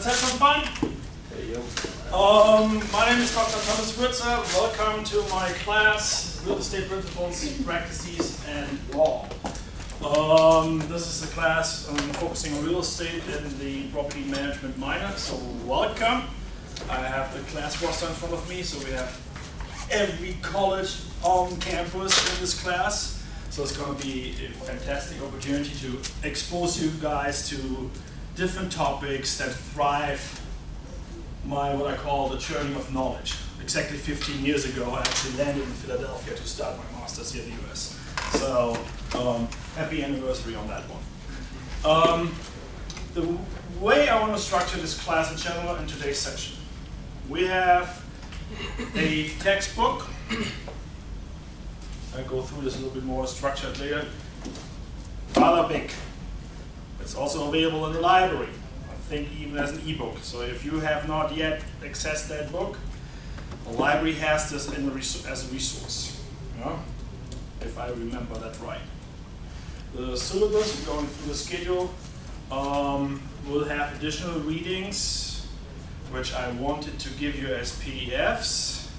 Let's have some fun. My name is Dr. Thomas Würzer. Welcome to my class, Real Estate Principles, Practices, and Law. This is a class focusing on real estate and the property management minor, so welcome. I have the class roster in front of me, so we have every college on campus in this class. So it's going to be a fantastic opportunity to expose you guys to different topics that thrive what I call the churning of knowledge. Exactly 15 years ago, I actually landed in Philadelphia to start my master's here in the US. So happy anniversary on that one. The way I want to structure this class in general in today's session, we have a textbook. I'll go through this a little bit more structured later. Rather big. It's also available in the library. I think even as an ebook. So if you have not yet accessed that book, the library has this as a resource. Yeah? If I remember that right. The syllabus, we're going through the schedule, will have additional readings, which I wanted to give you as PDFs.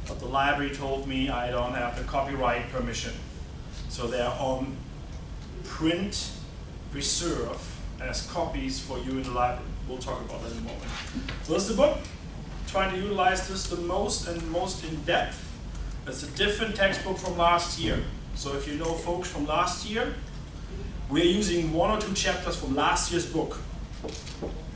But the library told me I don't have the copyright permission. So they're on print reserve as copies for you in the library. We'll talk about that in a moment. So this is the book. Trying to utilize this the most and most in depth. It's a different textbook from last year. So if you know folks from last year, we're using 1 or 2 chapters from last year's book.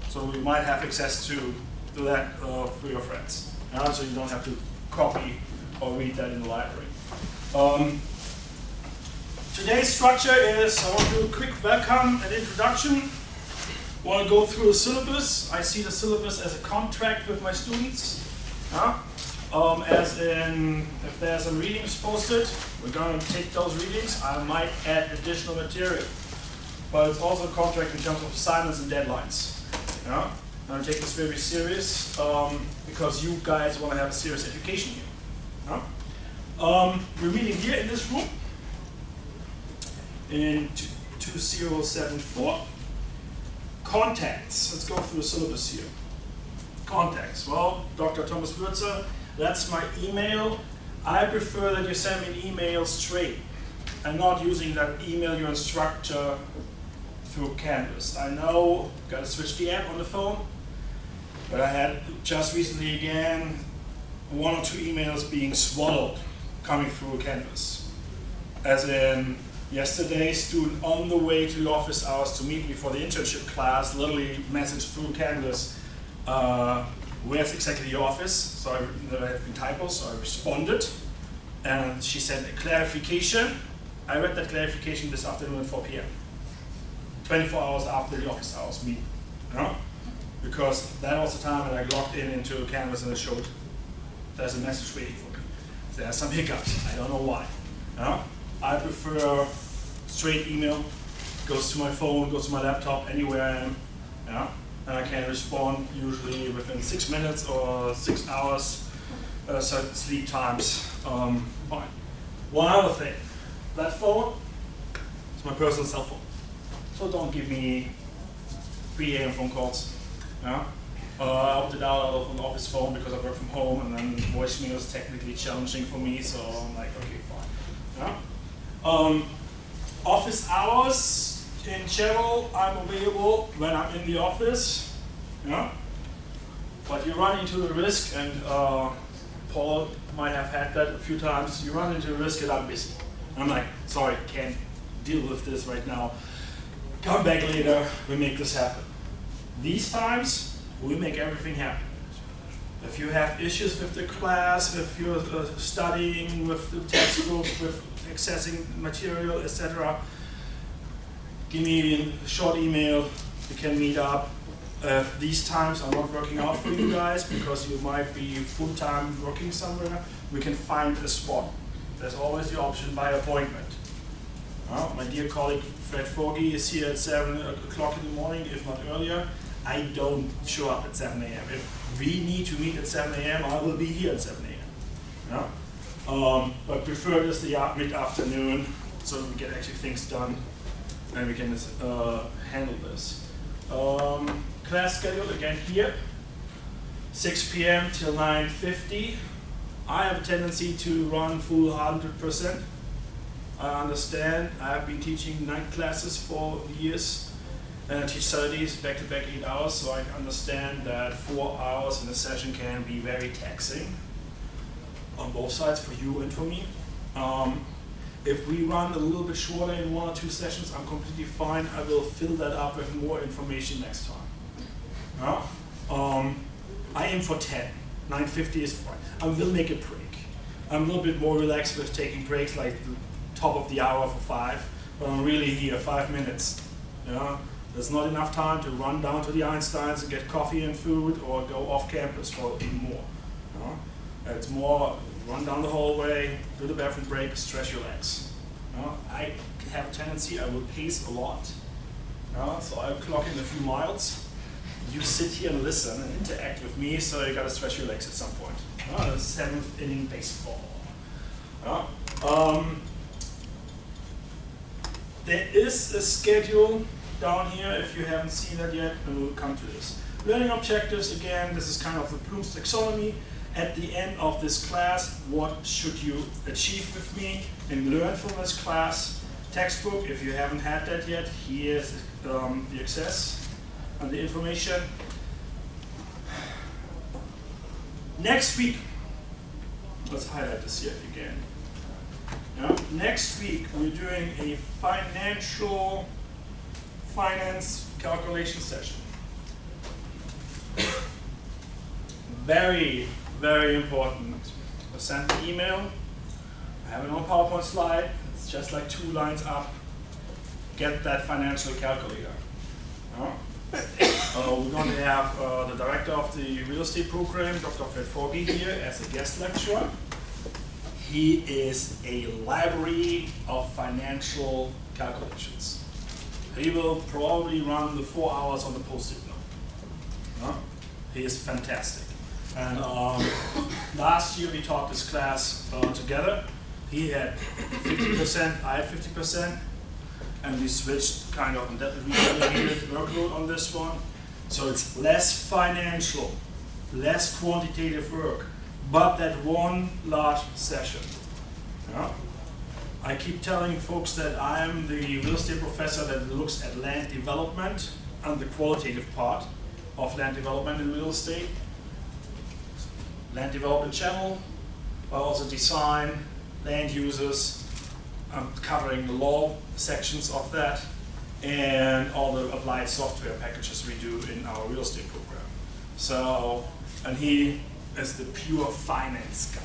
So we might have access to that for your friends. So you don't have to copy or read that in the library. Today's structure is, I want to do a quick welcome and introduction. I want to go through the syllabus. I see the syllabus as a contract with my students. As in, if there's some readings posted, we're going to take those readings. I might add additional material. But it's also a contract in terms of assignments and deadlines. I'm going to take this very serious because you guys want to have a serious education here. We're meeting here in this room in 2074. Contacts. Let's go through the syllabus here. Contacts. Well, Dr. Thomas Würzer, that's my email. I prefer that you send me an email straight and not using that email your instructor through Canvas. I know, got to switch the app on the phone, but I had just recently again 1 or 2 emails being swallowed coming through Canvas. As in, yesterday, student on the way to the office hours to meet me for the internship class literally messaged through Canvas, where's exactly the office? So there have been typos, so I responded. And she sent a clarification. I read that clarification this afternoon at 4 p.m. 24 hours after the office hours meeting. Because that was the time when I logged into Canvas and it showed there's a message waiting for me. There's some hiccups, I don't know why. I prefer straight email, goes to my phone, goes to my laptop, anywhere I am. And I can respond usually within 6 minutes or 6 hours, certain sleep times. Fine. One other thing, that phone is my personal cell phone. So don't give me 3 AM phone calls. I opted out of an office phone because I work from home, and then voicemail is technically challenging for me, so I'm like, okay, fine. Office hours, in general, I'm available when I'm in the office. But you run into the risk, and Paul might have had that a few times, you run into the risk that I'm busy. And I'm like, sorry, can't deal with this right now. Come back later, we make this happen. These times, we make everything happen. If you have issues with the class, if you're studying with the textbook, with accessing material, etc., give me a short email, we can meet up. These times are not working out for you guys because you might be full-time working somewhere, we can find a spot. There's always the option by appointment. My dear colleague Fred Foggy is here at 7 o'clock in the morning, if not earlier. I don't show up at 7 AM. If we need to meet at 7 AM, I will be here at 7 AM. But prefer this the mid-afternoon so we get actually things done and we can handle this. Class schedule again here, 6 p.m. till 9:50. I have a tendency to run full 100%. I understand. I've been teaching night classes for years, and I teach Saturdays back-to-back 8 hours, so I understand that 4 hours in a session can be very taxing on both sides, for you and for me. If we run a little bit shorter in 1 or 2 sessions, I'm completely fine. I will fill that up with more information next time. I aim for 10. 9:50 is fine. I will make a break. I'm a little bit more relaxed with taking breaks, like the top of the hour for 5, but I'm really here, 5 minutes. There's not enough time to run down to the Einsteins and get coffee and food, or go off campus for even more. It's more run down the hallway, do the bathroom break, stretch your legs. I have a tendency, I will pace a lot. So I'll clock in a few miles. You sit here and listen and interact with me, so you gotta stretch your legs at some point. The 7th inning baseball. There is a schedule down here, if you haven't seen that yet, and we'll come to this. Learning objectives, again, this is kind of the Bloom's taxonomy. At the end of this class, what should you achieve with me and learn from this class? Textbook, if you haven't had that yet, here's the access and the information. Next week, let's highlight this here again. Next week, we're doing a finance calculation session. Very, very important. I sent the email. I have it on a PowerPoint slide. It's just like 2 lines up. Get that financial calculator. We're going to have the director of the real estate program, Dr. Fred Forby, here as a guest lecturer. He is a library of financial calculations. He will probably run the 4 hours on the Post-it note. He is fantastic. And last year we taught this class together. He had 50%, I had 50%, and we switched kind of, and that we delegated workload on this one. So it's less financial, less quantitative work, but that one large session. I keep telling folks that I am the real estate professor that looks at land development and the qualitative part of land development in real estate. Land development channel, but also design, land users. I'm covering the law sections of that, and all the applied software packages we do in our real estate program. So, and he is the pure finance guy.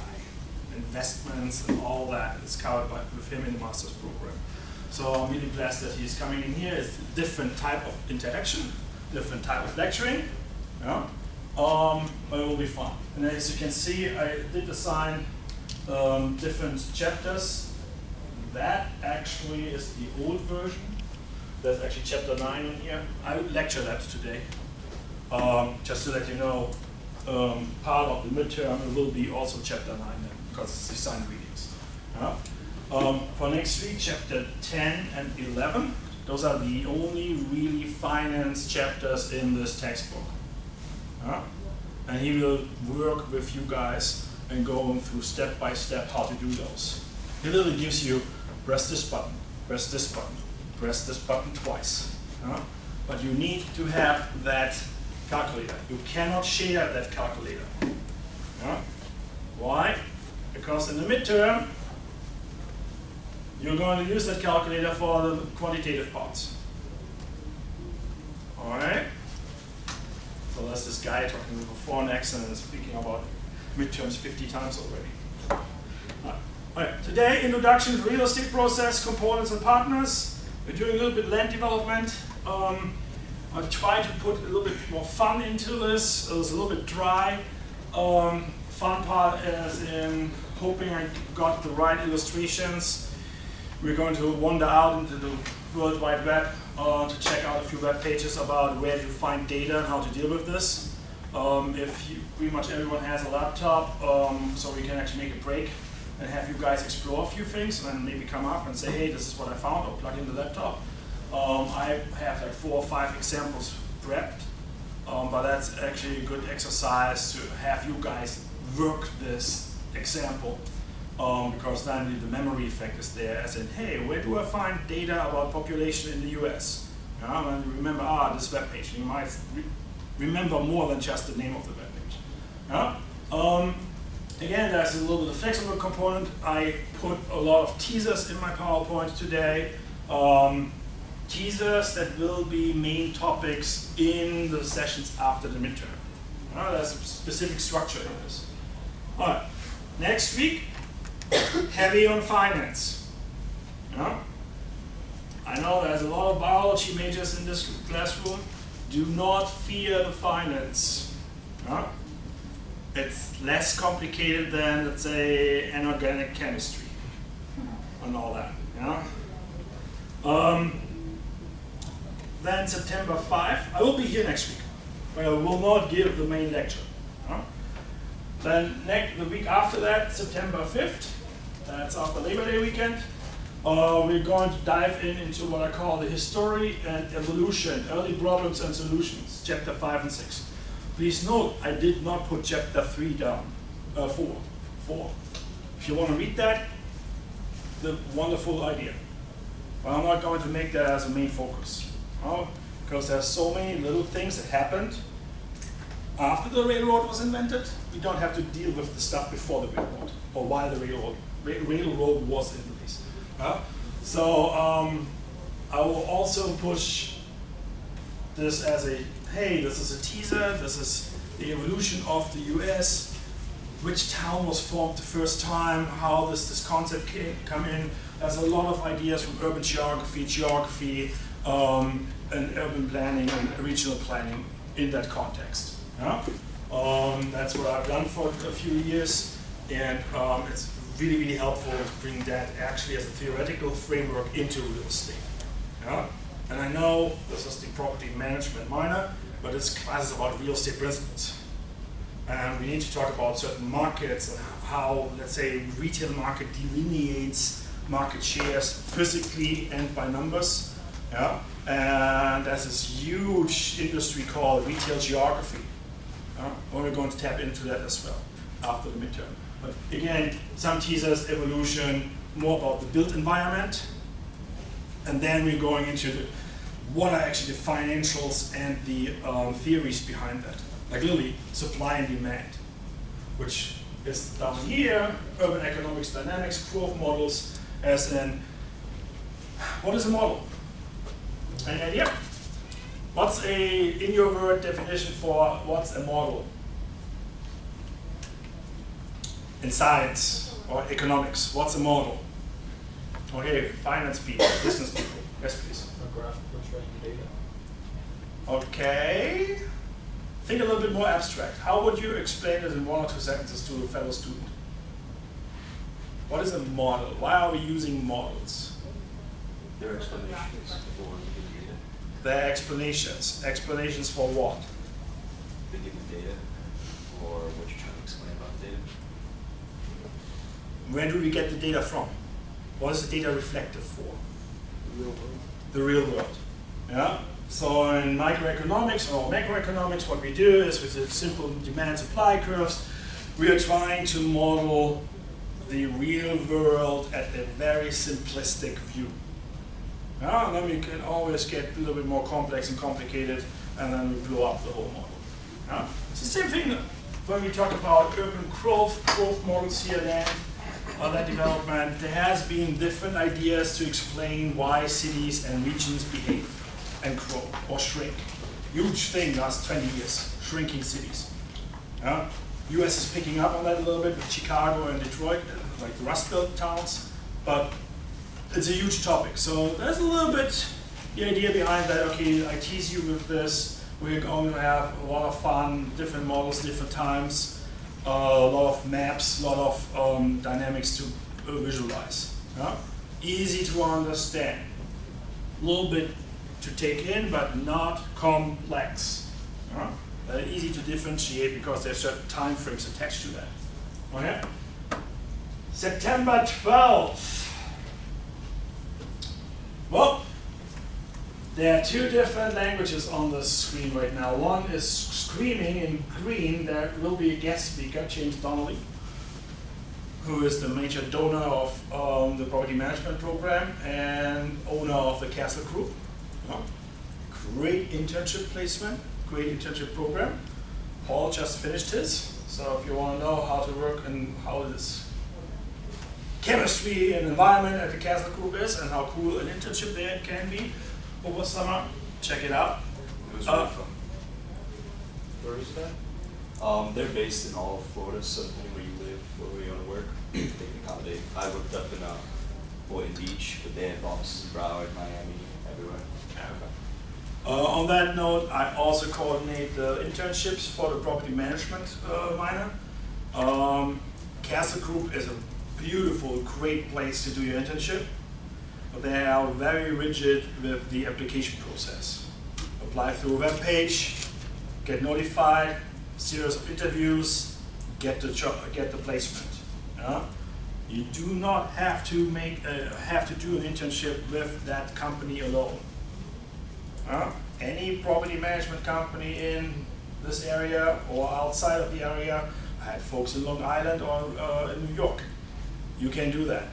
Investments and all that is covered with him in the master's program. So I'm really blessed that he's coming in here. It's a different type of interaction, different type of lecturing. But it will be fun. And as you can see, I did assign different chapters. That actually is the old version. There's actually chapter 9 in here. I will lecture that today. Just to let you know, part of the midterm it will be also chapter 9 then, because it's assigned readings. For next week, chapter 10 and 11. Those are the only really finance chapters in this textbook. And he will work with you guys and go through step by step how to do those. He literally gives you press this button, press this button, press this button twice. But you need to have that calculator. You cannot share that calculator. Why? Because in the midterm, you're going to use that calculator for the quantitative parts. All right? So that's this guy talking with a foreign accent and speaking about midterms 50 times already. All right. Today, introduction to real estate process, components and partners. We're doing a little bit land development. I tried to put a little bit more fun into this. It was a little bit dry. Fun part is in hoping I got the right illustrations. We're going to wander out into the World Wide Web to check out a few web pages about where to find data and how to deal with this. Pretty much everyone has a laptop, so we can actually make a break and have you guys explore a few things and then maybe come up and say, hey, this is what I found, or plug in the laptop. I have like 4 or 5 examples prepped, but that's actually a good exercise to have you guys work this example, because then the memory effect is there, as in, hey, where do I find data about population in the US? And you remember, this web page. You might remember more than just the name of the web page. Again, there's a little bit of flexible component. I put a lot of teasers in my PowerPoint today. Teasers that will be main topics in the sessions after the midterm. There's a specific structure in this. All right, next week, heavy on finance. I know there's a lot of biology majors in this classroom. Do not fear the finance. It's less complicated than, let's say, inorganic chemistry and all that. Then September 5, I will be here next week, but I will not give the main lecture. Then the week after that, September 5th, that's after Labor Day weekend, we're going to dive into what I call the history and evolution, early problems and solutions, chapter 5 and 6. Please note, I did not put chapter 3 down, 4. If you want to read that, the wonderful idea. But I'm not going to make that as a main focus. Because there's so many little things that happened after the railroad was invented. We don't have to deal with the stuff before the railroad, or while the railroad was in place. So I will also push this as a, hey, this is a teaser, this is the evolution of the US, which town was formed the first time, how does this concept come in. There's a lot of ideas from urban geography, and urban planning and regional planning in that context. That's what I've done for a few years, and it's really, really helpful to bring that actually as a theoretical framework into real estate. And I know this is the property management minor, but this class is about real estate principles. And we need to talk about certain markets and how, let's say, retail market delineates market shares physically and by numbers. And there's this huge industry called retail geography. We're going to tap into that as well after the midterm. But again, some teasers, evolution, more about the built environment. And then we're going into what are actually the financials and the theories behind that. Like literally supply and demand, which is down here, urban economics dynamics, growth models, as in, what is a model? Any idea? What's in your word definition for what's a model? In science or economics, what's a model? Okay, finance people, business people. Yes, please. A graph portraying data. Okay. Think a little bit more abstract. How would you explain it in 1 or 2 sentences to a fellow student? What is a model? Why are we using models? Their explanations for the data. Their explanations. Explanations for what? The given data, or what you're trying to explain about the data. Where do we get the data from? What is the data reflective for? The real world. The real world. Yeah. So in microeconomics or macroeconomics, what we do is with the simple demand-supply curves, we are trying to model the real world at a very simplistic view. Yeah, and then we can always get a little bit more complex and complicated, and then we blow up the whole model. Yeah? It's the same thing when we talk about urban growth models here then, or that development. There has been different ideas to explain why cities and regions behave and grow or shrink. Huge thing last 20 years, shrinking cities. Yeah? US is picking up on that a little bit with Chicago and Detroit, like the Rust Belt towns, but it's a huge topic. So there's a little bit the idea behind that, okay, I tease you with this, we're going to have a lot of fun, different models, different times, a lot of maps, a lot of dynamics to visualize. Yeah? Easy to understand, a little bit to take in, but not complex. Yeah? Easy to differentiate because there's certain time frames attached to that. Okay? September 12th. Well, There are two different languages on the screen right now. One is screaming in green. There will be a guest speaker, James Donnelly, who is the major donor of the property management program and owner of the Castle Group. Great internship placement, great internship program. Paul just finished his, so if you want to know how to work and how this chemistry and environment at the Castle Group is and how cool an internship there can be over summer, check it out. It was really fun. Where is that? They're based in all of Florida, so depending where you live or where you want to work, they can accommodate. I worked up in Boynton Beach, but they have offices in Broward, Miami, everywhere. On that note, I also coordinate the internships for the property management minor. Castle Group is a beautiful, great place to do your internship, but they are very rigid with the application process. Apply through a web page, get notified, series of interviews, get the job, get the placement. You do not have to do an internship with that company alone. Any property management company in this area or outside of the area, I had folks in Long Island or in New York. You can do that.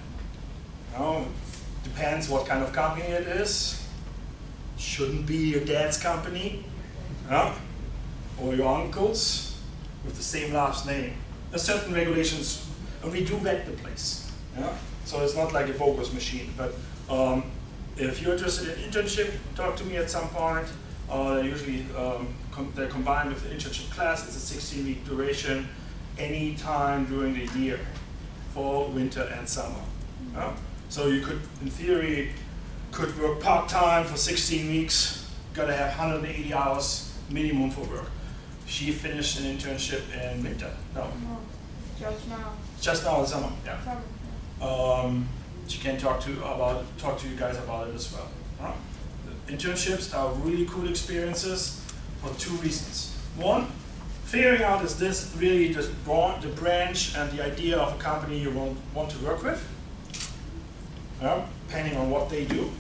Depends what kind of company it is. Shouldn't be your dad's company, or your uncle's with the same last name. There's certain regulations, and we do vet the place. So it's not like a bogus machine. But if you're interested in internship, talk to me at some point. Usually they're combined with the internship class. It's a 16-week duration, any time during the year, fall, winter, and summer. So you could, in theory, could work part-time for 16 weeks. Got to have 180 hours minimum for work. She finished an internship in winter. No, just now. Just now in summer. Yeah. Summer. She can talk to you guys about it as well. The internships are really cool experiences for two reasons. One, figuring out is this really the branch and the idea of a company you want to work with, depending on what they do.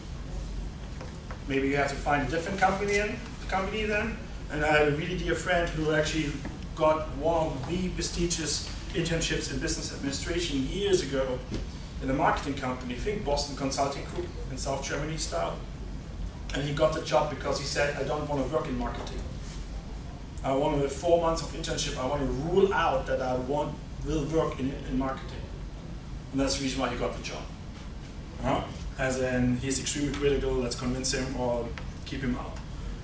Maybe you have to find a different company then. And I had a really dear friend who actually got one of the prestigious internships in business administration years ago in a marketing company, I think Boston Consulting Group in South Germany style. And he got the job because he said, I don't want to work in marketing. I want to, 4 months of internship, I want to rule out that I will work in marketing. And that's the reason why he got the job. As in, he's extremely critical, let's convince him or keep him out.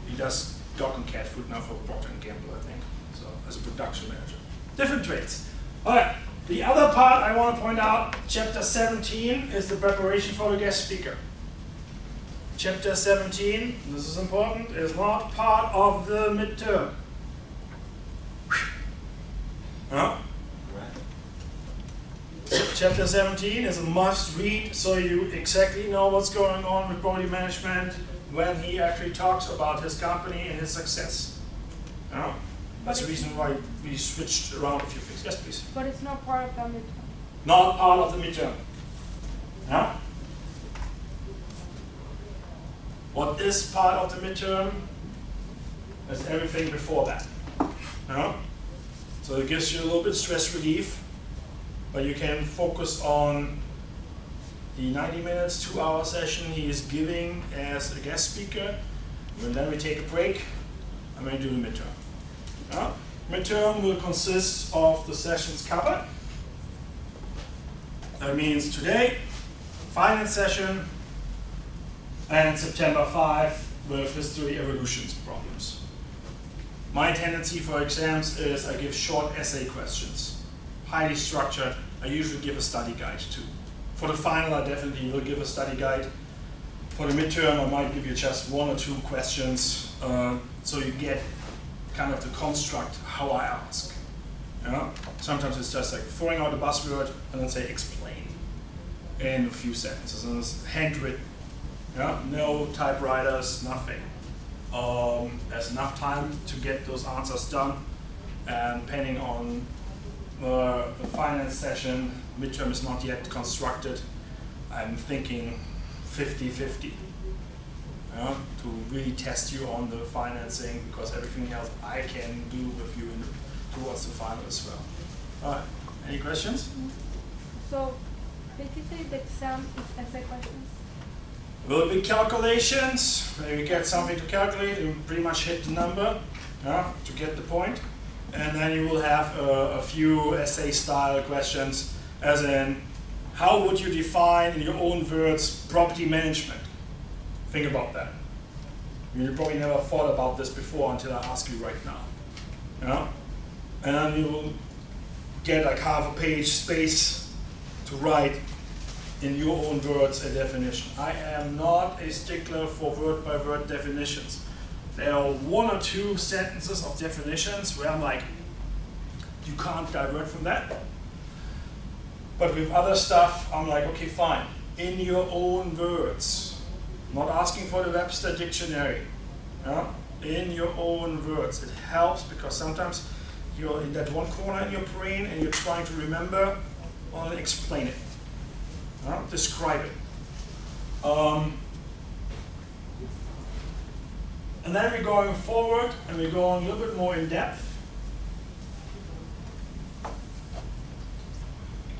He does dog and cat food now for Procter & Gamble, I think, so as a production manager. Different traits. All right, the other part I want to point out, chapter 17 is the preparation for the guest speaker. Chapter 17, this is important, is not part of the midterm. Chapter 17 is a must read, so you exactly know what's going on with property management when he actually talks about his company and his success. That's the reason why we switched around a few things. Yes, please. But it's not part of the midterm. Not part of the midterm. What is part of the midterm is everything before that. So it gives you a little bit stress relief, but you can focus on the 90 minutes, 2-hour session he is giving as a guest speaker. And then we take a break, and we do the midterm. Midterm will consist of the sessions covered. That means today, finance session, and September 5 with history evolutions problems. My tendency for exams is I give short essay questions, highly structured. I usually give a study guide too. For the final, I definitely will give a study guide. For the midterm, I might give you just 1 or 2 questions, so you get kind of the construct how I ask. Sometimes it's just like throwing out a buzzword and then say explain in a few sentences, and it's handwritten. No typewriters, nothing. There's enough time to get those answers done, and depending on the finance session, midterm is not yet constructed. I'm thinking 50-50. to really test you on the financing, because everything else I can do with you towards the final as well. All right, any questions? So, did you say the exam is essay questions? Will be calculations, where you get something to calculate, you pretty much hit the number to get the point. And then you will have a few essay style questions, as in, how would you define in your own words property management? Think about that. You probably never thought about this before until I ask you right now. And then you will get like half a page space to write in your own words a definition. I am not a stickler for word by word definitions. There are one or two sentences of definitions where I'm like, you can't divert from that. But with other stuff, I'm like, okay, fine. In your own words. Not asking for the Webster dictionary. In your own words. It helps because sometimes you're in that one corner in your brain and you're trying to remember, well, explain it. Describe it. And then we're going forward and we're going a little bit more in depth.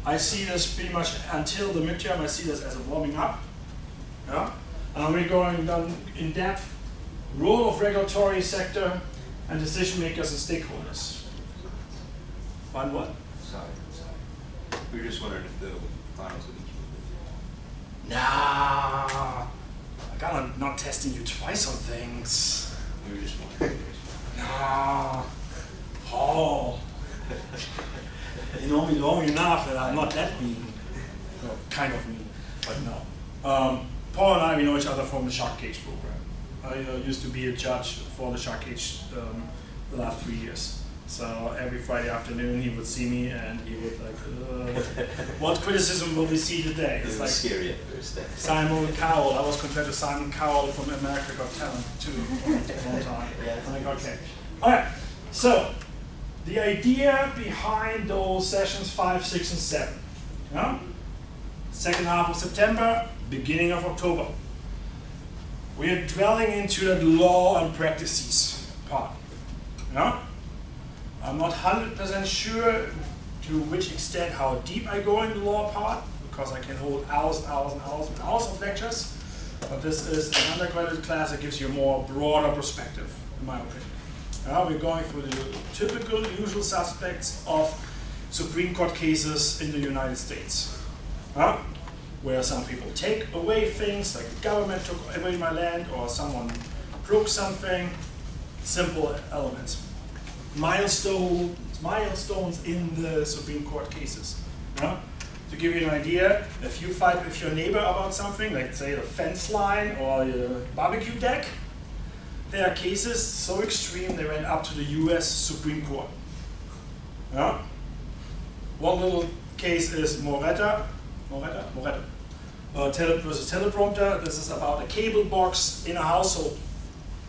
I see this pretty much until the midterm, I see this as a warming up. We're going down in depth, role of regulatory sector and decision makers and stakeholders. Find what? Sorry. We were just wondering if the finals would be. Nah, I gotta not testing you twice on things. We were just wondering. Nah, Paul. You know me long enough that I'm not that mean. Well, kind of mean, but no. Paul and I, we know each other from the Shark Cage program. I used to be a judge for the Shark Cage the last 3 years. So every Friday afternoon he would see me and he would like, what criticism will we see today? It was like scary at first. Simon Cowell. I was compared to Simon Cowell from America Got Talent too for a long time. I'm like, okay. All right. So the idea behind those sessions 5, 6, and 7. Second half of September, beginning of October. We are dwelling into that law and practices part. I'm not 100% sure to which extent how deep I go in the law part, because I can hold hours and hours and hours and hours of lectures. But this is an undergraduate class that gives you a more broader perspective, in my opinion. We're going through the typical, usual suspects of Supreme Court cases in the United States. Where some people take away things, like the government took away my land, or someone broke something. Simple elements. Milestones in the Supreme Court cases. To give you an idea, if you fight with your neighbor about something, like say the fence line or the barbecue deck, there are cases so extreme they went up to the US Supreme Court. One little case is Moretta versus teleprompter. This is about a cable box in a household,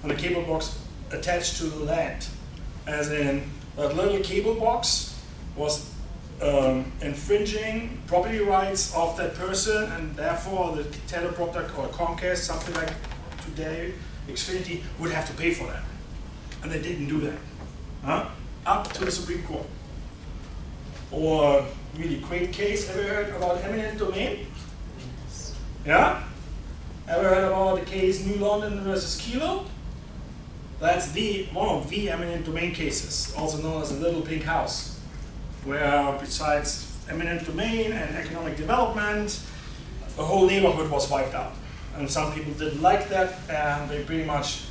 and a cable box attached to the land. As in, that little cable box was infringing property rights of that person, and therefore the teleprompter or Comcast, something like today, Xfinity, would have to pay for that. And they didn't do that. Up to the Supreme Court. Or really great case, ever heard about eminent domain? Yeah? Ever heard about the case New London versus Kelo? That's one of the eminent domain cases, also known as the Little Pink House, where besides eminent domain and economic development, the whole neighborhood was wiped out. And some people didn't like that, and they pretty much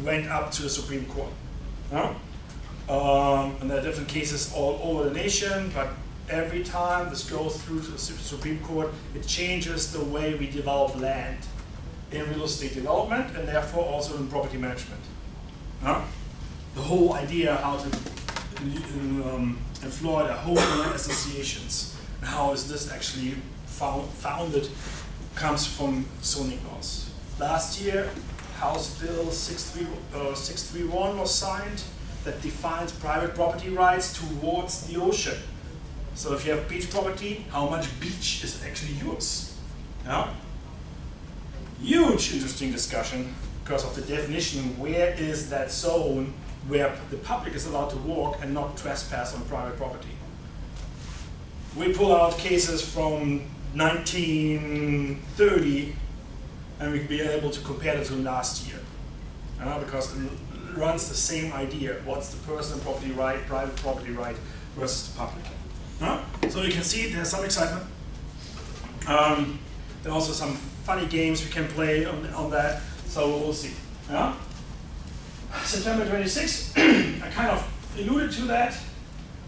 went up to the Supreme Court. And there are different cases all over the nation, but every time this goes through to the Supreme Court, it changes the way we develop land in real estate development, and therefore also in property management. The whole idea how to, in Florida, homeowner associations, and how is this actually founded, comes from zoning laws. Last year, House Bill 631 was signed that defines private property rights towards the ocean. So if you have beach property, how much beach is actually yours? Huge interesting discussion because of the definition, where is that zone where the public is allowed to walk and not trespass on private property. We pull out cases from 1930 and we'll be able to compare it to last year. Because it runs the same idea. What's the personal property right, private property right versus the public. So you can see there's some excitement. There are also some funny games we can play on that, so we'll see. September 26th, I kind of alluded to that.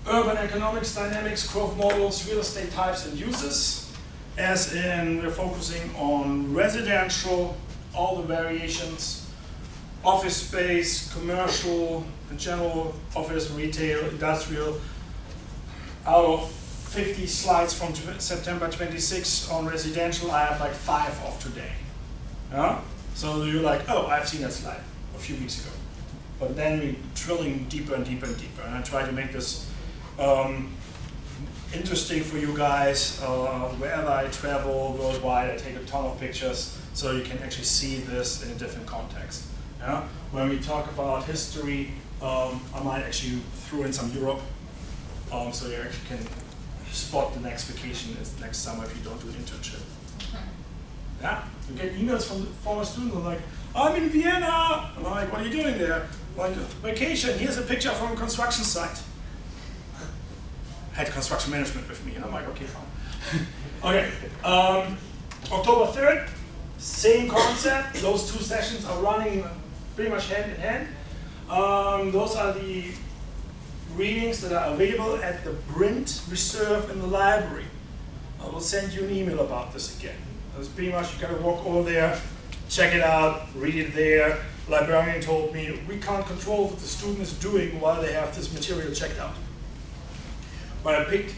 Urban economics, dynamics, growth models, real estate types and uses. As in, we're focusing on residential, all the variations, office space, commercial, in general, office, retail, industrial. Out of 50 slides from September 26 on residential, I have like 5 of today. So you're like, oh, I've seen that slide a few weeks ago. But then we're drilling deeper and deeper and deeper. And I try to make this interesting for you guys. Wherever I travel worldwide, I take a ton of pictures so you can actually see this in a different context. When we talk about history, I might actually throw in some Europe, so you actually can spot the next vacation next summer if you don't do an internship. Yeah, you get emails from former students like, I'm in Vienna. I'm like, what are you doing there? Like, vacation, here's a picture from a construction site. I had construction management with me, and I'm like, okay, fine. Okay, October 3rd, same concept. Those 2 sessions are running pretty much hand in hand. Those are the readings that are available at the Brint Reserve in the library. I will send you an email about this again. It's pretty much, you gotta walk over there, check it out, read it there. Librarian told me, we can't control what the student is doing while they have this material checked out. But I picked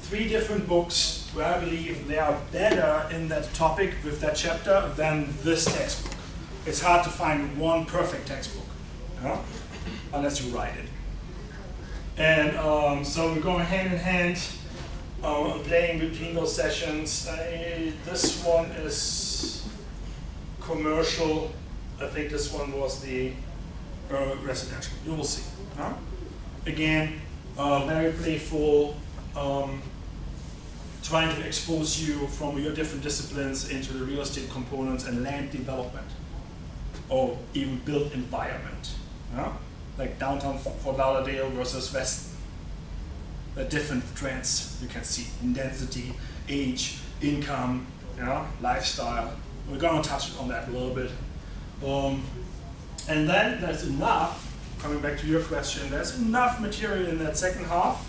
3 different books where I believe they are better in that topic with that chapter than this textbook. It's hard to find one perfect textbook, unless you write it. And so we're going hand in hand, playing between those sessions. This one is commercial. I think this one was the residential. You will see. Again, very playful, trying to expose you from your different disciplines into the real estate components and land development, or even built environment. Like downtown Fort Lauderdale versus Weston. The different trends you can see in density, age, income, lifestyle. We're going to touch on that a little bit. And then there's enough, coming back to your question, there's enough material in that second half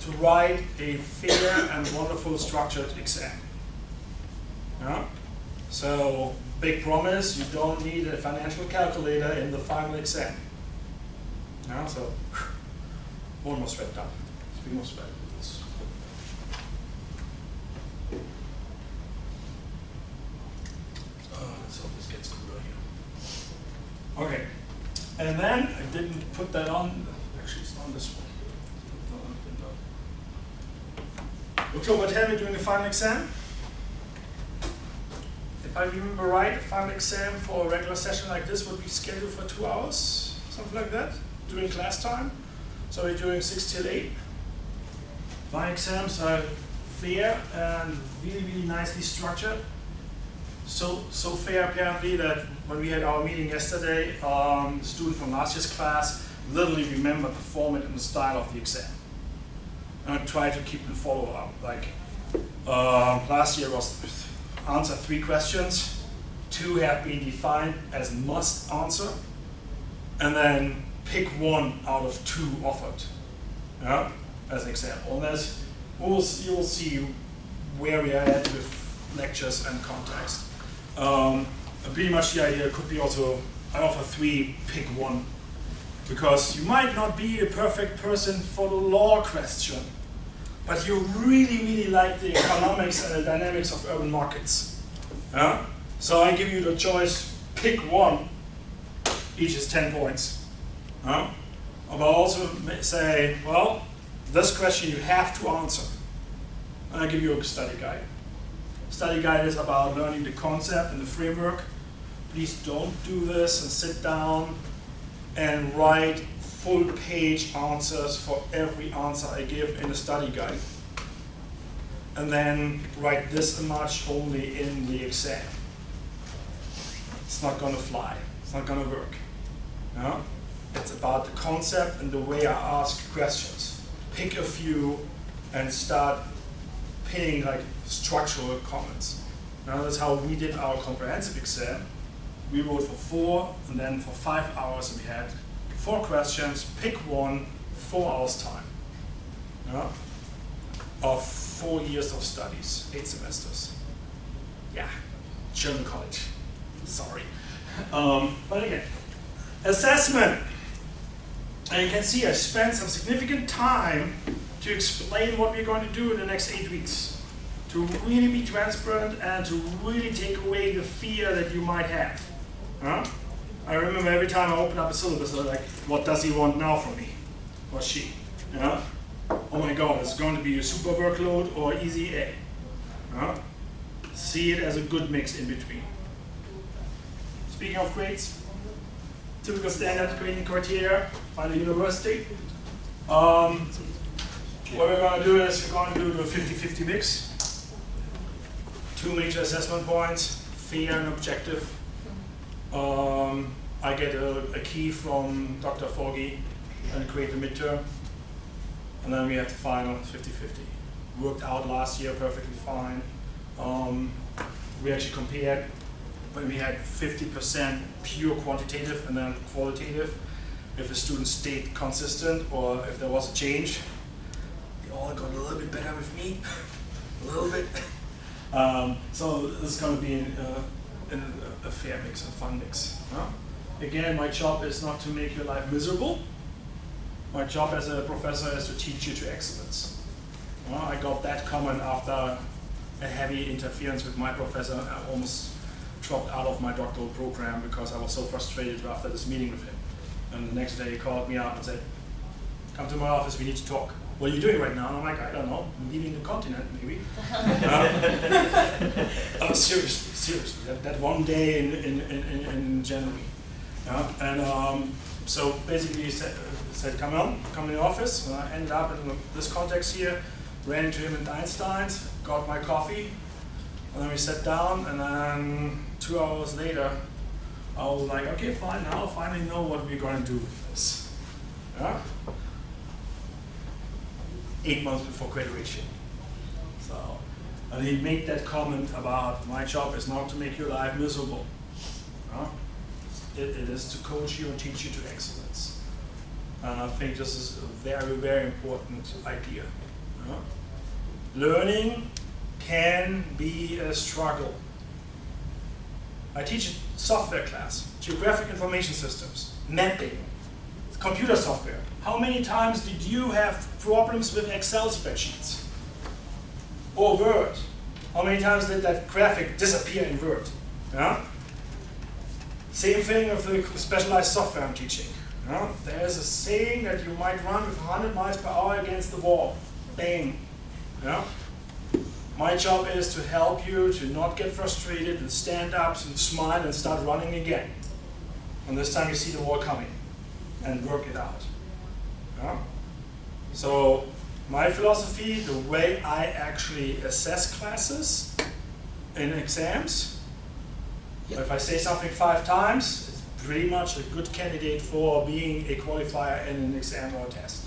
to write a fair and wonderful structured exam. So, big promise, you don't need a financial calculator in the final exam. So, one more thread done. 3 more threads. Let's hope this gets cooler here. Okay, and then I didn't put that on. Actually, it's on this one. October 10, we're doing the final exam. If I remember right, the final exam for a regular session like this would be scheduled for 2 hours, something like that, during class time. So we're doing 6 till 8. My exams are fair and really, really nicely structured. So fair apparently that when we had our meeting yesterday, the student from last year's class literally remembered the format and the style of the exam. And I try to keep the follow-up. Like last year was answer 3 questions, 2 have been defined as must answer, and then pick 1 out of 2 offered, as an example. And you'll see where we are at with lectures and context. Pretty much the idea could be also, I offer 3, pick 1. Because you might not be the perfect person for the law question, but you really, really like the economics and the dynamics of urban markets. So I give you the choice, pick 1, each is 10 points. But I'll also say, well, this question you have to answer. And I give you a study guide. Study guide is about learning the concept and the framework please don't do this and sit down and write full page answers for every answer I give in a study guide. And then write this much only in the exam. It's not gonna fly, it's not gonna work. Yeah? It's about the concept and the way I ask questions. Pick a few and start pinning like structural comments. Now that's how we did our comprehensive exam. We wrote for 4, and then for 5 hours we had 4 questions, pick one, 4 hours time. Yeah? Of 4 years of studies, 8 semesters. Yeah, German college, sorry. But again, assessment. And you can see I spent some significant time to explain what we're going to do in the next 8 weeks. To really be transparent and to really take away the fear that you might have. Huh? I remember every time I open up a syllabus, I was like, what does he want now from me? Or she? Yeah? Oh my God, it's going to be a super workload or easy A. Huh? See it as a good mix in between. Speaking of grades, typical standard grading criteria by the university. What we're going to do is we're going to do the 50-50 mix. 2 major assessment points, fair and objective. I get a key from Dr. Foggy and create the midterm. And then we have the final 50-50. Worked out last year perfectly fine. We actually compared when we had 50% pure quantitative and then qualitative. If the students stayed consistent or if there was a change, they all got a little bit better with me, a little bit. So this is going to be a fair mix, a fun mix. Again, my job is not to make your life miserable. My job as a professor is to teach you to excellence. I got that comment after a heavy interference with my professor. I almost dropped out of my doctoral program because I was so frustrated after this meeting with him. And the next day he called me up and said, come to my office, we need to talk. What are you doing right now? And I'm like, I don't know, I'm leaving the continent maybe. Seriously, that one day in January. So basically he said, come in the office. And I ended up in this context here, ran into him in Einstein's, got my coffee, and then we sat down, and then 2 hours later, I was like, okay, fine, now I finally know what we're going to do with this. Yeah? 8 months before graduation. So, and he made that comment about, my job is not to make your life miserable. It is to coach you and teach you to excellence. And I think this is a very, very important idea. Learning can be a struggle. I teach a software class, geographic information systems, mapping, computer software. How many times did you have problems with Excel spreadsheets? Or Word? How many times did that graphic disappear in Word? Yeah? Same thing with the specialized software I'm teaching. Yeah? There's a saying that you might run with 100 miles per hour against the wall. Bang. Yeah? My job is to help you to not get frustrated and stand up and smile and start running again. And this time you see the wall coming and work it out. Yeah? So my philosophy, the way I actually assess classes in exams, if I say something 5 times, it's pretty much a good candidate for being a qualifier in an exam or a test.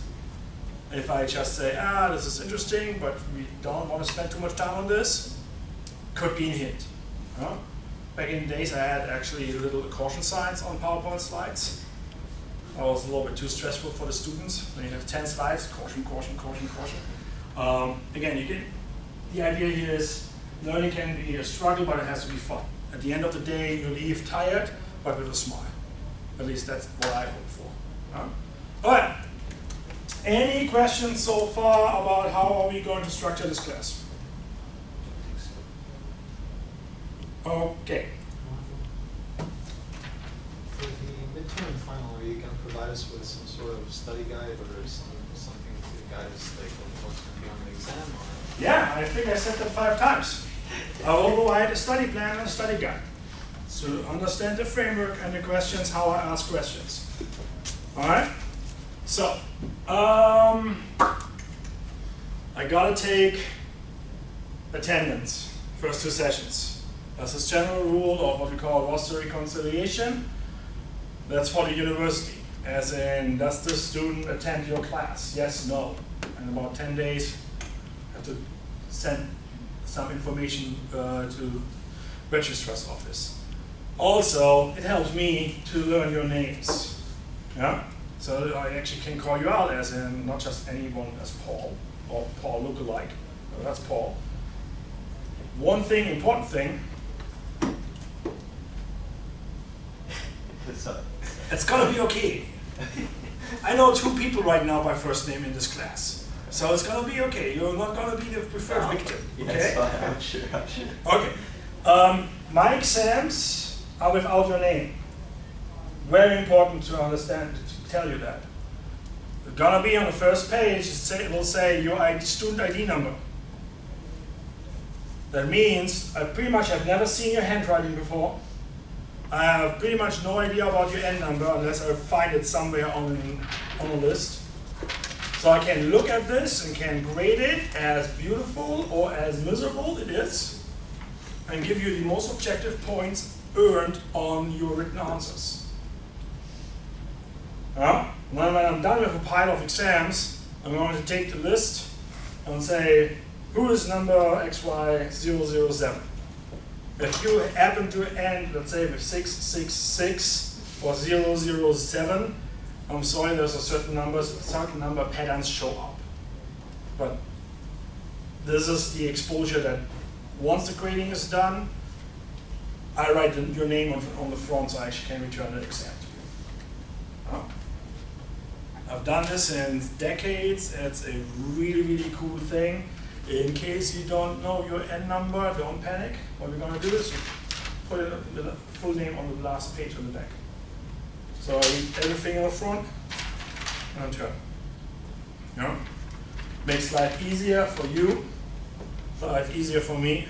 If I just say, this is interesting, but we don't want to spend too much time on this, could be a hint. Back in the days, I had actually little caution signs on PowerPoint slides. That was a little bit too stressful for the students. When you have 10 slides, caution, caution, caution, caution. Again, the idea here is learning can be a struggle, but it has to be fun. At the end of the day, you leave tired, but with a smile. At least that's what I hope for. All right. Any questions so far about how are we going to structure this class? Okay. For the midterm and final, are you going to provide us with some sort of study guide or something to guide us, like what's going to be on the exam? Or? Yeah, I think I said that 5 times. I will provide a study plan and a study guide. to understand the framework and the questions, how I ask questions. All right? So, I gotta take attendance, first 2 sessions. That's this general rule of what we call roster reconciliation. That's for the university, as in, does the student attend your class? Yes, no. And about 10 days, have to send some information to registrar's office. Also, it helps me to learn your names. Yeah? So I actually can call you out as in not just anyone as Paul, or Paul lookalike. No, that's Paul. One thing, important thing, it's gonna be okay. I know 2 people right now by first name in this class. So it's gonna be okay. You're not gonna be the preferred victim. Okay? Yes, I'm sure. Okay. My exams are without your name. Very important to understand, to tell you that. It's gonna be on the first page, it will say your student ID number. That means I pretty much have never seen your handwriting before. I have pretty much no idea about your N number unless I find it somewhere on a list. So I can look at this and can grade it as beautiful or as miserable it is, and give you the most objective points earned on your written answers. When I'm done with a pile of exams, I'm going to take the list and say, who is number XY007? If you happen to end, let's say, with 666 or 007, I'm sorry, there's a certain number patterns show up. But this is the exposure that once the grading is done, I write your name on the front so I actually can return the exam to you. I've done this in decades. It's a really, really cool thing. In case you don't know your N number, don't panic. What we're going to do is put the full name on the last page on the back. So I read everything in the front and turn. Yeah? Makes life easier for you, life easier for me,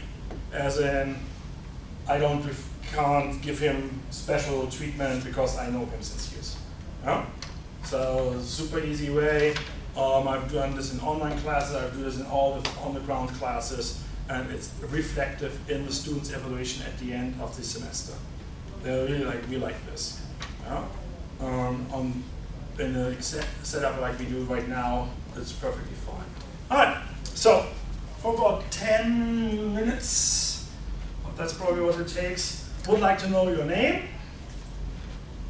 as in I can't give him special treatment because I know him since years. Yeah? So super easy way. I've done this in online classes, I've done this in all the on-the-ground classes, and it's reflective in the students' evaluation at the end of the semester. They're really we like this. Yeah? In a setup like we do right now, it's perfectly fine. All right, so for about 10 minutes, that's probably what it takes. Would like to know your name.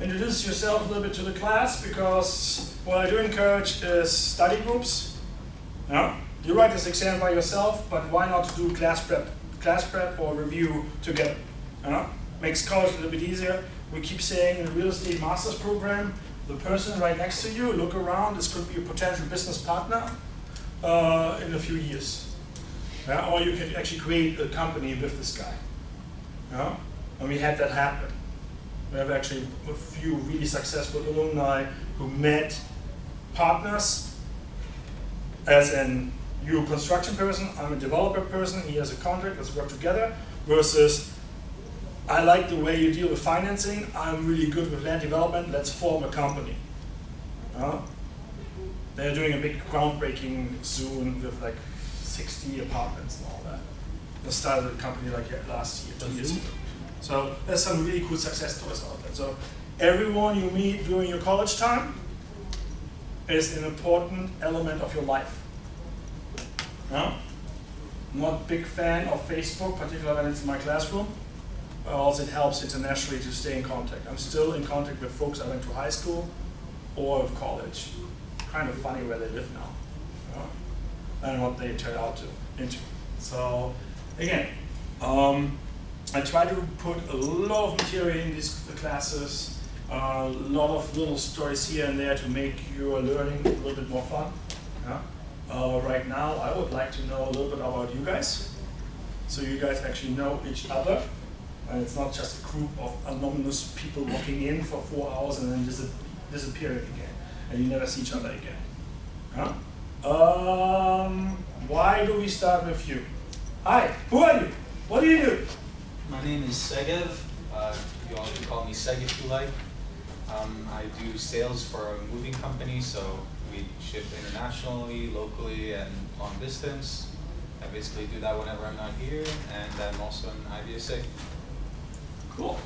Introduce yourself a little bit to the class, because what I do encourage is study groups. Yeah? You write this exam by yourself, but why not do class prep or review together? Yeah? Makes college a little bit easier. We keep saying in the real estate master's program, the person right next to you, look around, this could be a potential business partner in a few years. Yeah? Or you can actually create a company with this guy. Yeah? And we had that happen. We have actually a few really successful alumni who met partners, as in you a construction person, I'm a developer person, he has a contract, let's work together, versus I like the way you deal with financing, I'm really good with land development, let's form a company. They're doing a big groundbreaking soon with like 60 apartments and all that. They started a company like last year, 2 years ago. So there's some really cool success stories out there. So everyone you meet during your college time is an important element of your life. Yeah? I'm not a big fan of Facebook, particularly when it's in my classroom. Also, it helps internationally to stay in contact. I'm still in contact with folks I went to high school or of college. Kind of funny where they live now. Yeah? And what they turn out into. So again, I try to put a lot of material in these classes, a lot of little stories here and there to make your learning a little bit more fun. Yeah? Right now, I would like to know a little bit about you guys, so you guys actually know each other, and it's not just a group of anonymous people walking in for 4 hours and then disappearing again, and you never see each other again. Yeah? Why do we start with you? Hi, who are you? What do you do? My name is Segev. You all can call me Seg if you like. I do sales for a moving company, so we ship internationally, locally, and long distance. I basically do that whenever I'm not here, and I'm also an IBSA. Cool.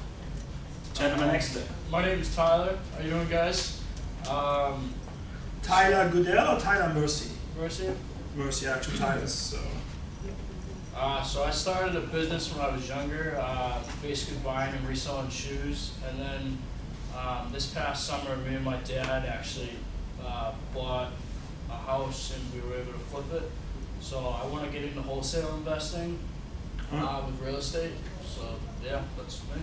Gentleman next to My name is Tyler. How you doing, guys? Tyler Goodell or Tyler Mercy? Mercy. Mercy, actual Tyler's. So. So I started a business when I was younger, basically buying and reselling shoes. And then this past summer, me and my dad actually bought a house and we were able to flip it. So I want to get into wholesale investing with real estate. So yeah, that's me.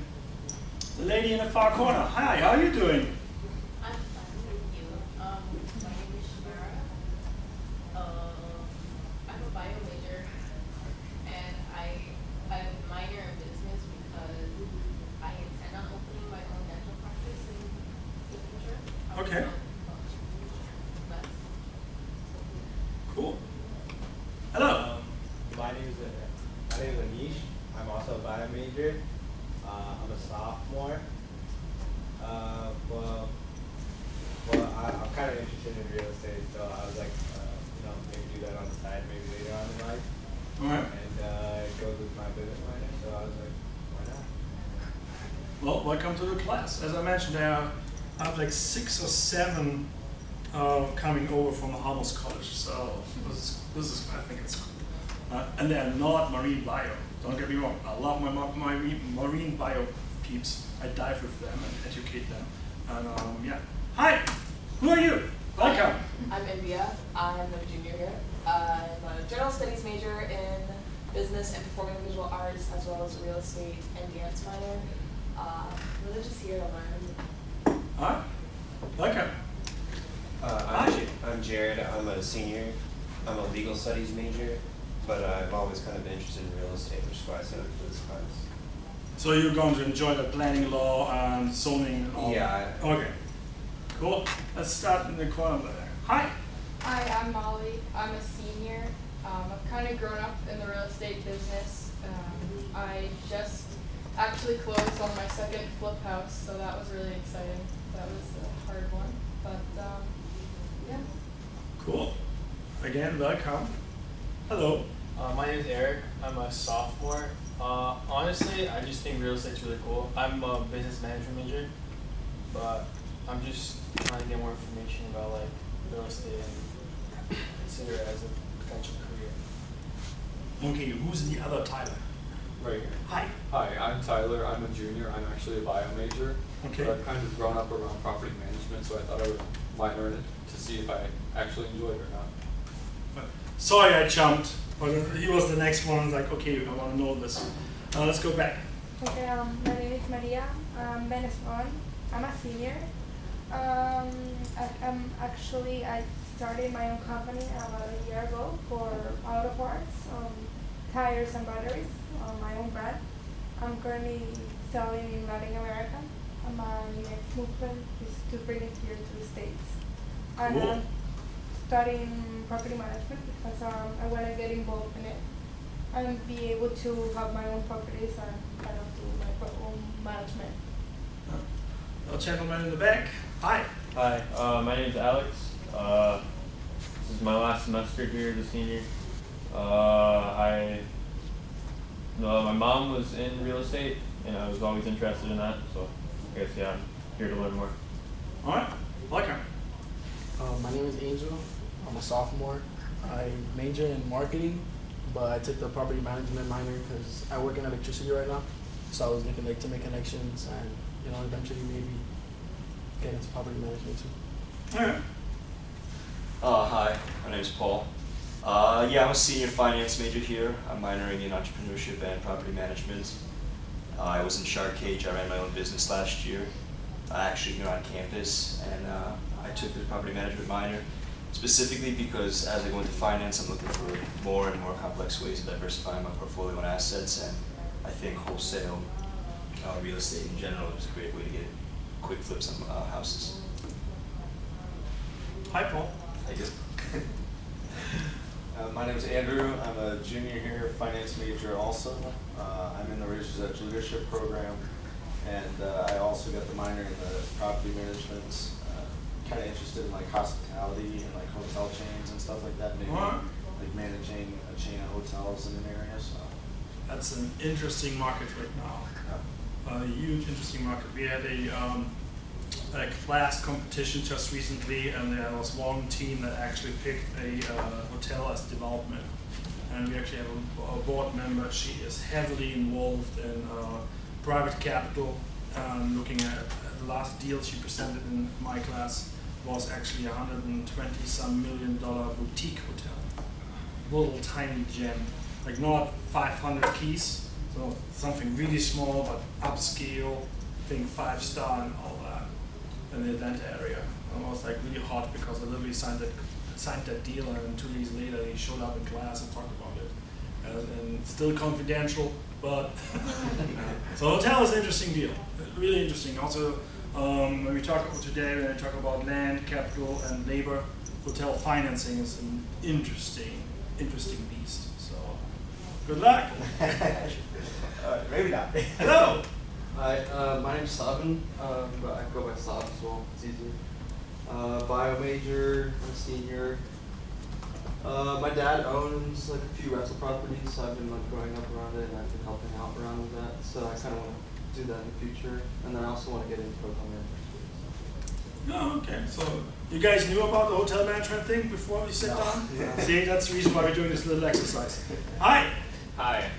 The lady in the far corner. Hi, how are you doing? I'm fine with you. My name is Shimara. I'm a bio major, and I minor in business because I intend on opening my own dental practice in the future. Okay. That's Cool. Hello. My name is Anish. I'm also a bio major. I'm a sophomore. I'm kind of interested in real estate, so I was like, maybe do that on the side, maybe later on in life. All right. And it goes with my business minor, so I was like, why not? Well, welcome to the class. As I mentioned, there are like 6 or 7 coming over from the Harvard College. So this is I think it's cool. And they're not marine bio. Don't get me wrong. I love my marine bio peeps. I dive with them and educate them. And yeah. Hi. Who are you? Welcome. I'm India. I'm a junior here. I'm a general studies major in business and performing visual arts, as well as real estate and dance minor. Religious here to learn. Hi. Welcome. I'm Jared. I'm a senior. I'm a legal studies major, but I've always kind of been interested in real estate, which is why I signed up for this class. So you're going to enjoy the planning law and zoning and all Yeah. that? Okay. Cool. Let's start in the corner there. Hi. Hi, I'm Molly. I'm a senior. I've kind of grown up in the real estate business. I just actually closed on my second flip house, so that was really exciting. That was a hard one, but yeah. Cool. Again, welcome. Hello. My name is Eric. I'm a sophomore. Honestly, I just think real estate's really cool. I'm a business management major, but I'm just trying to get more information about like real estate and consider it as a potential career. Okay, who's the other Tyler? Right here. Hi. Hi, I'm Tyler. I'm a junior. I'm actually a bio major. Okay. But I've kind of grown up around property management, so I thought I would minor in it to see if I actually enjoy it or not. Sorry I jumped, but he was the next one. I was like, okay, I want to know this. Let's go back. Okay, my name is Maria. I'm Venezuelan. I'm a senior. I started my own company about a year ago for auto parts, tires and batteries on my own brand. I'm currently selling in Latin America. My next movement is to bring it here to the States. And Cool. I'm studying property management because I want to get involved in it and be able to have my own properties and kind of do my own management. The gentleman in the back. Hi. Hi, my name is Alex. This is my last semester here as a senior. My mom was in real estate, and I was always interested in that, so I guess, yeah, I'm here to learn more. All right, welcome. My name is Angel. I'm a sophomore. I major in marketing, but I took the property management minor because I work in electricity right now. So I was looking to make connections and, eventually maybe get into property management too. All right. Hi, my name's Paul. Yeah, I'm a senior finance major here. I'm minoring in entrepreneurship and property management. I was in Shark Cage. I ran my own business last year, actually here on campus, and I took the property management minor specifically because as I go into finance, I'm looking for more and more complex ways of diversifying my portfolio and assets, and I think wholesale real estate in general is a great way to get quick flips on houses. Hi, Paul. I guess. My name is Andrew. I'm a junior here, finance major also. I'm in the Research Leadership program. And I also got the minor in the property management. Kind of interested in like hospitality and like hotel chains and stuff like that. Maybe like managing a chain of hotels in an area. So that's an interesting market right now. A huge interesting market. We had a class competition just recently, and there was one team that actually picked a hotel as development. And we actually have a board member. She is heavily involved in private capital. Looking at the last deal she presented in my class was actually $120-some million boutique hotel. Little tiny gem, like not 500 keys, so something really small but upscale, I think 5-star and all that in the Atlanta area. And it was like really hot because I literally signed that deal, and 2 days later he showed up in class and talked about it. And still confidential, but so hotel is an interesting deal, really interesting. Also, when we talk about today, when I talk about land, capital, and labor, hotel financing is an interesting beast. So, good luck. Maybe not. Hello. Hi, my name's Sabin, but I go by Sab as well. It's easier. Bio major, I'm a senior. My dad owns like a few rental properties, so I've been like growing up around it, and I've been helping out around with that. So I kind of want to do that in the future, and then I also want to get into hotel management. Oh, okay. So you guys knew about the hotel management thing before we sit down? Yeah. See, that's the reason why we're doing this little exercise. Hi. Hi,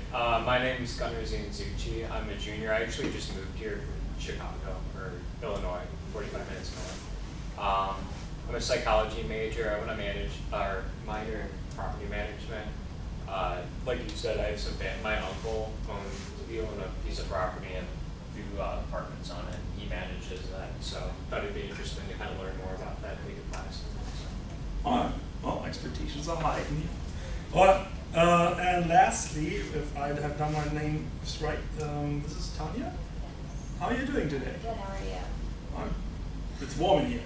my name is Gunnar Zucci. I'm a junior. I actually just moved here from Chicago, or Illinois, 45 minutes north. I'm a psychology major. I want to manage our minor in property management. Like you said, I have some family. My uncle owns a piece of property and a few apartments on it. He manages that, so I thought it'd be interesting to kind of learn more about that and take a class. All right. Well, expectations are high. All right. And lastly, if I have done my name right, this is Tanya. How are you doing today? Good, how are you? It's warm in here.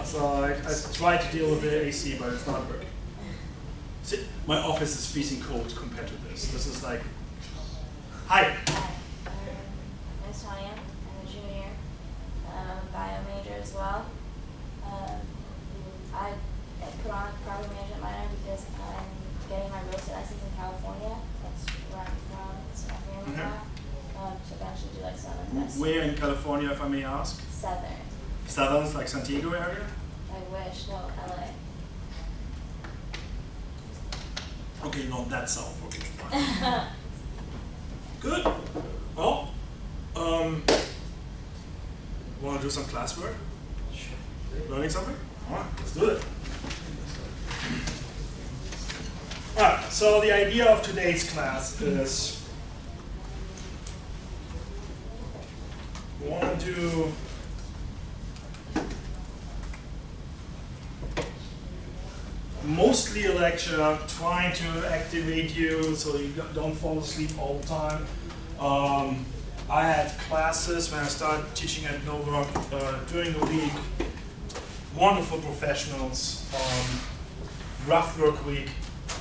So I try to deal with the AC, but it's not working. See, my office is freezing cold compared to this. This is like, hi. Hi, my name's Tanya. I'm a junior. Bio major as well. I put on a property management minor because I'm getting my real estate license in California. That's where I'm from. That's where my family's at. So eventually do like some investment. Where in California, if I may ask? Southern. Southern is like San Diego area? I wish, no, LA. Okay, not that south. Okay, fine. Good. Well, want to do some classwork? Sure. Learning something? All right, let's do it. All right, so the idea of today's class is we want to do mostly a lecture, trying to activate you so you don't fall asleep all the time. I had classes when I started teaching at Nova during the week, wonderful professionals, rough work week,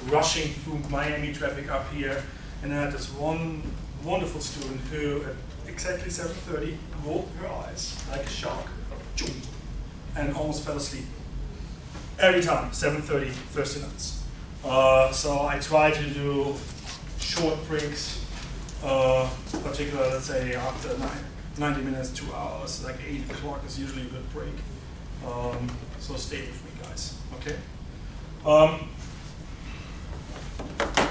rushing through Miami traffic up here, and I had this one wonderful student who at exactly 7:30 rolled her eyes like a shark and almost fell asleep. Every time, 7:30, Thursday nights. So I try to do short breaks, particularly, let's say, after 90 minutes, 2 hours, like 8 o'clock is usually a good break. So stay with me, guys, okay?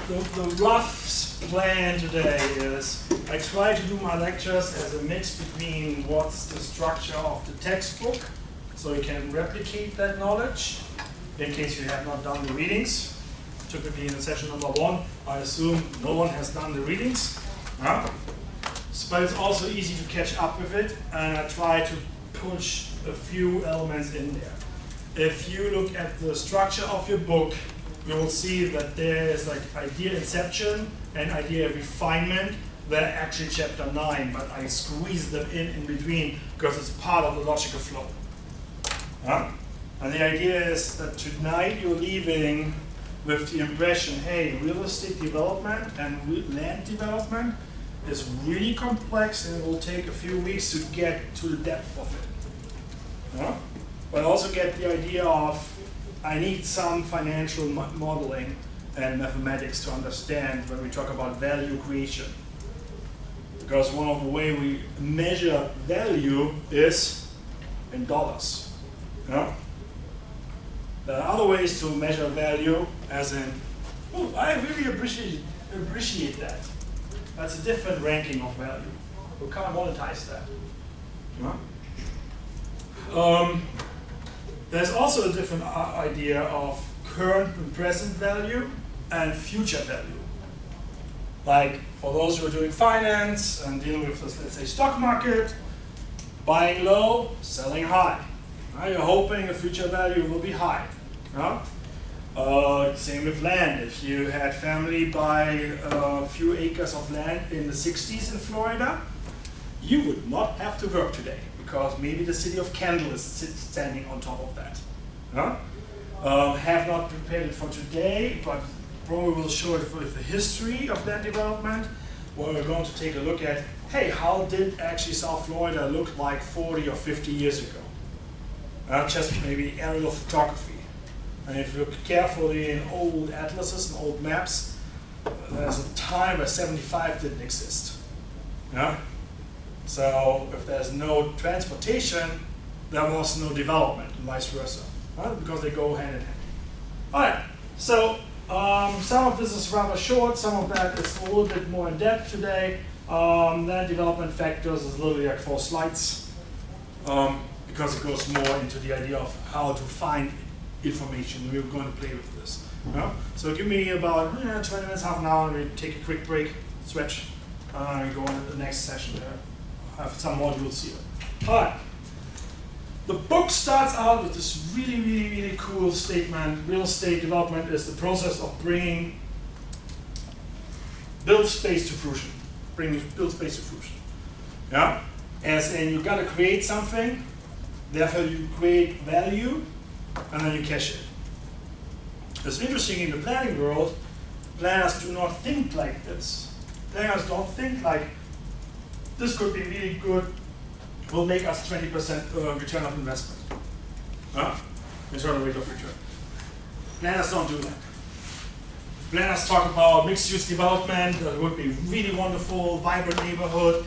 The rough plan today is I try to do my lectures as a mix between what's the structure of the textbook, so you can replicate that knowledge in case you have not done the readings. Typically in session number 1, I assume no one has done the readings. But it's also easy to catch up with it, and I try to push a few elements in there. If you look at the structure of your book, you will see that there is like idea inception and idea refinement. They're actually chapter 9, but I squeeze them in between because it's part of the logical flow. And the idea is that tonight you're leaving with the impression, hey, real estate development and land development is really complex and it will take a few weeks to get to the depth of it. Yeah? But also get the idea of, I need some financial modeling and mathematics to understand when we talk about value creation. Because one of the ways we measure value is in dollars. Yeah? There are other ways to measure value, as in, oh, I really appreciate that. That's a different ranking of value. We can't monetize that. Yeah? There's also a different idea of current and present value and future value. Like for those who are doing finance and dealing with this, let's say, stock market, buying low, selling high. You're hoping the future value will be high. Same with land. If you had family buy a few acres of land in the 60s in Florida, you would not have to work today because maybe the city of Kendall is standing on top of that. Have not prepared it for today, but probably will show it with the history of land development, where we're going to take a look at, hey, how did actually South Florida look like 40 or 50 years ago? Just maybe aerial photography. And if you look carefully in old atlases and old maps, there's a time where 75 didn't exist. Yeah? So if there's no transportation, there was no development, and vice versa. Because they go hand in hand. All right, so some of this is rather short, some of that is a little bit more in depth today. Land development factors is literally like 4 slides. Because it goes more into the idea of how to find information. We're going to play with this. So give me about 20 minutes, half an hour, and we take a quick break, stretch, and go on to the next session there. Have some modules here. All right. The book starts out with this really, really, really cool statement. Real estate development is the process of bringing built space to fruition. Bringing built space to fruition. Yeah? As in, you got to create something. Therefore, you create value, and then you cash it. It's interesting in the planning world, planners do not think like this. Planners don't think like, this could be really good, will make us 20% return of investment. Internal rate of return. Planners don't do that. Planners talk about mixed-use development, that would be really wonderful, vibrant neighborhood.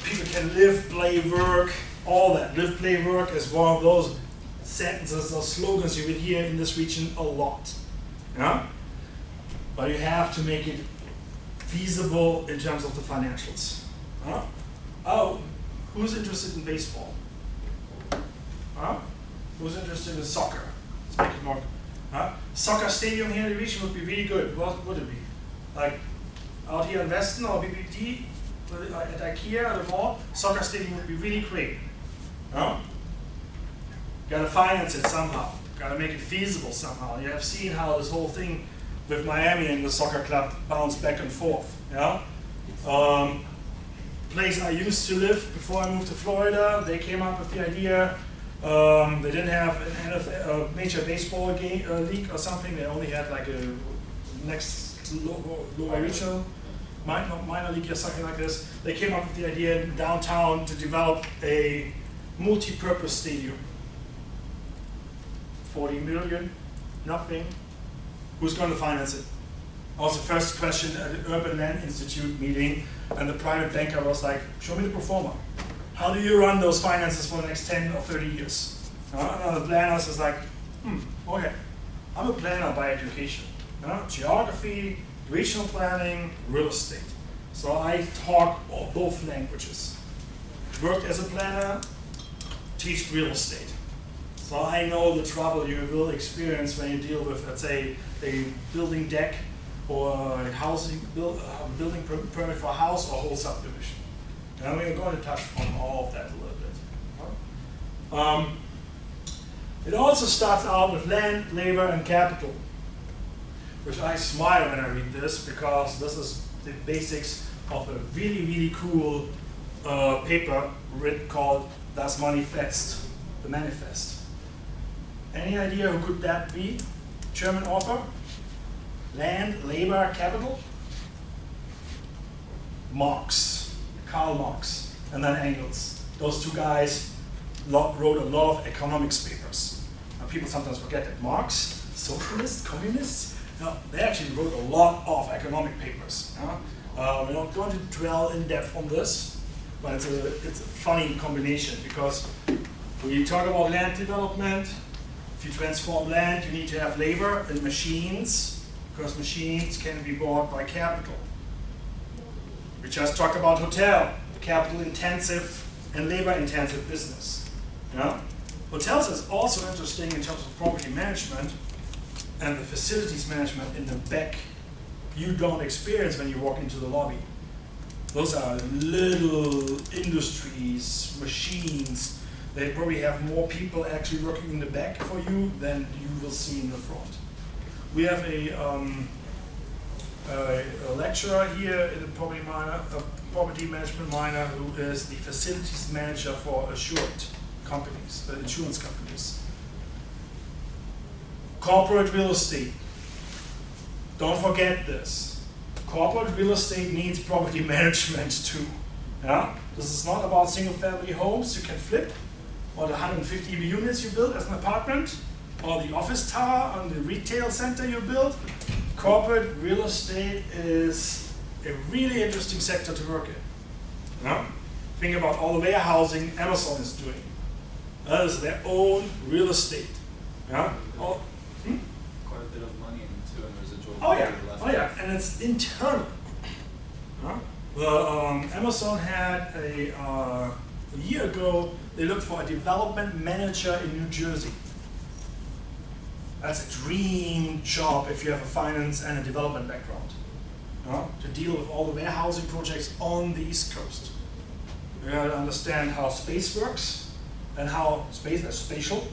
People can live, play, work. All that. Live, play, work is one of those sentences or slogans you would hear in this region a lot. Yeah? But you have to make it feasible in terms of the financials. Oh, who's interested in baseball? Who's interested in soccer? Let's make it more. Soccer stadium here in the region would be really good. What would it be? Like out here in Weston or BBD at IKEA at the mall, soccer stadium would be really great. Gotta finance it somehow. Gotta make it feasible somehow. You have seen how this whole thing with Miami and the soccer club bounced back and forth. Yeah? Place I used to live before I moved to Florida, they came up with the idea. They didn't have a major baseball league or something. They only had like a next lower regional minor league or something like this. They came up with the idea in downtown to develop a multi-purpose stadium. 40 million, nothing. Who's going to finance it? That was the first question at the Urban Land Institute meeting, and the private banker was like, show me the pro forma. How do you run those finances for the next 10 or 30 years? And the planners is like, okay, I'm a planner by education. Geography, regional planning, real estate. So I talk both languages. Worked as a planner, teach real estate. So I know the trouble you will experience when you deal with, let's say, a building deck or a building permit for a house or a whole subdivision. And we're going to touch on all of that a little bit. It also starts out with land, labor, and capital, which I smile when I read this because this is the basics of a really, really cool paper written called Das Manifest, the Manifest. Any idea who could that be? German author? Land, labor, capital? Marx, Karl Marx, and then Engels. Those two guys wrote a lot of economics papers. And people sometimes forget that Marx, socialists, communists, no, they actually wrote a lot of economic papers. We're not going to dwell in depth on this, but it's a funny combination because when you talk about land development, if you transform land, you need to have labor and machines, because machines can be bought by capital. We just talked about hotel, capital intensive and labor intensive business. Yeah? Hotels is also interesting in terms of property management and the facilities management in the back you don't experience when you walk into the lobby. Those are little industries, machines. They probably have more people actually working in the back for you than you will see in the front. We have a lecturer here in the property management minor who is the facilities manager for assured companies, insurance companies. Corporate real estate. Don't forget this. Corporate real estate needs property management too. Yeah? This is not about single family homes you can flip, or the 150 units you build as an apartment, or the office tower on the retail center you build. Corporate real estate is a really interesting sector to work in. Yeah? Think about all the warehousing Amazon is doing. That is their own real estate. Yeah? Quite a bit of money into a residual. Oh yeah, and it's internal. Amazon had a year ago, they looked for a development manager in New Jersey. That's a dream job if you have a finance and a development background. To deal with all the warehousing projects on the East Coast. You gotta understand how space works and how space is spatial,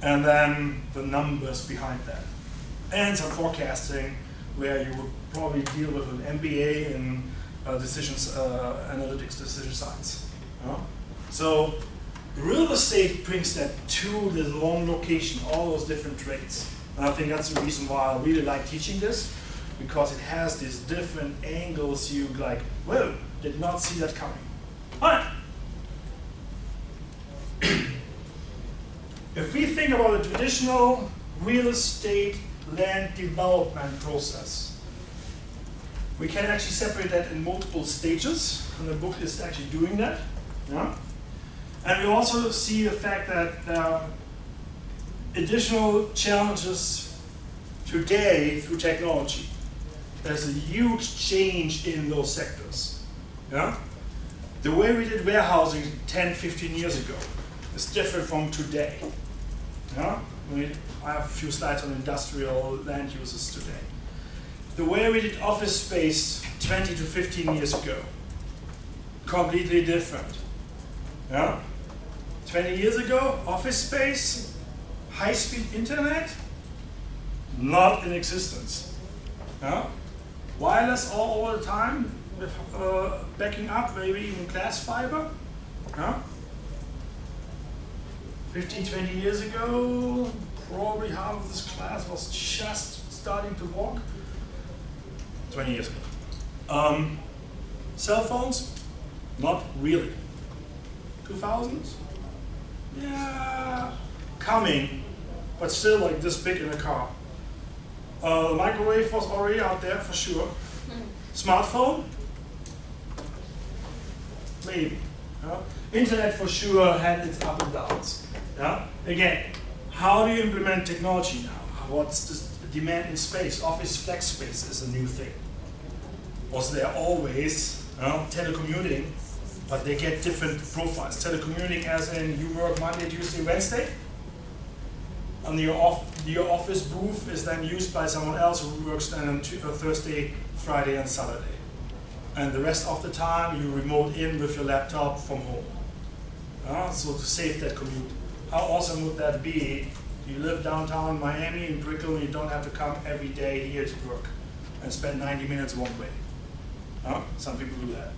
and then the numbers behind that. And some forecasting where you would probably deal with an MBA in analytics, decision science. So real estate brings that to this long location, all those different traits. And I think that's the reason why I really like teaching this, because it has these different angles you like, whoa, did not see that coming. All right. If we think about a traditional real estate land development process, we can actually separate that in multiple stages, and the book is actually doing that. Yeah? And we also see the fact that there are additional challenges today through technology. There's a huge change in those sectors. Yeah? The way we did warehousing 10, 15 years ago is different from today. Yeah? I have a few slides on industrial land uses today. The way we did office space 20 to 15 years ago, completely different. Yeah? 20 years ago, office space, high-speed internet, not in existence. Yeah? Wireless all the time, with backing up, maybe even glass fiber. Yeah? 15, 20 years ago, probably half of this class was just starting to walk. 20 years ago. Cell phones? Not really. 2000s? Yeah, coming, but still like this big in a car. The microwave was already out there for sure. Smartphone? Maybe. Internet for sure had its ups and downs. Yeah? Again, how do you implement technology now? What's the demand in space? Office flex space is a new thing. Was there always telecommuting, but they get different profiles. Telecommuting as in you work Monday, Tuesday, Wednesday, and your office booth is then used by someone else who works then on Thursday, Friday, and Saturday. And the rest of the time you remote in with your laptop from home. So to save that commute. How awesome would that be? You live downtown Miami in Brickell and you don't have to come every day here to work and spend 90 minutes one way. Some people do that.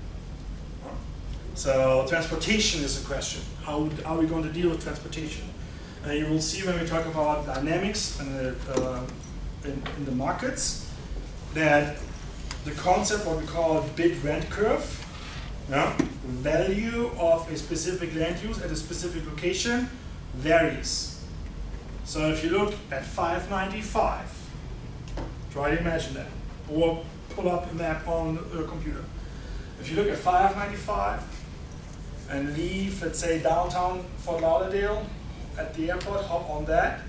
So transportation is a question. How are we going to deal with transportation? You will see when we talk about dynamics and in the markets that the concept, what we call bid rent curve. Yeah? The value of a specific land use at a specific location varies. So if you look at 595, try to imagine that, or pull up a map on the computer. If you look at 595 and leave, let's say, downtown Fort Lauderdale at the airport, hop on that,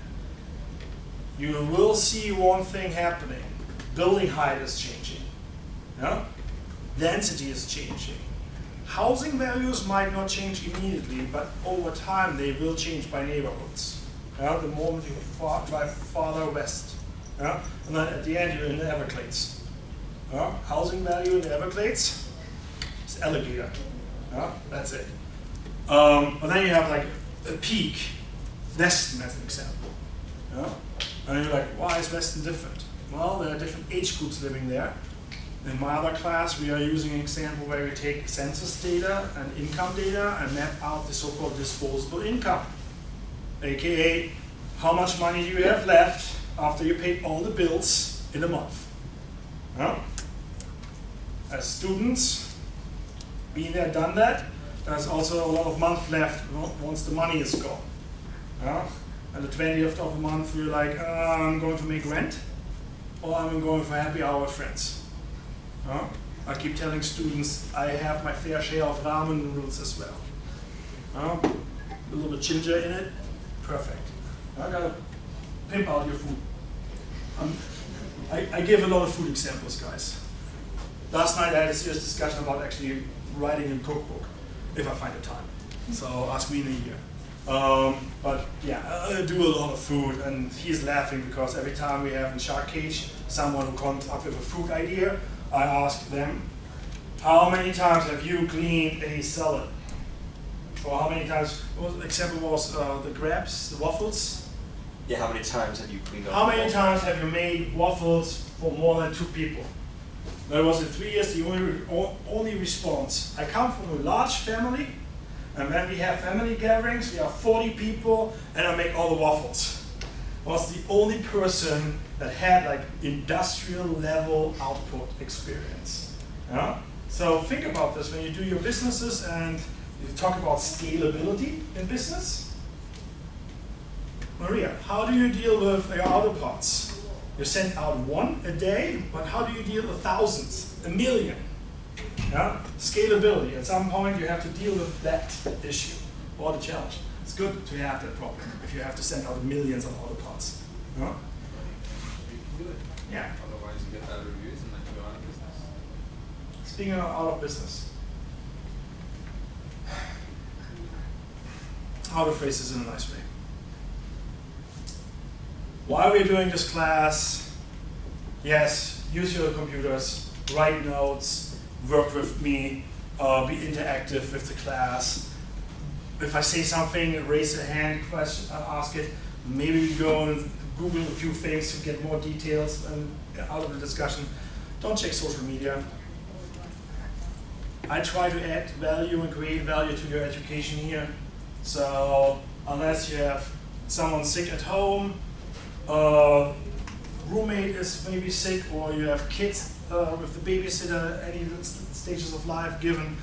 you will see one thing happening. Building height is changing. Yeah? Density is changing. Housing values might not change immediately, but over time they will change by neighborhoods. Yeah? The moment you drive farther west. Yeah? And then at the end you're in the Everglades. Yeah? Housing value in the Everglades is alligator. Yeah? That's it. But then you have like a peak, Weston as an example. Yeah? And you're like, why is Weston different? Well, there are different age groups living there. In my other class, we are using an example where we take census data and income data and map out the so-called disposable income. AKA, how much money do you have left after you paid all the bills in a month? Yeah? As students, been there, done that, there's also a lot of months left once the money is gone. Yeah? And the 20th of the month, we're like, I'm going to make rent, or I'm going for happy hour with friends. I keep telling students I have my fair share of ramen noodles as well. A little bit ginger in it, perfect. I gotta pimp out your food. I give a lot of food examples, guys. Last night I had a serious discussion about actually writing a cookbook, if I find the time. So ask me in a year. But yeah, I do a lot of food, and he's laughing because every time we have in Shark Cage someone who comes up with a food idea, I ask them, how many times have you cleaned a salad? Or how many times, the example was the crabs, the waffles. Yeah, how many times have you cleaned up? How many times have you made waffles for more than 2 people? That was in 3 years the only response. I come from a large family, and when we have family gatherings, we are 40 people, and I make all the waffles. I was the only person that had like industrial level output experience. Yeah? So think about this when you do your businesses and you talk about scalability in business. Maria, how do you deal with your auto parts? You send out 1 a day, but how do you deal with thousands, 1 million? Yeah? Scalability, at some point you have to deal with that issue or the challenge. It's good to have that problem if you have to send out millions of auto parts. Yeah? Yeah. Otherwise you get bad reviews and then you go out of business. Speaking of out of business, how to phrase this in a nice way. While we're doing this class, yes, use your computers, write notes, work with me, be interactive with the class. If I say something, raise a hand, question, ask it. Maybe we go and Google a few things to get more details and out of the discussion. Don't check social media. I try to add value and create value to your education here. So unless you have someone sick at home, roommate is maybe sick, or you have kids with the babysitter, any stages of life given,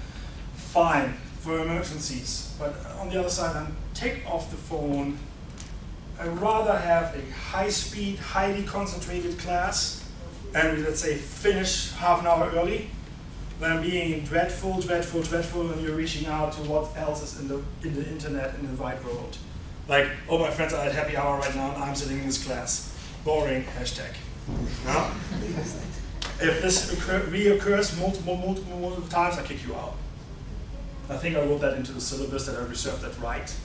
fine for emergencies. But on the other side, take off the phone. I'd rather have a high-speed, highly concentrated class and let's say finish half an hour early than being dreadful, and you're reaching out to what else is in the internet, in the wide world. Like, oh, my friends are at happy hour right now and I'm sitting in this class. Boring, hashtag. No? If this reoccurs multiple times, I kick you out. I think I wrote that into the syllabus, that I reserved that right.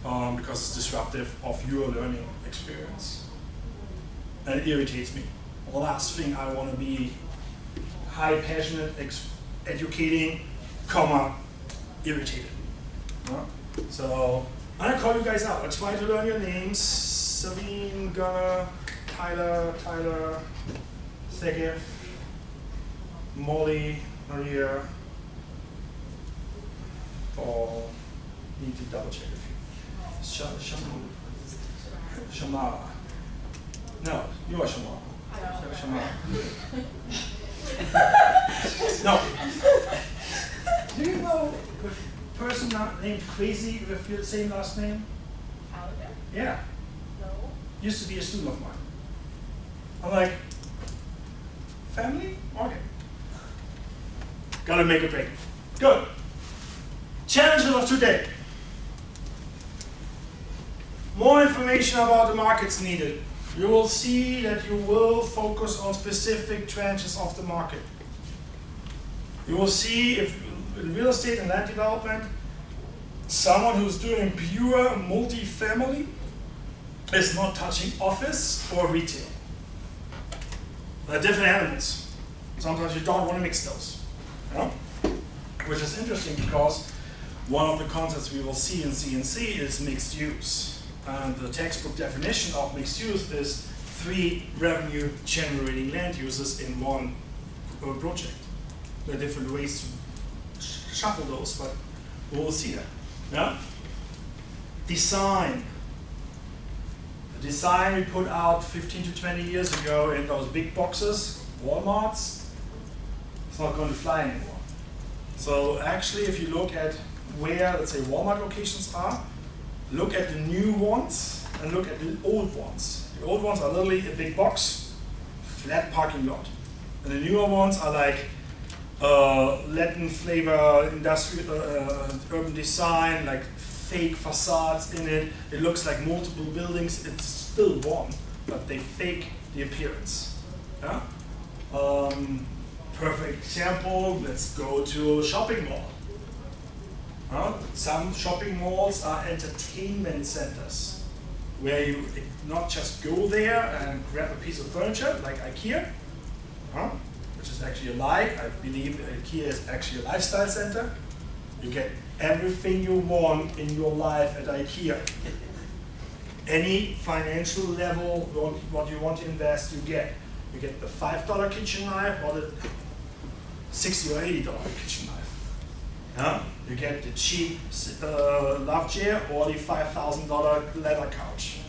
Because it's disruptive of your learning experience. And it irritates me. The last thing I want to be high passionate, educating, irritated. So I'm gonna call you guys out. Let's try to learn your names. Sabine, Gunnar, Tyler, Segev, Molly, Maria, Paul. Need to double check a few. Shamara. No, you are Shamara. Shamara. No. Do you know a person named Crazy with your same last name? Calendar? Yeah. No. Used to be a student of mine. I'm like, family? Okay. Gotta make a break. Good. Challenges of today. More information about the markets needed. You will see that you will focus on specific tranches of the market. You will see if in real estate and land development, someone who's doing pure multifamily is not touching office or retail. They're different animals. Sometimes you don't want to mix those. You know? Which is interesting because one of the concepts we will see in CNC is mixed use. And the textbook definition of mixed use is 3 revenue generating land uses in one project. There are different ways to shuffle those, but we will see that. Yeah? Design. The design we put out 15 to 20 years ago in those big boxes, Walmarts, it's not going to fly anymore. So actually, if you look at where, let's say, Walmart locations are, look at the new ones and look at the old ones. The old ones are literally a big box, flat parking lot. And the newer ones are like Latin flavor, industrial, urban design, like fake facades in it. It looks like multiple buildings. It's still one, but they fake the appearance. Yeah? Perfect example, let's go to a shopping mall. Some shopping malls are entertainment centers where you not just go there and grab a piece of furniture like IKEA, which is actually a lie. I believe IKEA is actually a lifestyle center. You get everything you want in your life at IKEA. Any financial level, what you want to invest, you get. You get the $5 kitchen knife or the $60 or $80 kitchen knife. You get the cheap love chair or the $5,000 leather couch.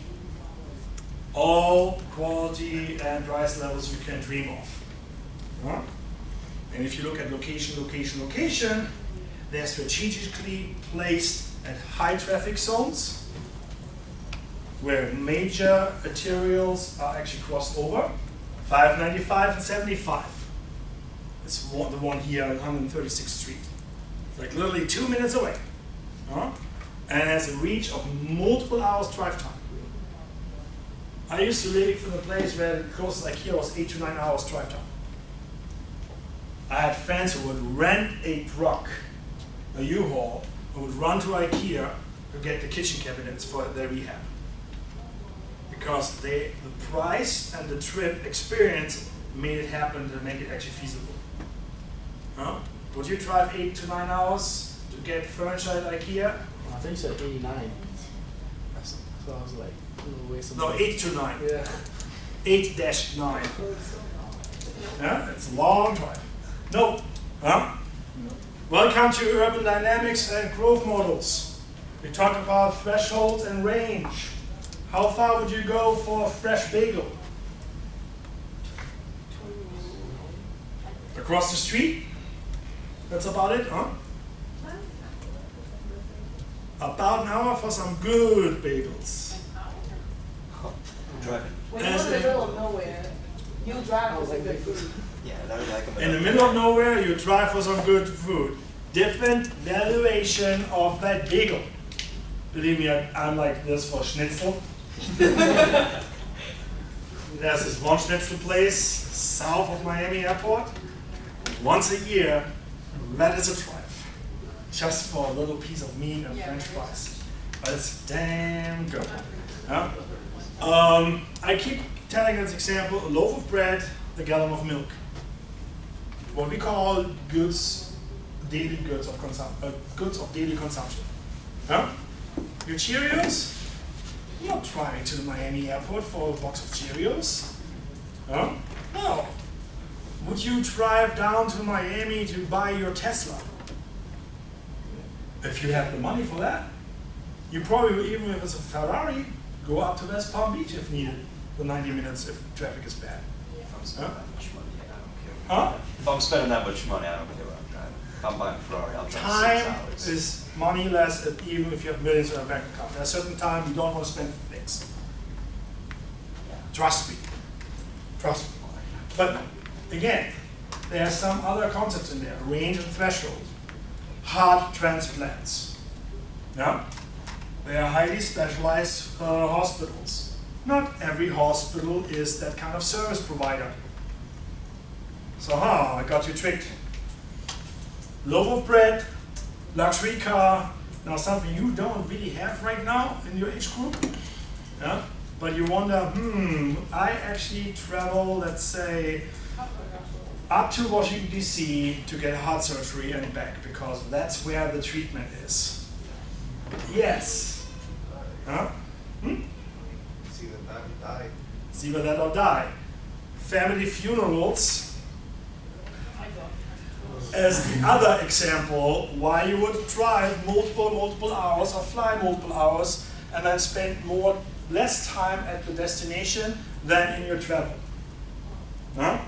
All quality and price levels you can dream of. And if you look at location, they're strategically placed at high traffic zones where major arterials are actually crossed over, 595 and 75. It's the one here on 136th Street. Like literally 2 minutes away. And has a reach of multiple hours drive time. I used to live in a place where the closest IKEA was 8 to 9 hours drive time. I had friends who would rent a truck, a U-Haul, who would run to IKEA to get the kitchen cabinets for their rehab. Because the price and the trip experience made it happen to make it actually feasible. Would you drive 8 to 9 hours to get furniture at IKEA? I think you said 89. So I was like, no, 8 to 9. Yeah. 8-9. Yeah, it's a long drive. No. Welcome to Urban Dynamics and Growth Models. We talk about thresholds and range. How far would you go for a fresh bagel? Across the street? That's about it, About an hour for some good bagels. Driving. When you're in the middle of nowhere, you drive for some good food. Yeah, I would like them. In the middle of nowhere, you drive for some good food. Different valuation of that bagel. Believe me, I'm like this for schnitzel. There's this one schnitzel place south of Miami Airport. Once a year, that is a drive. Just for a little piece of meat and French fries. But it's damn good. I keep telling this example, a loaf of bread, a gallon of milk. What we call goods, daily goods of daily consumption. Your Cheerios, you're not driving to the Miami airport for a box of Cheerios. No. Would you drive down to Miami to buy your Tesla? If you have the money for that. You probably will, even if it's a Ferrari, go up to West Palm Beach if needed for 90 minutes if traffic is bad. Huh? If I'm spending that much money, I don't care what I'm driving. If I'm buying a Ferrari, I'll drive 6 Time hours. is moneyless even if you have millions in a bank account. There are certain time you don't want to spend for things. Trust me. Trust me. But again, there are some other concepts in there. Range and threshold. Heart transplants. Yeah? They are highly specialized hospitals. Not every hospital is that kind of service provider. So, I got you tricked. Loaf of bread, luxury car, now something you don't really have right now in your age group. Yeah? But you wonder, I actually travel, let's say, up to Washington, D.C. to get heart surgery and back, because that's where the treatment is. Yes. Huh? It's either that or die. It's either that or die. Family funerals, as the other example, why you would drive multiple hours or fly multiple hours and then spend less time at the destination than in your travel. Huh?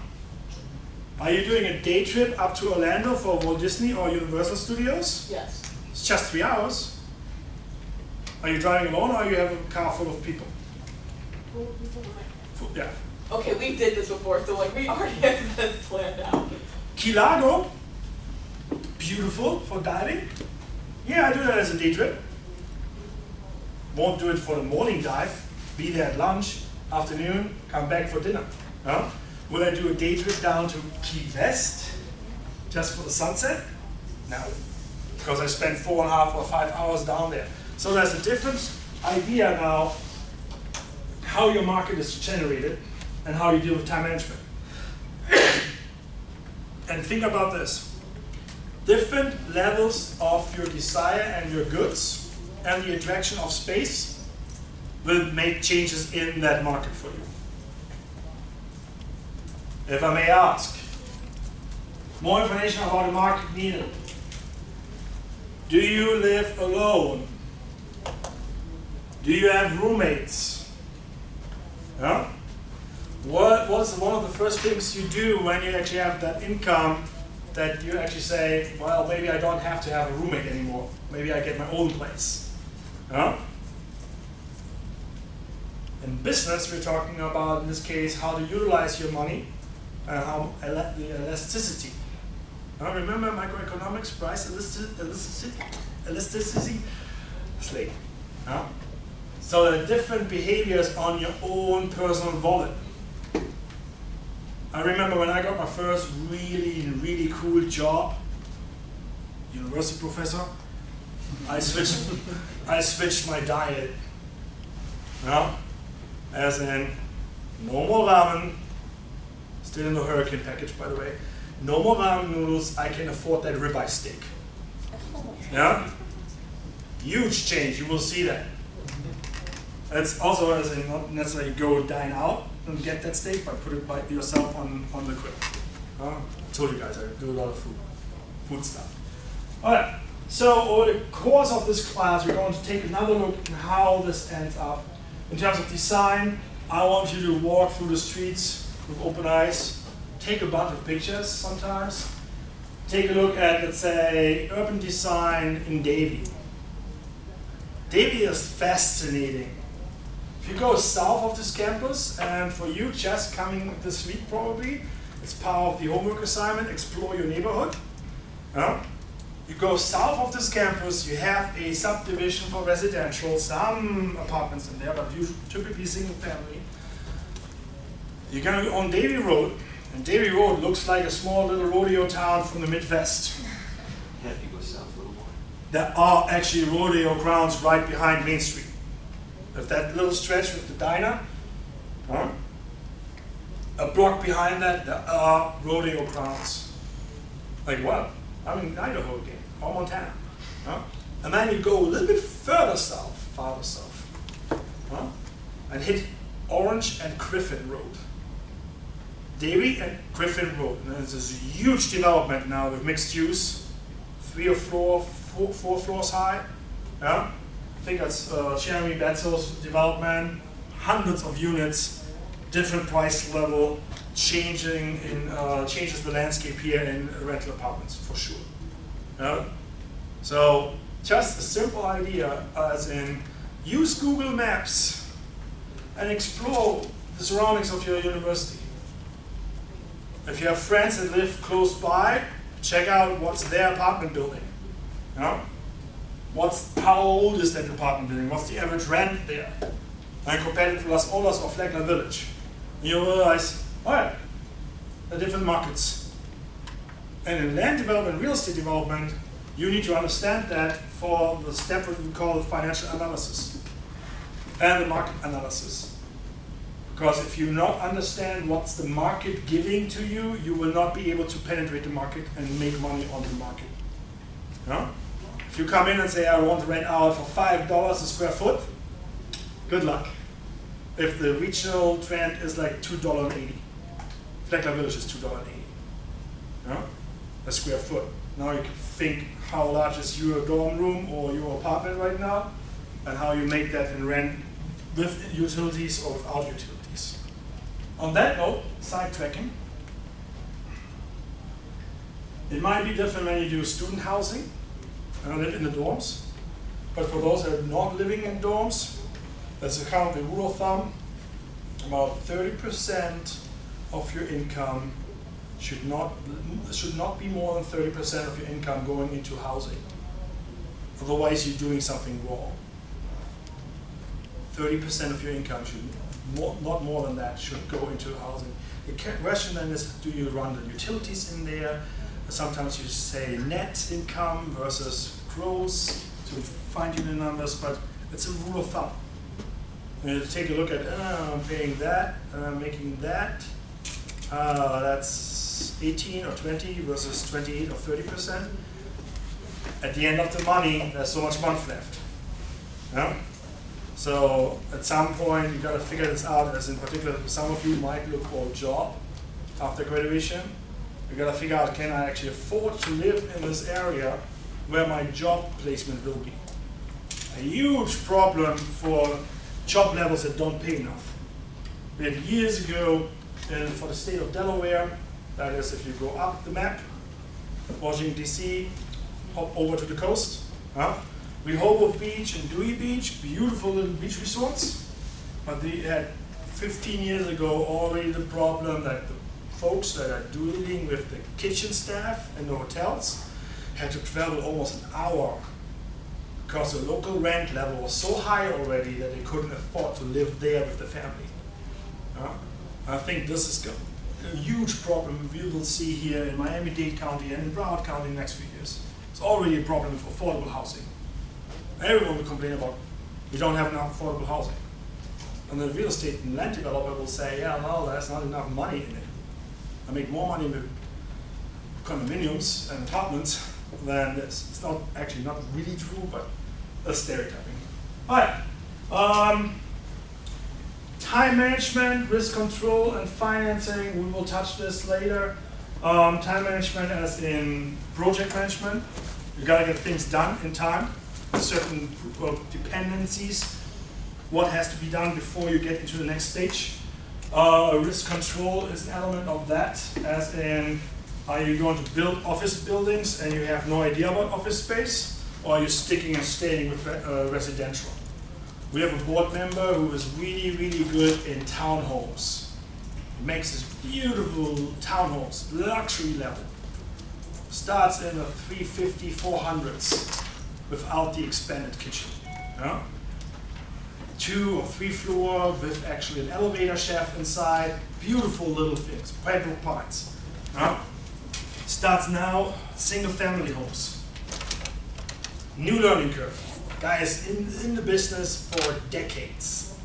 Are you doing a day trip up to Orlando for Walt Disney or Universal Studios? Yes. It's just 3 hours. Are you driving alone or you have a car full of people? Yeah. Okay, we did this before, so like we already have this planned out. Key Largo, beautiful for diving. Yeah, I do that as a day trip. Won't do it for the morning dive. Be there at lunch, afternoon, come back for dinner. Huh? Will I do a day trip down to Key West just for the sunset? No, because I spent 4.5 or 5 hours down there. So there's a different idea now how your market is generated and how you deal with time management. And think about this. Different levels of your desire and your goods and the attraction of space will make changes in that market for you. If I may ask, more information about the market needed. Do you live alone? Do you have roommates? Yeah? What's one of the first things you do when you actually have that income that you actually say, well, maybe I don't have to have a roommate anymore. Maybe I get my own place. Yeah? In business, we're talking about, in this case, how to utilize your money and how the elasticity. Remember microeconomics, price elasticity? Slate. Yeah? So there are different behaviors on your own personal wallet. I remember when I got my first really cool job, university professor, I switched my diet. Yeah? As in, no more ramen, still in the hurricane package by the way, no more ramen noodles, I can afford that ribeye steak. Yeah? Huge change, you will see that. It's also as in not necessarily go dine out and get that steak, but put it by yourself on the grill. I told you guys I do a lot of food stuff. Alright, so over the course of this class, we're going to take another look at how this ends up. In terms of design, I want you to walk through the streets with open eyes, take a bunch of pictures sometimes, take a look at, let's say, urban design in Davie. Davie is fascinating. If you go south of this campus, and for you just coming this week probably, it's part of the homework assignment, explore your neighborhood. You go south of this campus, you have a subdivision for residential, some apartments in there, but usually, typically single family. You're going to be on Davie Road, and Davie Road looks like a small little rodeo town from the Midwest. Yeah, if you go south a little more. There are actually rodeo grounds right behind Main Street. If that little stretch with the diner, a block behind that, there are rodeo grounds. Like what? I'm in Idaho again, or Montana. And then you go a little bit farther south, and hit Orange and Griffin Road. Davie and Griffin Road. And there's this huge development now with mixed use, 4 floors high. Yeah? I think that's Jeremy Betzel's development, hundreds of units, different price level, changes the landscape here in rental apartments for sure. So just a simple idea as in use Google Maps and explore the surroundings of your university. If you have friends that live close by, check out what's their apartment building. How old is that apartment building? What's the average rent there? And compare it to Las Olas or Flagler Village. And you realize, oh yeah, the different markets. And in land development, real estate development, you need to understand that for the step what we call financial analysis and the market analysis. Because if you not understand what's the market giving to you, you will not be able to penetrate the market and make money on the market. If you come in and say, I want to rent out for $5 a square foot, good luck. If the regional trend is like $2.80. Flagler Village is $2.80 a square foot. Now you can think how large is your dorm room or your apartment right now, and how you make that in rent with utilities or without utilities. On that note, sidetracking. It might be different when you do student housing and live in the dorms, but for those that are not living in dorms, that's a kind of the rule of thumb. About 30% of your income should not be more than 30% of your income going into housing. Otherwise, you're doing something wrong. 30% of your income should not more than that should go into housing. The question then is, do you run the utilities in there? Sometimes you say net income versus gross to find you the numbers, but it's a rule of thumb. And you take a look at, I'm paying that, and I'm making that. That's 18 or 20 versus 28 or 30%. At the end of the money, there's so much month left. So at some point, you got to figure this out. As in particular, some of you might look for a job after graduation. You got to figure out, can I actually afford to live in this area where my job placement will be? A huge problem for job levels that don't pay enough. We had years ago for the state of Delaware, that is if you go up the map, Washington DC, hop over to the coast. Rehoboth Beach and Dewey Beach, beautiful little beach resorts, but they had 15 years ago already the problem that the folks that are dealing with the kitchen staff in the hotels had to travel almost an hour because the local rent level was so high already that they couldn't afford to live there with the family. I think this is a huge problem we will see here in Miami-Dade County and in Broward County in the next few years. It's already a problem with affordable housing. Everyone will complain about we don't have enough affordable housing. And the real estate and land developer will say, yeah, well, there's not enough money in it. I make more money with condominiums and apartments than this. It's not actually not really true, but a stereotyping. All right. Time management, risk control, and financing. We will touch this later. Time management as in project management. You gotta get things done in time. Certain dependencies, what has to be done before you get into the next stage. Risk control is an element of that, as in, are you going to build office buildings and you have no idea about office space, or are you sticking and staying with residential? We have a board member who is really, really good in townhomes. He makes this beautiful townhomes, luxury level. Starts in the 350, 400s. Without the expanded kitchen. 2 or 3 floor with actually an elevator shaft inside. Beautiful little things, Pembroke Pines. Starts now, single family homes. New learning curve. Guy is in the business for decades.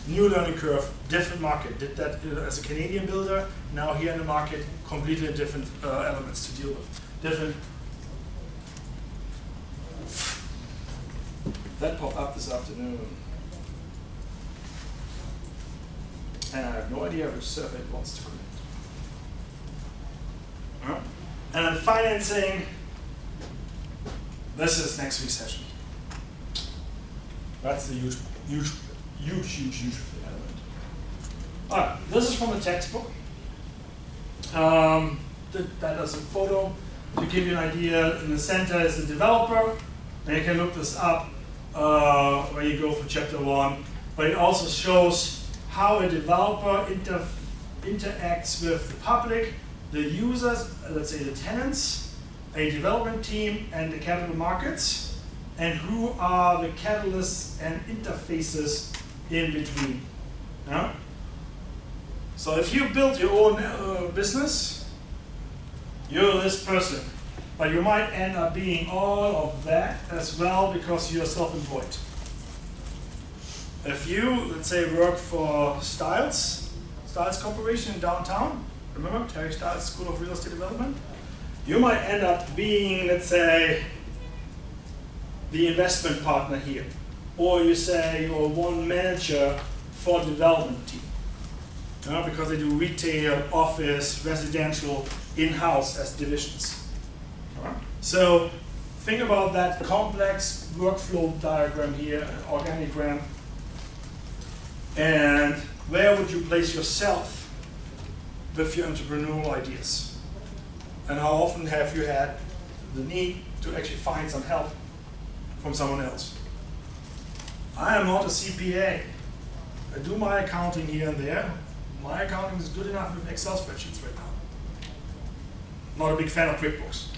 New learning curve, different market. Did that as a Canadian builder, now here in the market, completely different elements to deal with. Different. That popped up this afternoon. And I have no idea which server it wants to connect. And then financing, this is next week's session. That's the huge element. Alright, this is from a textbook. That is a photo to give you an idea. In the center is the developer, and you can look this up when you go for chapter 1. But it also shows how a developer interacts with the public, the users, let's say the tenants, a development team, and the capital markets, and who are the catalysts and interfaces in between. Yeah? So if you build your own business, you're this person, but you might end up being all of that as well because you're self-employed. If you, let's say, work for Stiles Corporation in downtown, remember Terry Stiles School of Real Estate Development? You might end up being, let's say, the investment partner here. Or you say you're one manager for the development team. Because they do retail, office, residential, in-house as divisions. So think about that complex workflow diagram here, an organigram. And where would you place yourself with your entrepreneurial ideas? And how often have you had the need to actually find some help from someone else? I am not a CPA. I do my accounting here and there. My accounting is good enough with Excel spreadsheets right now. Not a big fan of QuickBooks.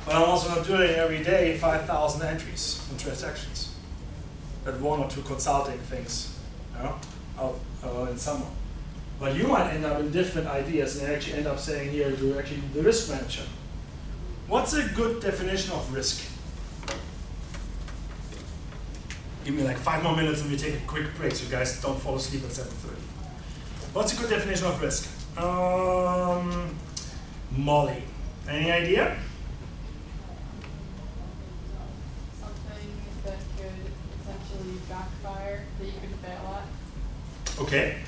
But I'm also not doing every day 5,000 entries and transactions. At one or two consulting things out in summer. But you might end up in different ideas and actually end up saying here, you're actually the risk manager. What's a good definition of risk? Give me like 5 more minutes and we take a quick break so you guys don't fall asleep at 7:30. What's a good definition of risk? Molly, any idea? Something that could potentially backfire, that you could fail at. Okay.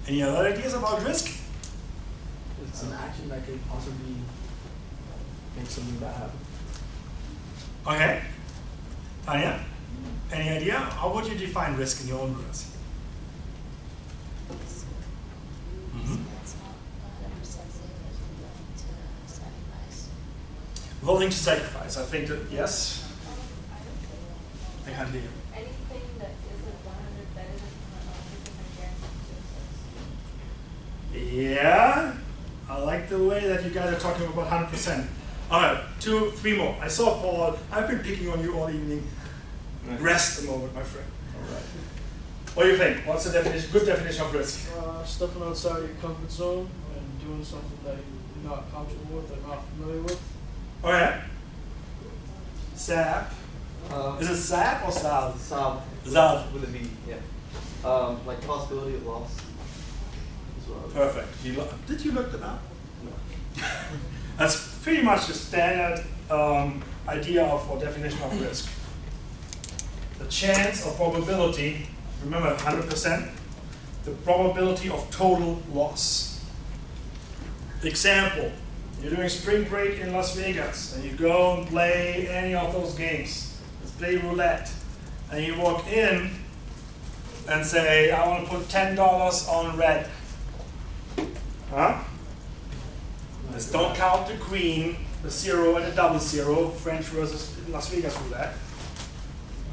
Any other ideas about risk? It's an action that could possibly make something bad happen. Okay. Tanya, any idea? How would you define risk in your own words? Willing to sacrifice. I think that, yes. I can't hear you. Anything that isn't 100, that isn't 100% guaranteed. Yeah, I like the way that you guys are talking about 100%. All right, 2, 3 more. I saw Paul. I've been picking on you all evening. Rest a moment, my friend. All right. What do you think? What's the definition? Good definition of risk? Stepping outside your comfort zone and doing something that you're not comfortable with or not familiar with. Oh yeah. SAP. Is it SAP or SAP? SAP. SAP. With a V, yeah. Like possibility of loss as well. Perfect. Did you look that up? No. That's pretty much the standard idea of or definition of risk. The chance or probability, remember 100%, the probability of total loss. Example, you're doing spring break in Las Vegas and you go and play any of those games. Let's play roulette. And you walk in and say, I want to put $10 on red. Huh? Let's don't count the queen, the 0 and the double 0, French versus Las Vegas roulette.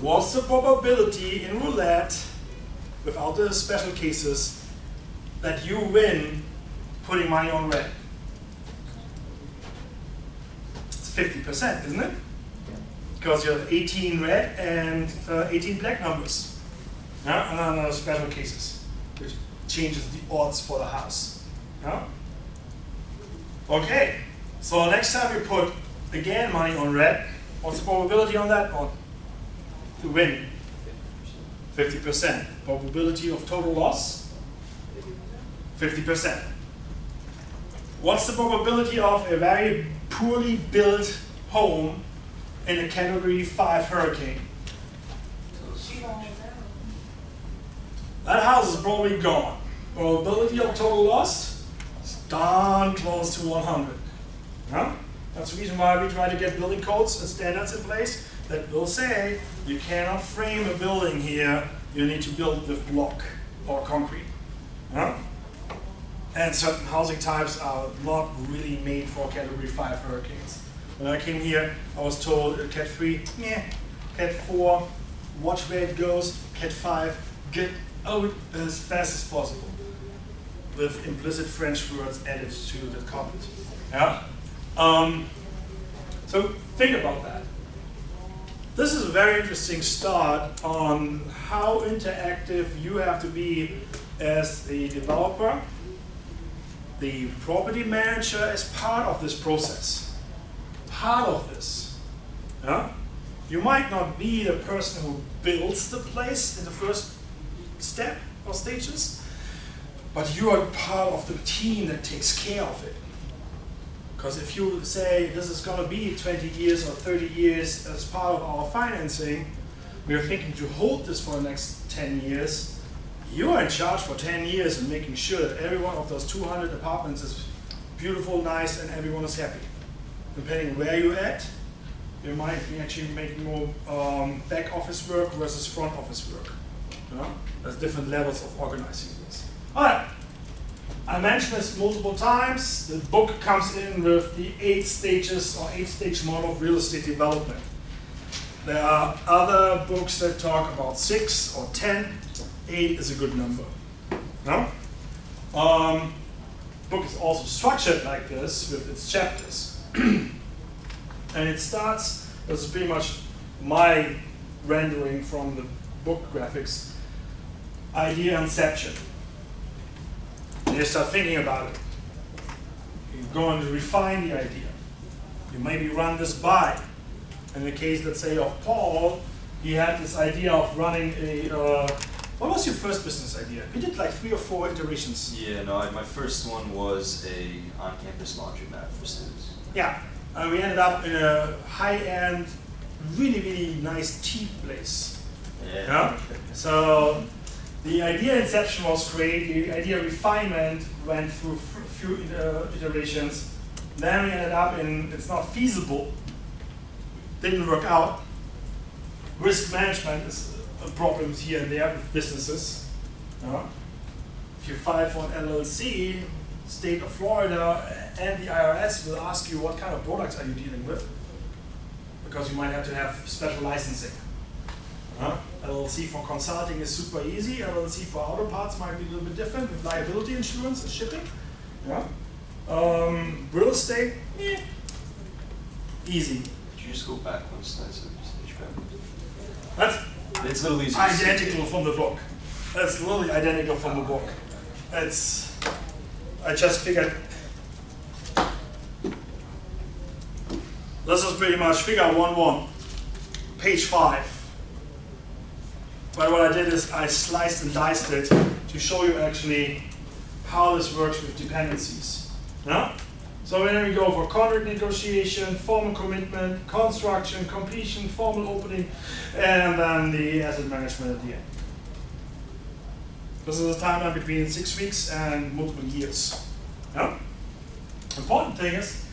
What's the probability in roulette, without the special cases, that you win putting money on red? It's 50%, isn't it? Because you have 18 red and 18 black numbers. Yeah? And then special cases, which changes the odds for the house. Yeah? Okay, so next time you put, again, money on red, what's the probability on that one? To win? 50%. Probability of total loss? 50%. What's the probability of a very poorly built home in a category 5 hurricane? That house is probably gone. Probability of total loss is darn close to 100. Huh? That's the reason why we try to get building codes and standards in place that will say you cannot frame a building here you need to build with block or concrete. Yeah? And certain housing types are not really made for Category 5 hurricanes. When I came here, I was told Cat 3, yeah, Cat 4, watch where it goes, Cat 5, get out as fast as possible, with implicit French words added to the comment. Yeah? So think about that. This is a very interesting start on how interactive you have to be as a developer, the property manager as part of this process. Part of this. Yeah? You might not be the person who builds the place in the first step or stages, but you are part of the team that takes care of it. Because if you say this is going to be 20 years or 30 years as part of our financing, we are thinking to hold this for the next 10 years, you are in charge for 10 years and making sure that every one of those 200 apartments is beautiful, nice, and everyone is happy. Depending where you're at, you might be actually making more back office work versus front office work. You know? There's different levels of organizing this. All right. I mentioned this multiple times. The book comes in with the 8 stages or 8-stage model of real estate development. There are other books that talk about 6 or 10. 8 is a good number. No? Book is also structured like this with its chapters. And it starts, this is pretty much my rendering from the book graphics, idea inception. And you start thinking about it. You're going to refine the idea. You maybe run this by. In the case, let's say, of Paul, he had this idea of running a, what was your first business idea? We did like 3 or 4 iterations. Yeah, no, my first one was a on-campus laundromat for students. Yeah, we ended up in a high-end, really, really nice tea place. Yeah. So the idea inception was great. The idea refinement went through a few iterations. Then we ended up in it's not feasible. Didn't work out. Risk management is a problem here and there with businesses. If you file for an LLC, state of Florida and the IRS will ask you what kind of products are you dealing with, because you might have to have special licensing. LLC for consulting is super easy. LLC for auto parts might be a little bit different with liability insurance and shipping. Real estate, easy. Could you just go back one slide so we just back? That's it's literally identical from the book. That's literally identical from the book. It's, I just figured, this is pretty much figure 1.1, page 5. But what I did is I sliced and diced it to show you actually how this works with dependencies. Yeah? So then we go for contract negotiation, formal commitment, construction, completion, formal opening, and then the asset management at the end. This is a timeline between 6 weeks and multiple years. Yeah? Important thing is,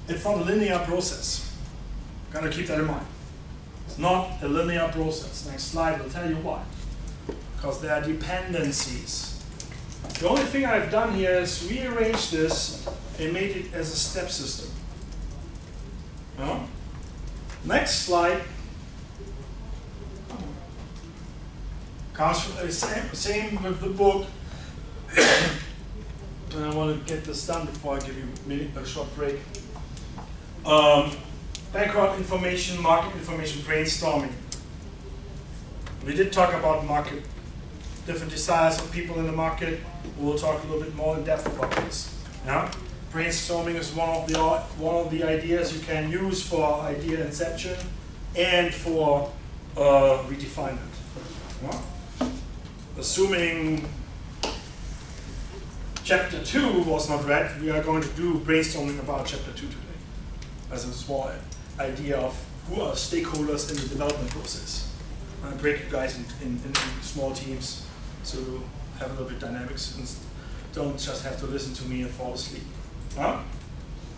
it's not a linear process. Gotta keep that in mind. It's not a linear process. Next slide will tell you why. Because there are dependencies. The only thing I've done here is rearrange this and made it as a step system. Next slide comes from the same with the book. And I want to get this done before I give you a short break. Background information, market information, brainstorming. We did talk about market, different desires of people in the market. We'll talk a little bit more in depth about this. Yeah? Brainstorming is one of the ideas you can use for idea inception and for redefinement. Yeah? Assuming chapter 2 was not read, we are going to do brainstorming about chapter 2 today as a small idea of who are stakeholders in the development process. I break you guys in small teams so have a little bit dynamics and don't just have to listen to me and fall asleep. Huh?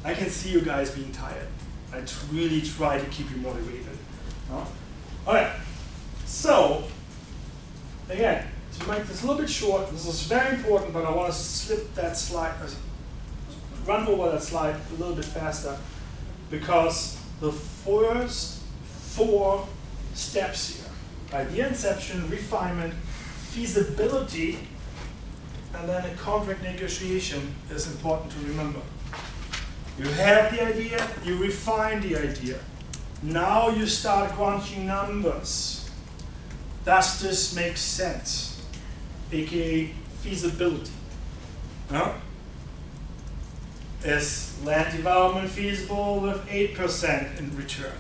I can see you guys being tired. I really try to keep you motivated. Huh? All right. So again, to make this a little bit short, this is very important, but I want to slip that slide, run over that slide a little bit faster, because the first 4 steps here, idea inception, refinement, feasibility, and then a contract negotiation is important to remember. You have the idea, you refine the idea. Now you start crunching numbers. Does this make sense? AKA feasibility. No? Is land development feasible with 8% in return?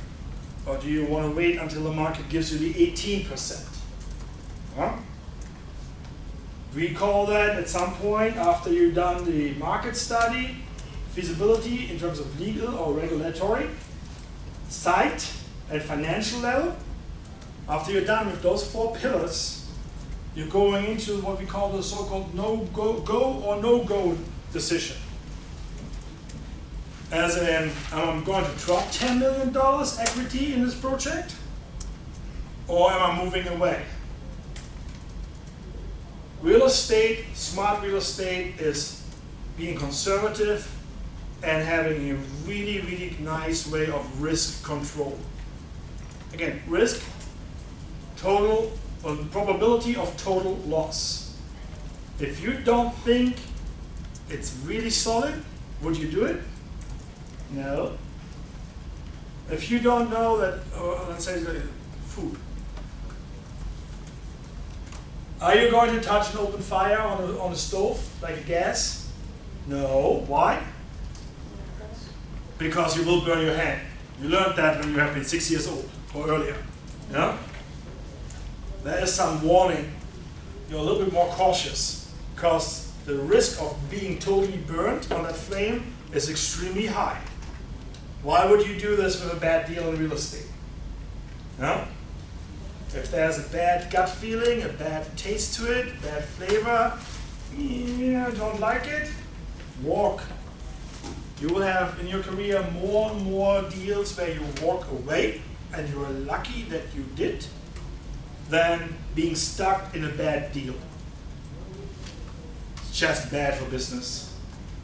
Or do you want to wait until the market gives you the 18%? Huh? Recall that at some point after you've done the market study, feasibility in terms of legal or regulatory, site and financial level. After you're done with those 4 pillars, you're going into what we call the so-called go or no-go decision. As in, am I going to drop $10 million equity in this project? Or am I moving away? Real estate, smart real estate, is being conservative and having a really, really nice way of risk control. Again, risk, total, or the probability of total loss. If you don't think it's really solid, would you do it? No. If you don't know that, let's say food, are you going to touch an open fire on a stove, like a gas? No. Why? Because you will burn your hand. You learned that when you have been 6 years old or earlier. Yeah? There is some warning. You're a little bit more cautious because the risk of being totally burnt on that flame is extremely high. Why would you do this with a bad deal in real estate? No? If there's a bad gut feeling, a bad taste to it, bad flavor, I don't like it, walk. You will have in your career more and more deals where you walk away and you are lucky that you did, than being stuck in a bad deal. It's just bad for business.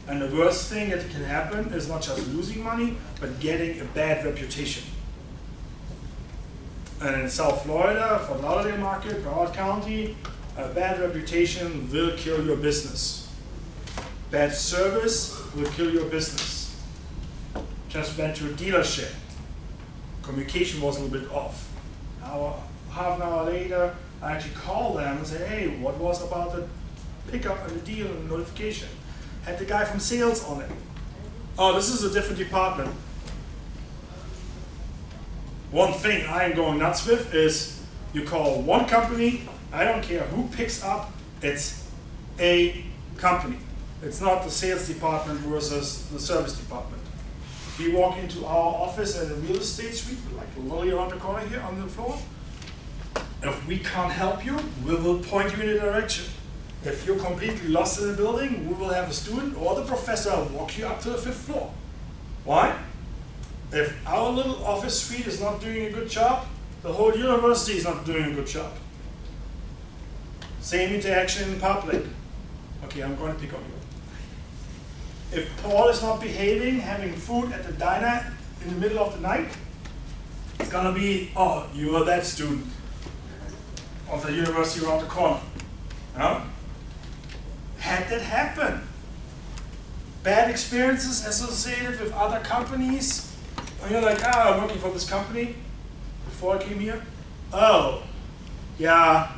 And the worst thing that can happen is not just losing money, but getting a bad reputation. And in South Florida, Fort Lauderdale market, Broward County, a bad reputation will kill your business. Bad service will kill your business. Just went to a dealership. Communication was a little bit off. Half an hour later, I actually called them and said, hey, what was about the pickup and the deal and the notification? Had the guy from sales on it. Oh, this is a different department. One thing I am going nuts with is you call one company, I don't care who picks up, it's a company. It's not the sales department versus the service department. If you walk into our office at a real estate suite, like literally around the corner here on the floor, if we can't help you, we will point you in a direction. If you're completely lost in the building, we will have a student or the professor walk you up to the 5th floor. Why? If our little office suite is not doing a good job, the whole university is not doing a good job. Same interaction in public. Okay, I'm going to pick on you. If Paul is not behaving, having food at the diner in the middle of the night, it's going to be, oh, you are that student of the university around the corner. No? Had that happen. Bad experiences associated with other companies. And you're like, I'm working for this company before I came here. Oh, yeah,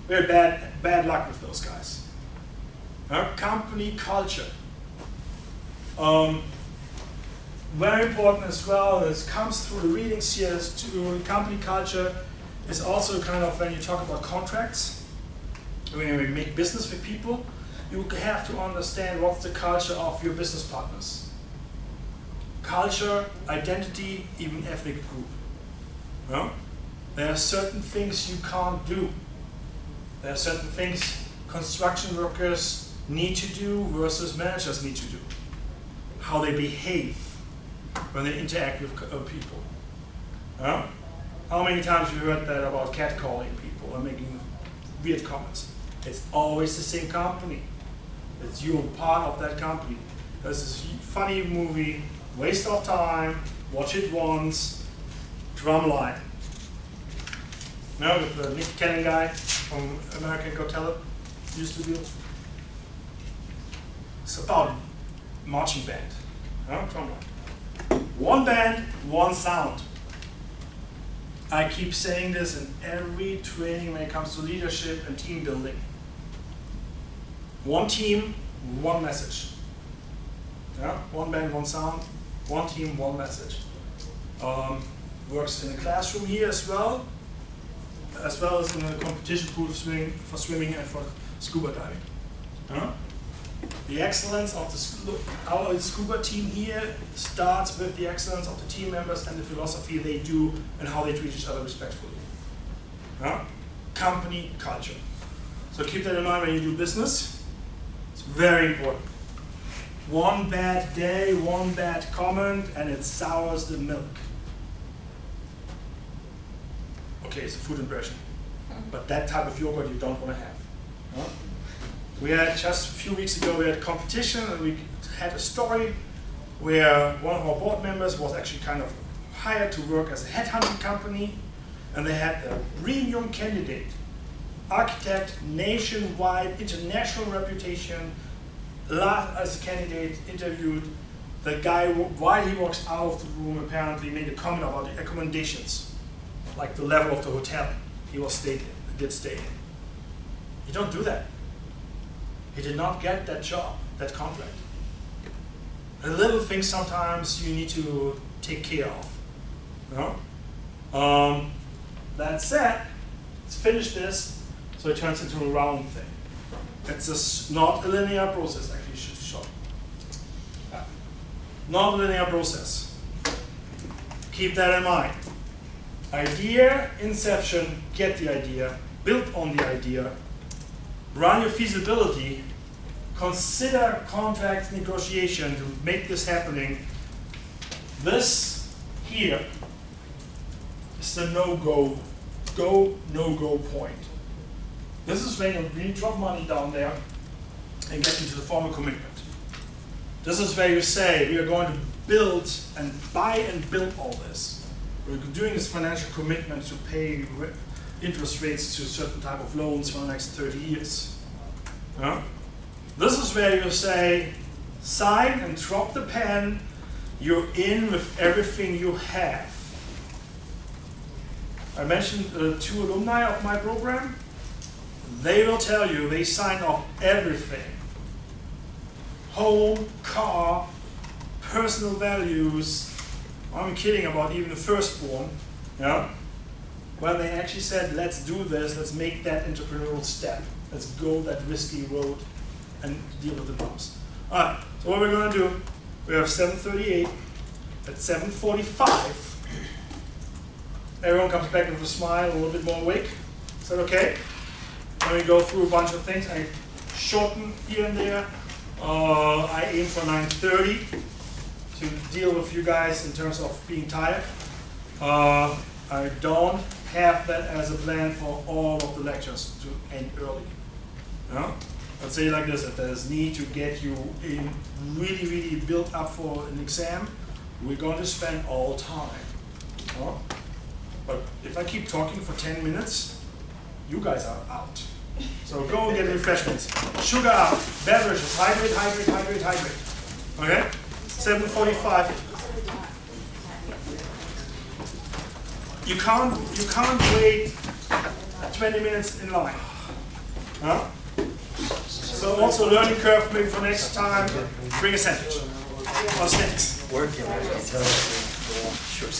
we had bad luck with those guys. Company culture. Very important as well, this comes through the readings here, to company culture is also kind of when you talk about contracts, when we make business with people, you have to understand what's the culture of your business partners. Culture, identity, even ethnic group. No? There are certain things you can't do. There are certain things construction workers need to do versus managers need to do. How they behave when they interact with people. No? How many times have you heard that about catcalling people and making weird comments. It's always the same company. It's you part of that company. This is a funny movie, waste of time, watch it once, drumline. With the Nick Cannon guy from American Got Talent used to do. It's about marching band, drumline. One band, one sound. I keep saying this in every training when it comes to leadership and team building. One team, one message. One band, one sound, one team, one message. Works in the classroom here as well as in a competition pool for swimming and for scuba diving. The excellence of our scuba team here starts with the excellence of the team members and the philosophy they do and how they treat each other respectfully. Company culture. So keep that in mind when you do business. It's very important. One bad day, one bad comment, and it sours the milk. Okay, it's a food impression. But that type of yogurt you don't want to have. We had just a few weeks ago, we had a competition, and we had a story where one of our board members was actually kind of hired to work as a headhunting company, and they had a premium candidate, architect, nationwide, international reputation, as a candidate, interviewed. The guy, while he walks out of the room, apparently made a comment about the accommodations, like the level of the hotel he did stay in. You don't do that. He did not get that job, that contract. The little things sometimes you need to take care of. That said, let's finish this so it turns into a round thing. It's not a linear process, actually, should show. Not a linear process. Keep that in mind. Idea, inception, get the idea, build on the idea, run your feasibility, consider contract negotiation to make this happening. This here is the no-go point. This is when you really drop money down there and get into the formal commitment. This is where you say, we are going to build and buy and build all this. We're doing this financial commitment to pay interest rates to certain type of loans for the next 30 years. This is where you say, sign and drop the pen, you're in with everything you have. I mentioned 2 alumni of my program. They will tell you they signed off everything. Home, car, personal values. I'm kidding about even the firstborn. When they actually said, let's do this, let's make that entrepreneurial step. Let's go that risky road and deal with the bumps. All right, so what we're going to do, we have 7:38. At 7:45, everyone comes back with a smile, a little bit more awake. Is that okay? Then we go through a bunch of things. I shorten here and there. I aim for 9:30 to deal with you guys in terms of being tired. I don't have that as a plan for all of the lectures to end early. Let's say it like this, if there's need to get you in really, really built up for an exam, we're going to spend all time. But if I keep talking for 10 minutes, you guys are out. So go and get refreshments. Sugar out, beverages, hydrate, hydrate, hydrate, hydrate. Okay? 7:45. You can't wait 20 minutes in line. So also learning curve maybe for next time, bring a sandwich or snacks. Working, I can tell. Sure,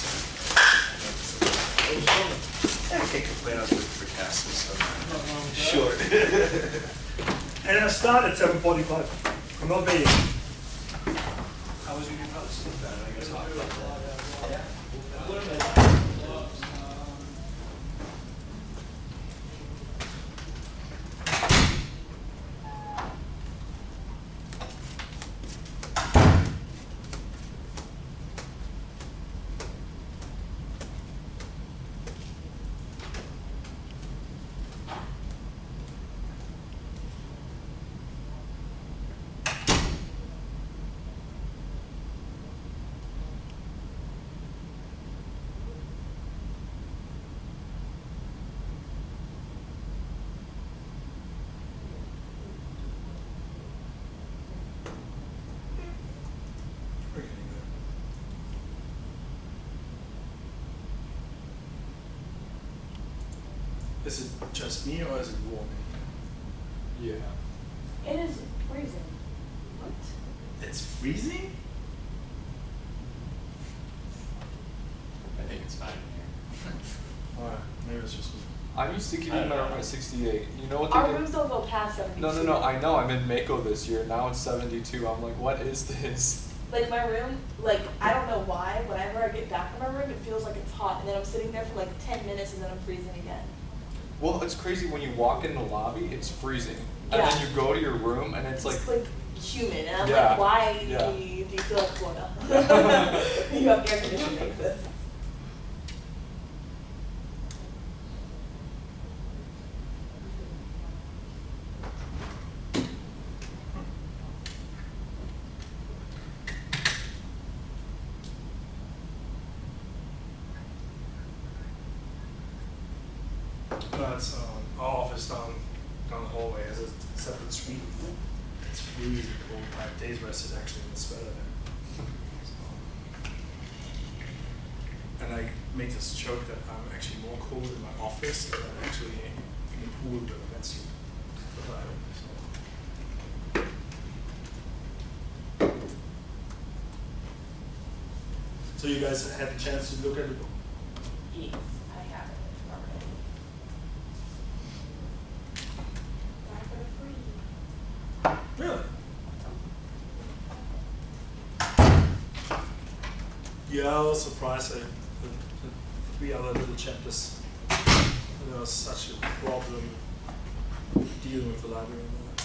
I can't complain, I was looking for tasks, so. Sure. And I start at 7:45. I'm not waiting. How was your new house? I guess talk about that. Is it just me or is it warm in Yeah. It is freezing. What? here? It's freezing? I think it's fine here. Alright, maybe it's just me. I'm used to keeping my room at 68. You know what Our they did? rooms don't go past 72. No. I know. I'm in Mako this year. Now it's 72. I'm like, what is this? Like my room, like I don't know why, whenever I get back in my room, it feels like it's hot, and then I'm sitting there for like 10 minutes, and then I'm freezing again. Well, it's crazy when you walk in the lobby, it's freezing. And Yeah. then you go to your room and it's like humid, and I'm Yeah, like, why yeah. do you feel like Florida? You have air conditioning. No, it's our office down the hallway has a separate suite. It's freezing cold. My day's rest is actually in the sweater there. And I make this joke that I'm actually more cold in my office than I'm actually in the pool with a wetsuit. So you guys had a chance to look at the book? Yes, I have it already. Really? Yeah, I was surprised at the 3 other little chapters. There was such a problem dealing with the library and that.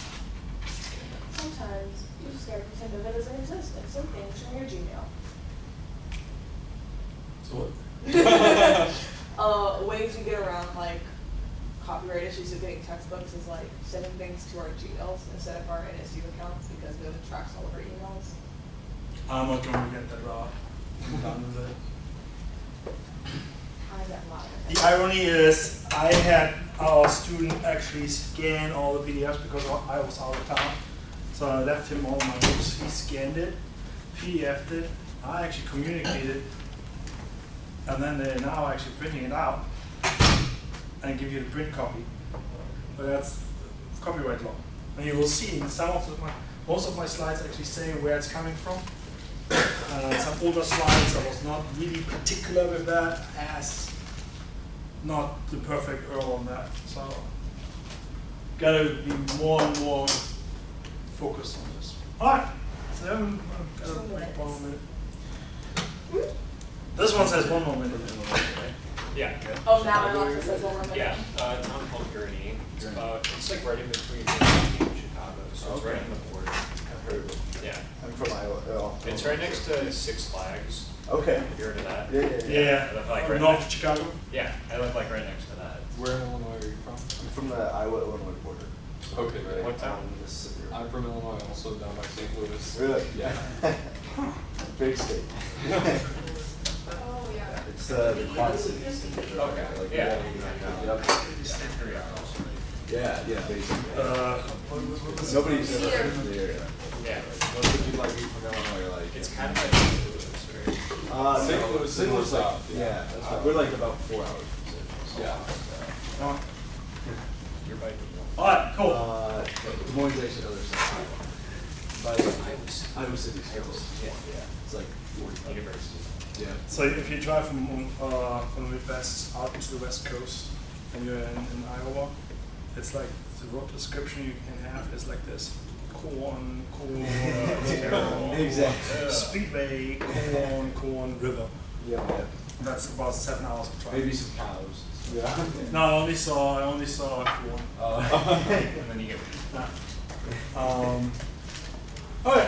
Sometimes you just gotta pretend that it doesn't exist, like some things from your Gmail. So what? Ways we get around like copyright issues of getting textbooks is like sending things to our Gmails instead of our NSU accounts because it tracks all of our emails. I'm not going to get that route. I'm done with it. I got a lot of The irony is I had our student actually scan all the PDFs because I was out of town. So I left him all my books. He scanned it, PDF'd it. I actually communicated. And then they're now actually printing it out and give you the print copy. But that's copyright law. And you will see in some of most of my slides actually say where it's coming from. Some older slides I was not really particular with that, as not the perfect URL on that. So gotta be more and more focused on this. Alright, so I'm gonna break 1 more minute. This one says 1 more minute. Yeah. Oh, now my office says 1 more minute. Yeah, town called REE. It's like right in between Milwaukee and Chicago, so it's right on the border. I've heard of it. Yeah. I'm from Iowa. Oh. It's right next to Six Flags. Okay. Have you heard of that? Yeah. I live like right North next, Chicago? Yeah, I live like right next to that. Where in Illinois are you from? I'm from the Iowa-Illinois border. Okay, Right what town? on Mississippi. I'm from Illinois, also down by St. Louis. Really? Yeah. Big state. Oh, yeah. It's the Quad Cities. Okay. Like, Yeah. Yeah, basically. Nobody's ever heard of the area. Yeah. What would you like to eat from Illinois? Like, It's kind of like St. Louis, right? St. Louis is St. Louis, like, south, yeah, we're like about 4 hours from St. Louis. Yeah. You're biking. Alright, cool. Des Moines is actually the other side. By Iowa City. Yeah. It's like 40 University. Yeah. So if you drive from the Midwest out to the West Coast and you're in Iowa, it's like the road description you can have is like this. Corn, Exactly. Speedway, corn, river. Yeah. That's about 7 hours of driving. Maybe some cows. Yeah. No, I only saw corn. And then you get. Okay,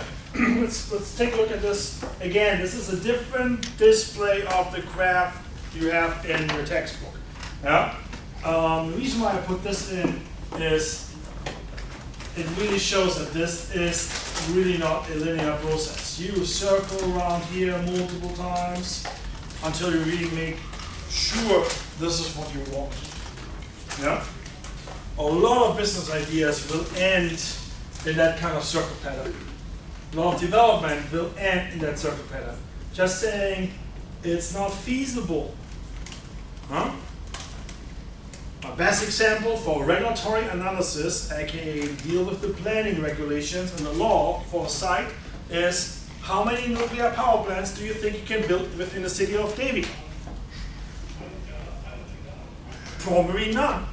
let's take a look at this. Again, this is a different display of the graph you have in your textbook. Yeah. The reason why I put this in is it really shows that this is really not a linear process. You circle around here multiple times until you really make sure this is what you want. Yeah. A lot of business ideas will end in that kind of circle pattern. A lot of development will end in that circle pattern. Just saying it's not feasible. Huh? A best example for regulatory analysis, aka deal with the planning regulations and the law for a site, is how many nuclear power plants do you think you can build within the city of Davie? Probably none.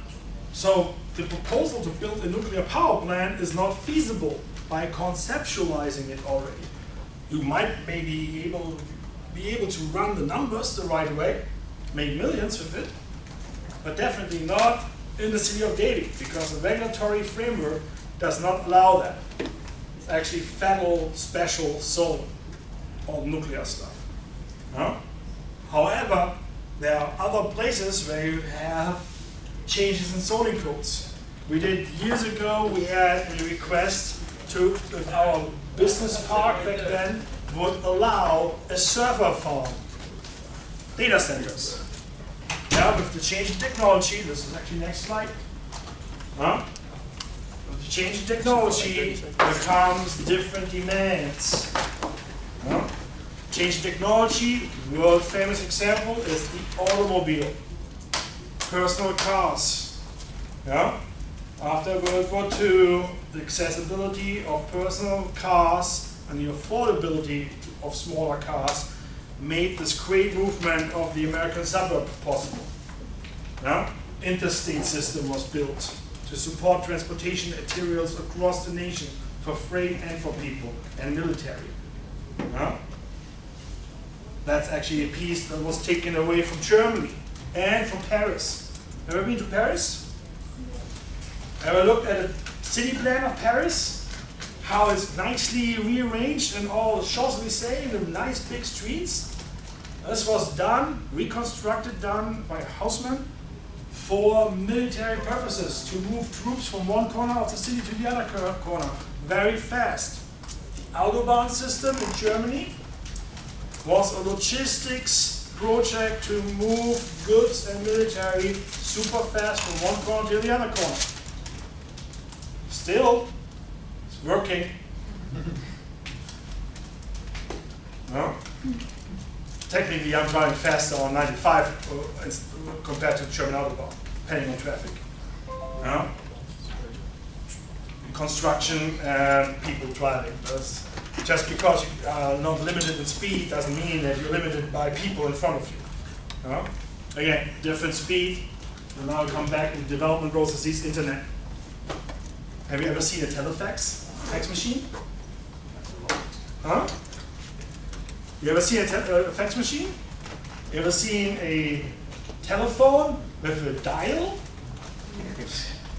So the proposal to build a nuclear power plant is not feasible by conceptualizing it already. You might maybe be able to run the numbers the right way, make millions with it, but definitely not in the city of Davie, because the regulatory framework does not allow that. It's actually federal special zone on nuclear stuff. Huh? However, there are other places where you have changes in zoning codes. We did years ago, we had a request to, with our business park back then, would allow a server farm, data centers. Now with the change in technology, this is actually next slide. With the change in technology, there comes different demands. Change in technology, world famous example is the automobile. Personal cars. After World War II, the accessibility of personal cars and the affordability of smaller cars made this great movement of the American suburb possible. Interstate system was built to support transportation materials across the nation for freight and for people and military. That's actually a piece that was taken away from Germany and from Paris. Ever been to Paris? Ever looked at a city plan of Paris? How it's nicely rearranged and all the Champs-Élysées and the nice big streets? This was done, reconstructed, done by Haussmann for military purposes, to move troops from one corner of the city to the other corner very fast. The Autobahn system in Germany was a logistics project to move goods and military super fast from one corner to the other corner. Still, it's working. No? Technically, I'm driving faster on 95 compared to German Autobahn, depending on traffic. No? Construction and people driving. Just because you are not limited in speed doesn't mean that you're limited by people in front of you. Again, different speed. We'll now come back in development processes, internet. Have you ever seen a telefax fax machine? You ever seen a fax machine? You ever seen a telephone with a dial?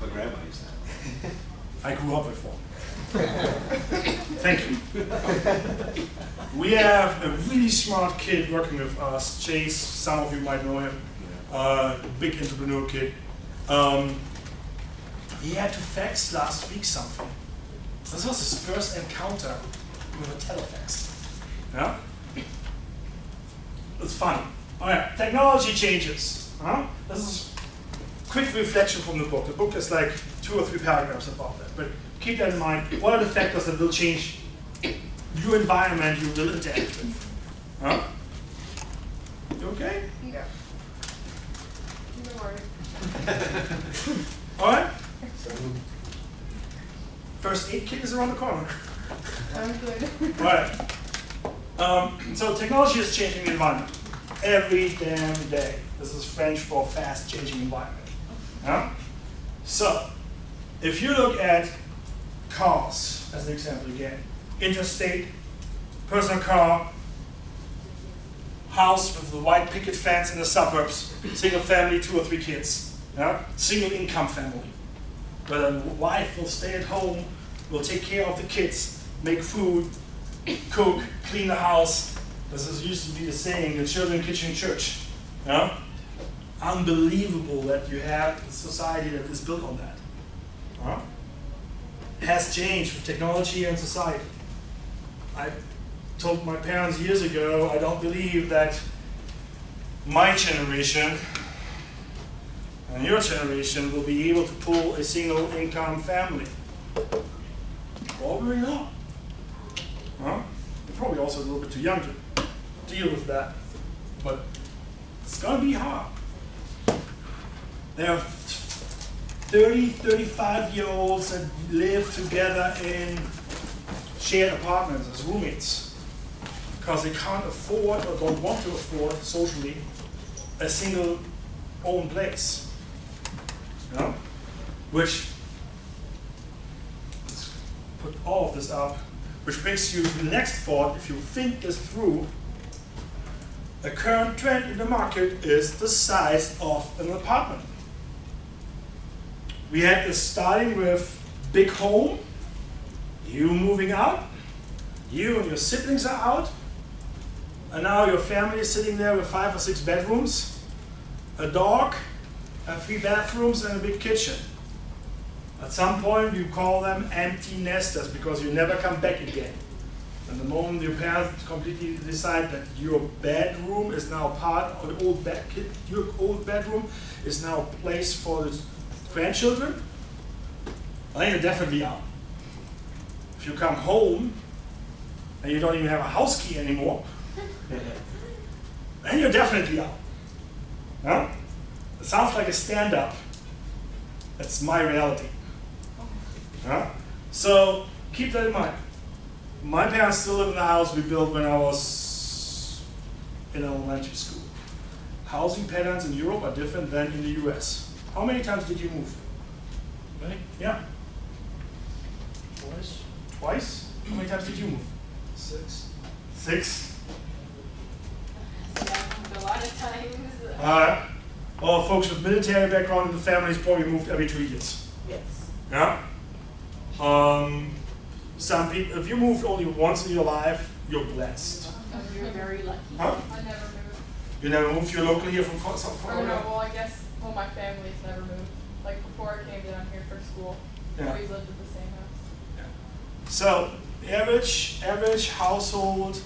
My grandma used that. I grew up with one. Thank you. We have a really smart kid working with us, Chase. Some of you might know him. Big entrepreneur kid. He had to fax last week something. This was his first encounter with a telefax. Yeah? It's funny. All right, technology changes. This is a quick reflection from the book. The book is like 2 or 3 paragraphs about that. But keep that in mind. What are the factors that will change your environment you will interact with? You okay? Yeah. No worries. All right? First aid kit is around the corner. I'm good. All right. So technology is changing the environment every damn day. This is French for fast changing environment. So if you look at cars as an example again, interstate, personal car, house with the white picket fence in the suburbs, single family, 2 or 3 kids, single income family, where the wife will stay at home, will take care of the kids, make food, cook, clean the house. This is used to be the saying, the children kitchen church. Unbelievable that you have a society that is built on that. It has changed with technology and society. I told my parents years ago, I don't believe that my generation and your generation will be able to pull a single income family. Probably not. You're probably also a little bit too young to deal with that. But it's going to be hard. There are 30, 35-year-olds that live together in shared apartments as roommates because they can't afford or don't want to afford socially a single own place. You know? Which, let's put all of this up, which brings you to the next thought. If you think this through, the current trend in the market is the size of an apartment. We had this starting with big home, you moving out, you and your siblings are out, and now your family is sitting there with 5 or 6 bedrooms, a dog, and 3 bathrooms and a big kitchen. At some point you call them empty nesters because you never come back again. And the moment your parents completely decide that your bedroom is now part of the your old bedroom is now a place for the grandchildren, I think you're definitely out. If you come home and you don't even have a house key anymore, then you're definitely out. Huh? It sounds like a stand-up. That's my reality. Huh? So keep that in mind. My parents still live in the house we built when I was in elementary school. Housing patterns in Europe are different than in the US. How many times did you move? Me? Yeah. Twice. Twice? How many times did you move? 6. 6? Yeah, a lot of times. Alright. Well, folks with military background in the families probably moved every 2 years. Yes. Yeah? Some people, if you moved only once in your life, you're blessed. You're very lucky. Huh? I never moved. You never moved? You're local here from Or Florida? no, well I guess, well my family's never moved. Like before I came down here for school, Yeah. always lived at the same house. So, average household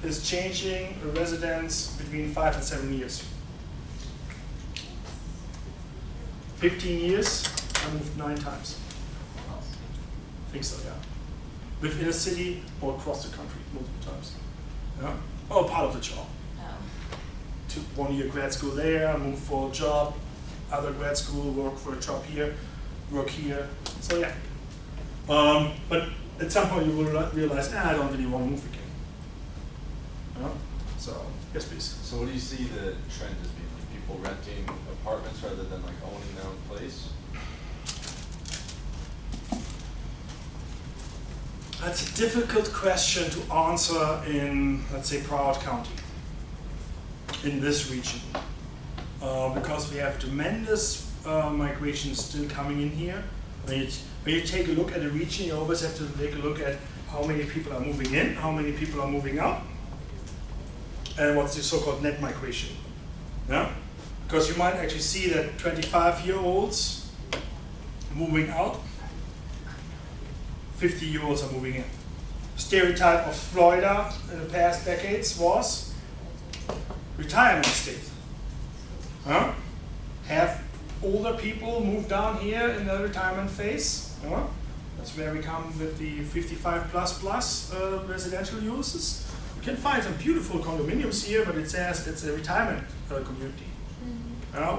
is changing a residence between 5 and 7 years. 15 years, I moved 9 times. I think so, yeah. Within a city or across the country, multiple times. Yeah? Oh, part of the job. Took 1 year grad school there, moved for a job, other grad school, work for a job here, work here. So yeah. But at some point you will realize, I don't really want to move again. So, yes please. So what do you see the trend as being? Like people renting apartments rather than like owning their own place? That's a difficult question to answer in, let's say, Broward County, in this region. Because we have tremendous migration still coming in here. When you take a look at a region, you always have to take a look at how many people are moving in, how many people are moving out, and what's the so-called net migration. Yeah? Because you might actually see that 25-year-olds moving out, 50-year-olds are moving in. Stereotype of Florida in the past decades was retirement state. Huh? Have older people move down here in the retirement phase. Huh? That's where we come with the 55 plus residential uses. You can find some beautiful condominiums here, but it says it's a retirement community.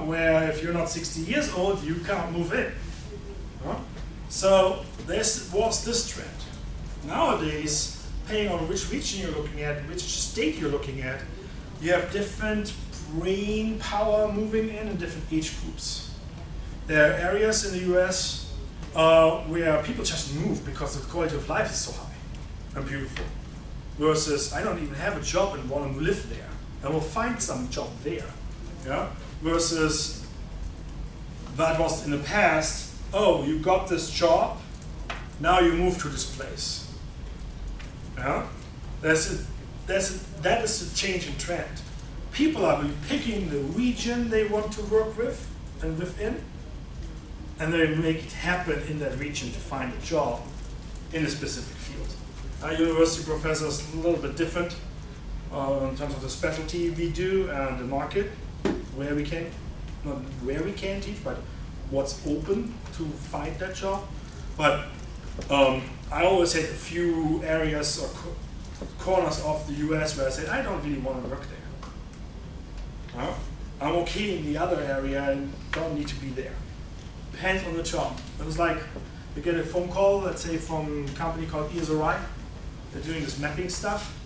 Where if you're not 60 years old, you can't move in. So this was this trend. Nowadays, depending on which region you're looking at, which state you're looking at, you have different brain power moving in different age groups. There are areas in the US where people just move because the quality of life is so high and beautiful. Versus, I don't even have a job and want to live there. I will find some job there. Yeah? Versus, that was in the past, oh, you got this job, now you move to this place. Yeah? That is a change in trend. People are picking the region they want to work with and within, and they make it happen in that region to find a job in a specific field. University professors a little bit different in terms of the specialty we do and the market, where we can, not where we can teach, but what's open to find that job. But I always had a few areas or corners of the US where I said, I don't really want to work there. I'm okay in the other area and don't need to be there. Depends on the job. It was like, you get a phone call, let's say from a company called REE. They're doing this mapping stuff.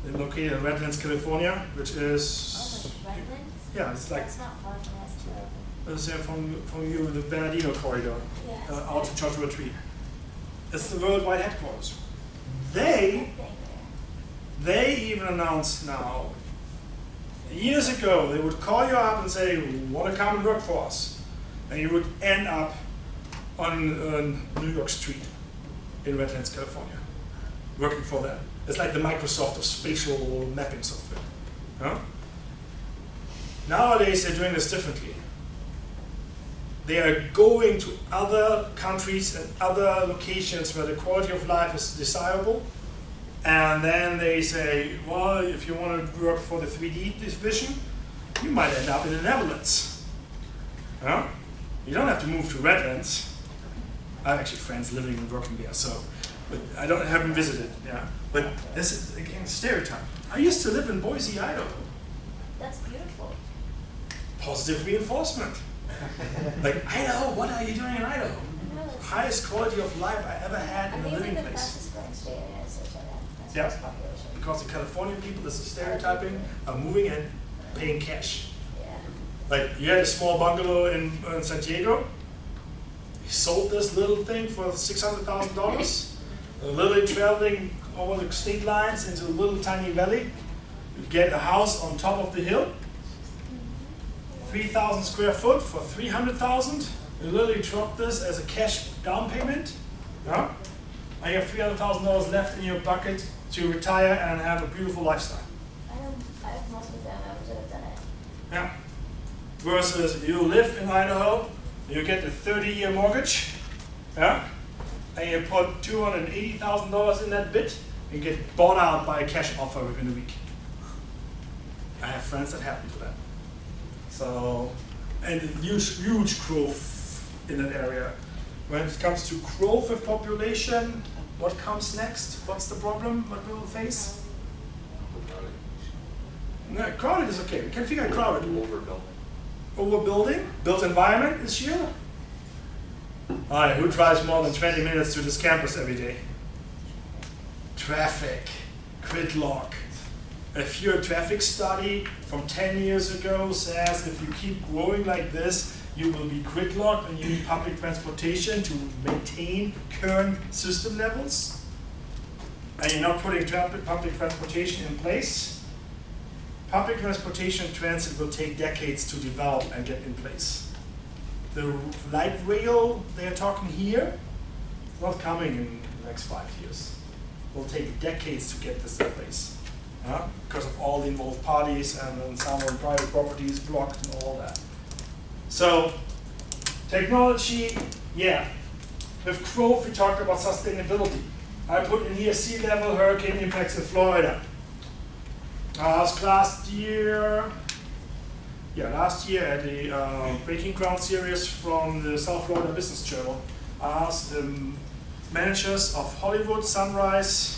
They're located in Redlands, California, which is, yeah, it's like, That's not far from us too. let's say from you in the Bernardino corridor, Yes. out to Joshua Tree. It's the worldwide headquarters. They even announced now, years ago, they would call you up and say, want to come and work for us? And you would end up on New York Street in Redlands, California, working for them. It's like the Microsoft of spatial mapping software. Huh? Nowadays, they're doing this differently. They are going to other countries and other locations where the quality of life is desirable. And then they say, well, if you want to work for the 3D division, you might end up in the Netherlands. Huh? You don't have to move to Redlands. I have actually friends living and working there, so, but haven't visited, yeah. But this is, again, stereotype. I used to live in Boise, Idaho. That's beautiful. Positive reinforcement. Like, Idaho, what are you doing in Idaho? Highest quality of life I ever had in a living the place. fastest growing state in the United States right now. That's Yeah, most population. because the Californian people, this is stereotyping, are moving in, paying cash. Yeah. Like, you had a small bungalow in San Diego. He sold this little thing for $600,000. Literally traveling over the state lines into a little tiny valley. You get a house on top of the hill. 3,000 square foot for 300,000. You literally drop this as a cash down payment. Yeah? And you have $300,000 left in your bucket to retire and have a beautiful lifestyle. I have most of them members that have done it. Yeah. Versus you live in Idaho, you get a 30-year mortgage, yeah, and you put $280,000 in that bit, and you get bought out by a cash offer within a week. I have friends that happened to that. So, and huge growth in that area. When it comes to growth of population, what comes next? What's the problem? What we will face? No, crowded is okay. We can figure out crowded. Overbuilding. Overbuilding? Built environment issue? Alright, who drives more than 20 minutes to this campus every day? Traffic, gridlock. A Fuel traffic study from 10 years ago says if you keep growing like this, you will be gridlocked and you need public transportation to maintain current system levels. And you're not putting public transportation in place. Public transportation transit will take decades to develop and get in place. The light rail they're talking here is not coming in the next 5 years. It will take decades to get this in place. Because of all the involved parties and then some on private properties blocked and all that. So, technology, yeah. With growth, we talked about sustainability. I put in here sea level hurricane impacts in Florida. Last year at the Breaking Ground series from the South Florida Business Journal, I asked the managers of Hollywood, Sunrise,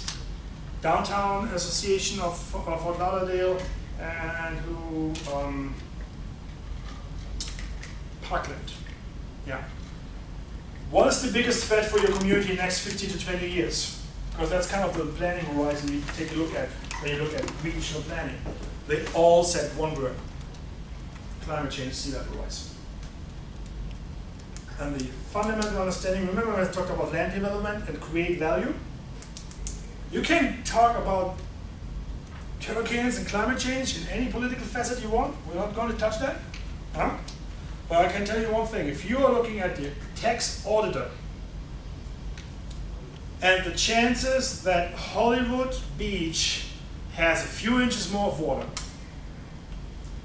Downtown Association of Fort Lauderdale, and who Parkland. Yeah. What is the biggest threat for your community in the next 15 to 20 years? Because that's kind of the planning horizon you take a look at when you look at regional planning. They all said one word: climate change, sea level rise. And the fundamental understanding, remember when I talked about land development and create value? You can talk about hurricanes and climate change in any political facet you want. We're not going to touch that. Huh? But I can tell you one thing. If you are looking at the tax auditor and the chances that Hollywood Beach has a few inches more of water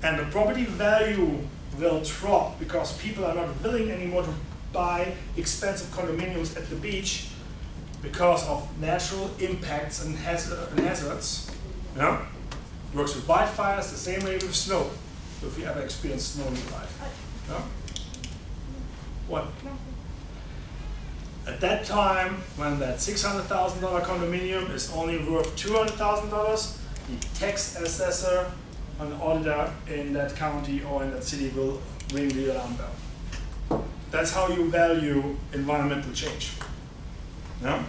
and the property value will drop because people are not willing anymore to buy expensive condominiums at the beach because of natural impacts and hazards. Yeah? Works with wildfires the same way with snow. So if you ever experienced snow in your life. Yeah? What? At that time, when that $600,000 condominium is only worth $200,000, the tax assessor an auditor in that county or in that city will ring the alarm bell. That's how you value environmental change. Yeah?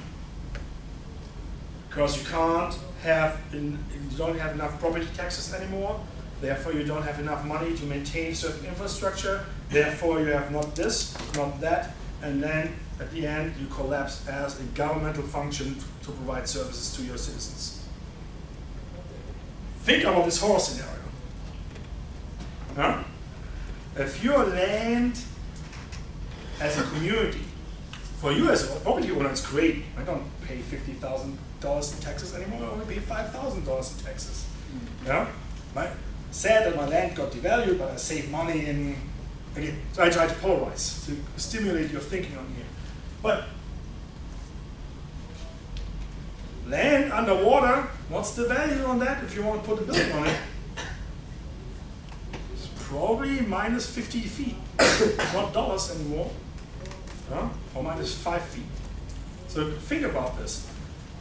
Because you can't have, you don't have enough property taxes anymore, therefore you don't have enough money to maintain certain infrastructure, therefore you have not this, not that, and then at the end you collapse as a governmental function to provide services to your citizens. Think about this horror scenario. Huh? If your land as a community, for you as a property owner, it's great. I don't pay $50,000 in taxes anymore, I only pay $5,000 in taxes. Yeah? Sad that my land got devalued, but I save money in, again, I try to polarize, to stimulate your thinking on here. But land underwater, what's the value on that if you want to put a building on it? It's probably minus 50 feet, not dollars anymore, or minus 5 feet. So think about this.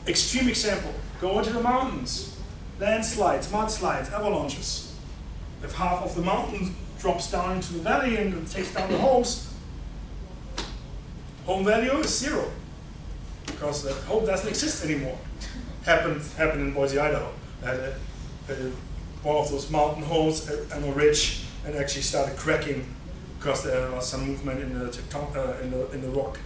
Extreme example, go into the mountains, landslides, mudslides, avalanches. If half of the mountain drops down into the valley and takes down the homes, home value is 0, because the home doesn't exist anymore. Happened in Boise, Idaho. One of those mountain homes on a ridge and actually started cracking because there was some movement in the rock.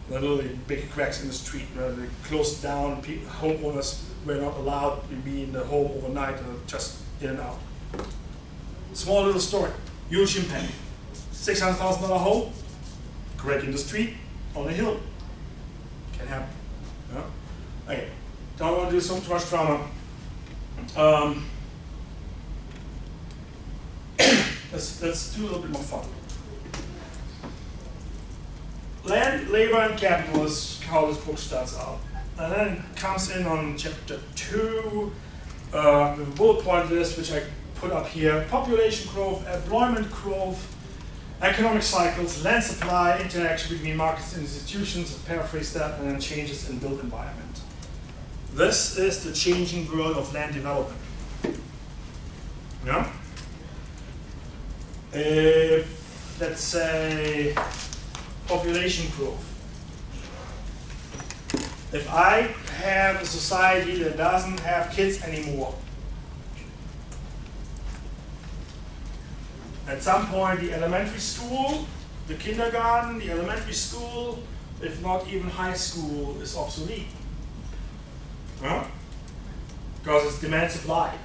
Literally big cracks in the street where they closed down. Homeowners were not allowed to be in the home overnight, just in and out. Small little story, huge impact. $600,000 home, crack in the street, on a hill. Can happen. Yeah? Okay, don't want to do so much drama. Let's do a little bit more fun. Land, labor, and capital is how this book starts out. And then it comes in on chapter 2 with a bullet point list, which I put up here. Population growth, employment growth, economic cycles, land supply, interaction between markets and institutions, paraphrase that, and then changes in built environment. This is the changing world of land development. Yeah? If, let's say, population growth. If I have a society that doesn't have kids anymore, at some point the elementary school, the kindergarten, the elementary school, if not even high school, is obsolete. Huh? Because it's demand supply.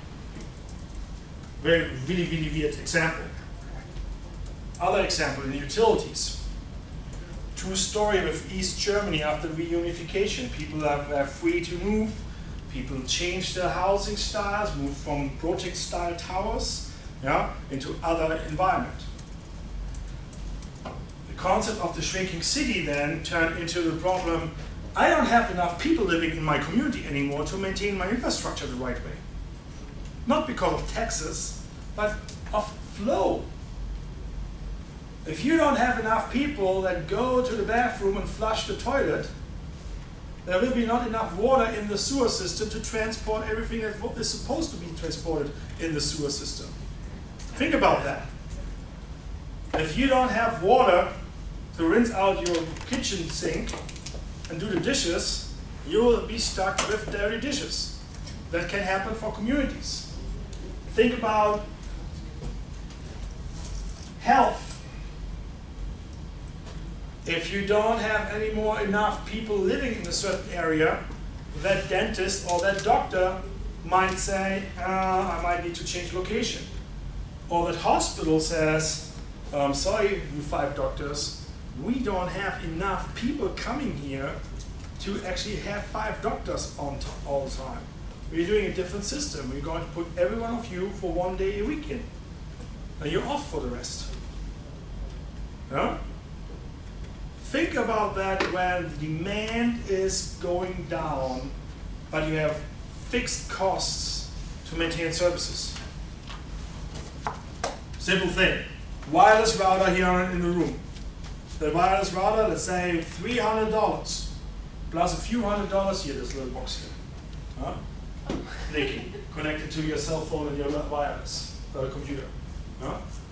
Really weird example. Other example in utilities. True story with East Germany after reunification. People are free to move. People change their housing styles, move from project-style towers, yeah, into other environment. The concept of the shrinking city then turned into the problem, I don't have enough people living in my community anymore to maintain my infrastructure the right way. Not because of taxes, but of flow. If you don't have enough people that go to the bathroom and flush the toilet, there will be not enough water in the sewer system to transport everything that is supposed to be transported in the sewer system. Think about that. If you don't have water to rinse out your kitchen sink and do the dishes, you will be stuck with dirty dishes. That can happen for communities. Think about health. If you don't have any more enough people living in a certain area, that dentist or that doctor might say, I might need to change location. Or that hospital says, sorry, you 5 doctors, we don't have enough people coming here to actually have 5 doctors on all the time. We're doing a different system. We're going to put every one of you for 1 day a week in. And you're off for the rest. Yeah? Think about that when the demand is going down, but you have fixed costs to maintain services. Simple thing. Wireless router here in the room. The wireless router, let's say $300, plus a few $100s here, this little box here. Huh? clicking, connected to your cell phone and your wireless computer.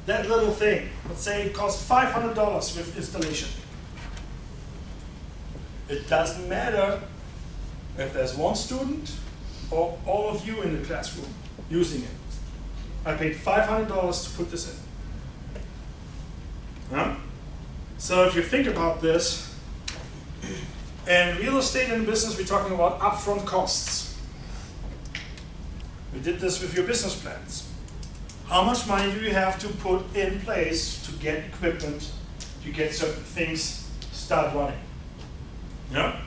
That little thing, let's say it costs $500 with installation. It doesn't matter if there's one student or all of you in the classroom using it. I paid $500 to put this in. So if you think about this, in real estate and business, we're talking about upfront costs. We did this with your business plans. How much money do you have to put in place to get equipment, to get certain things start running? Yeah?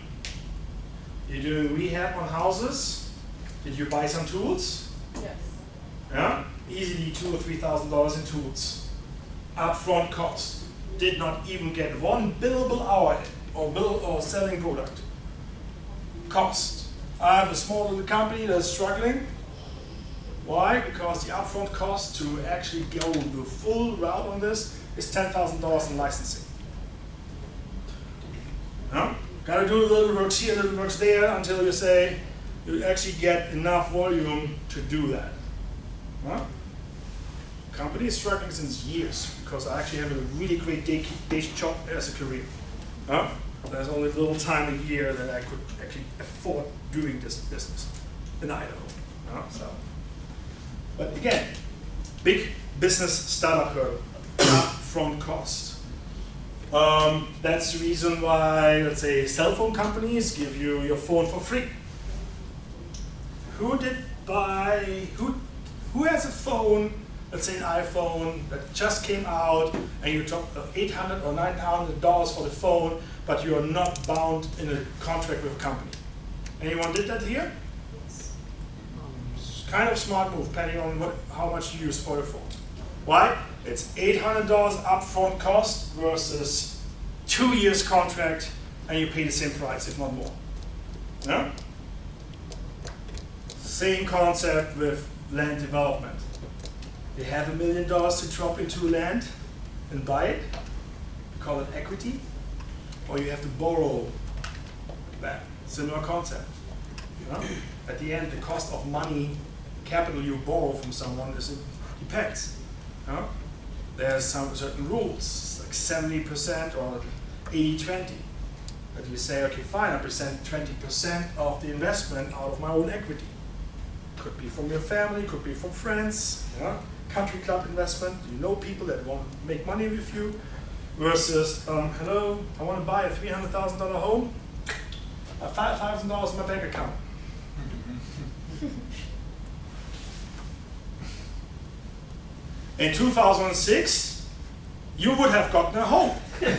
You're doing rehab on houses. Did you buy some tools? Yes. Yeah? Easily $2,000 or $3,000 in tools. Upfront cost. Did not even get one billable hour or selling product. Cost. I have a small little company that's struggling. Why? Because the upfront cost to actually go the full route on this is $10,000 in licensing. Got to do a little works here, a little works there until you say you actually get enough volume to do that. Company is struggling since years because I actually have a really great day job as a career. There's only a little time a year that I could actually afford doing this business in Idaho. But again, big business startup hurdle, upfront cost. That's the reason why, let's say, cell phone companies give you your phone for free. Who has a phone, let's say an iPhone, that just came out and you took $800 or $900 for the phone, but you are not bound in a contract with a company? Anyone did that here? Kind of smart move, depending on how much you use for your phone. Why? It's $800 upfront cost versus 2 years contract, and you pay the same price, if not more. Yeah? Same concept with land development. They have $1 million to drop into land and buy it. We call it equity. Or you have to borrow that. Similar concept. At the end, the cost of money, capital you borrow from someone, depends. There's some certain rules, like 70% or 80-20. That you say, okay, fine, I present 20% of the investment out of my own equity. Could be from your family, could be from friends, country club investment, you know people that want to make money with you, versus, hello, I want to buy a $300,000 home, I have $5,000 in my bank account. In 2006, you would have gotten a home. 2008.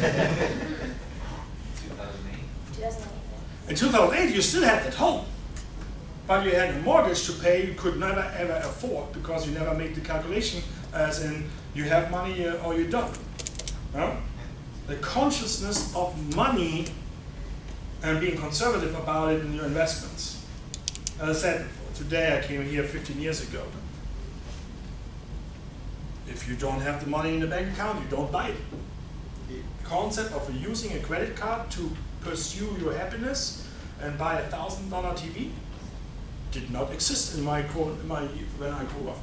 In 2008, you still had that home. But you had a mortgage to pay you could never ever afford because you never made the calculation as in you have money or you don't. The consciousness of money and being conservative about it in your investments. As I said, today I came here 15 years ago. If you don't have the money in the bank account, you don't buy it. The concept of using a credit card to pursue your happiness and buy a $1,000 TV did not exist when I grew up.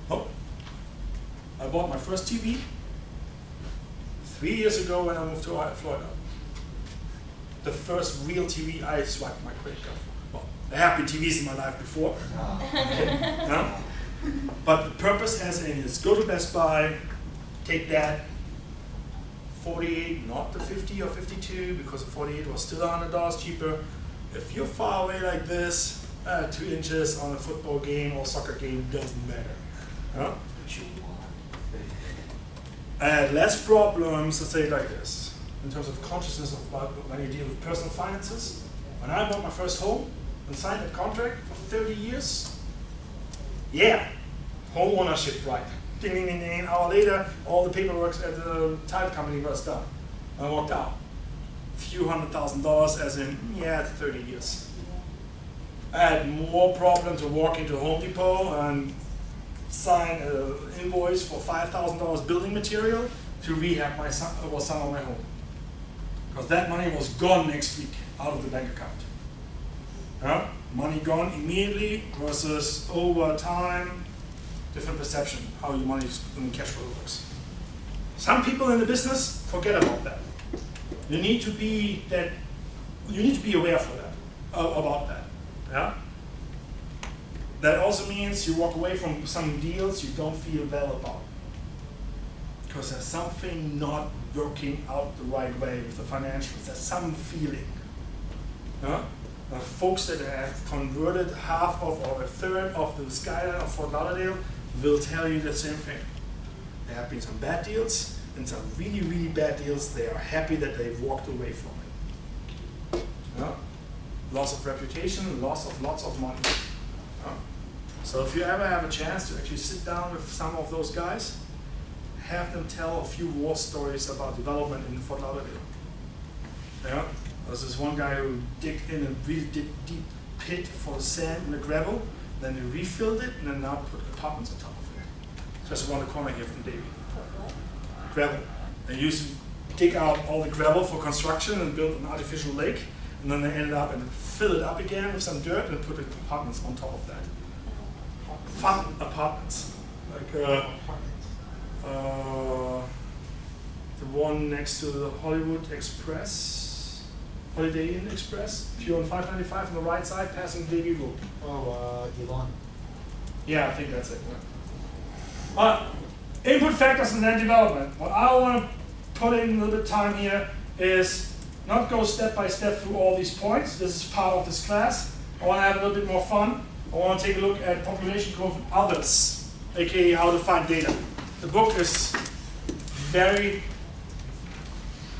Oh. I bought my first TV 3 years ago when I moved to Florida. The first real TV I swiped my credit card for. Well, there have been TVs in my life before. But the purpose as in is go to Best Buy, take that 48, not the 50 or 52, because the 48 was still $100 cheaper. If you're far away like this, 2 inches on a football game or soccer game doesn't matter. I had less problems, let's say it like this, in terms of consciousness about when you deal with personal finances. When I bought my first home and signed that contract for 30 years, yeah, home ownership right. Ding, ding, ding, ding. An hour later, all the paperwork at the title company was done. I walked out. A few $100,000 as in, yeah, 30 years. I had more problem to walk into Home Depot and sign an invoice for $5,000 building material to rehab some of my home. Because that money was gone next week out of the bank account. Money gone immediately versus over time, different perception, how your money and cash flow works. Some people in the business forget about that. You need to be aware for that, about that. Yeah? That also means you walk away from some deals you don't feel well about. Because there's something not working out the right way with the financials. There's some feeling. Yeah? Folks that have converted half of or a third of the skyline of Fort Lauderdale will tell you the same thing. There have been some bad deals and some really, really bad deals. They are happy that they've walked away from it. Yeah? Loss of reputation, loss of lots of money. Yeah? So if you ever have a chance to actually sit down with some of those guys, have them tell a few war stories about development in Fort Lauderdale. Yeah? There's this one guy who digged in a really deep pit for the sand and the gravel, then he refilled it and then now put apartments on top of it. Just around the corner here from Davie. Gravel. They used to dig out all the gravel for construction and build an artificial lake, and then they ended up and fill it up again with some dirt and put apartments on top of that. Fun apartments. Like the one next to the Hollywood Express, Holiday Inn Express, if you're on 595 on the right side, passing Davie Road. Oh, Elon. Yeah, I think that's it. Yeah. Input factors in land development. What I want to put in a little bit of time here is not go step by step through all these points. This is part of this class. I want to have a little bit more fun. I want to take a look at population growth and others, aka how to find data. The book is very,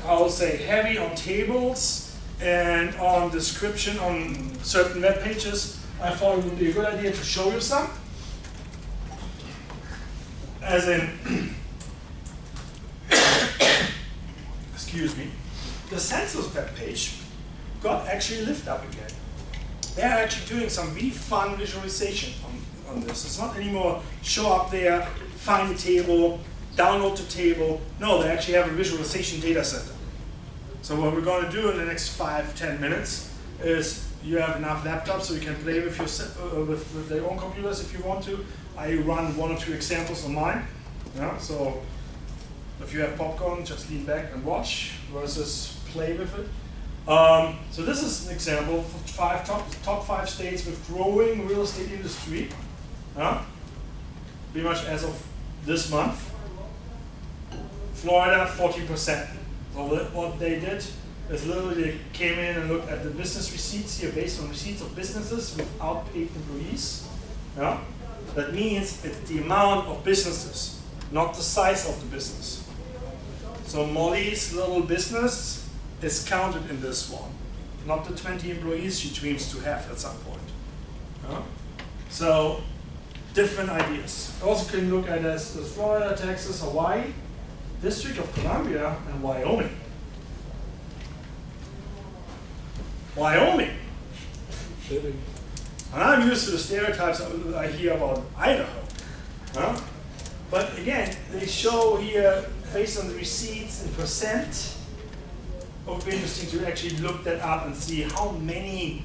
I would say, heavy on tables and on description on certain web pages. I thought it would be a good idea to show you some. As in, excuse me, the census web page got actually lifted up again. They're actually doing some really fun visualization on this. It's not anymore show up there, find the table, download the table. No, they actually have a visualization data center. So what we're going to do in the next 5-10 minutes is you have enough laptops so you can play with with their own computers if you want to. I run 1 or 2 examples on mine. Yeah, so if you have popcorn, just lean back and watch versus play with it. So this is an example for top 5 states with growing real estate industry. Pretty much as of this month. Florida, 14%. So what they did is literally they came in and looked at the business receipts here based on receipts of businesses without paid employees. Yeah? That means it's the amount of businesses, not the size of the business. So Molly's little business is counted in this one, not the 20 employees she dreams to have at some point. Yeah? So different ideas. Also can look at as Florida, Texas, Hawaii, District of Columbia, and Wyoming. Wyoming. And I'm used to the stereotypes I hear about Idaho. Huh? But again, they show here, based on the receipts and percent, it would be interesting to actually look that up and see how many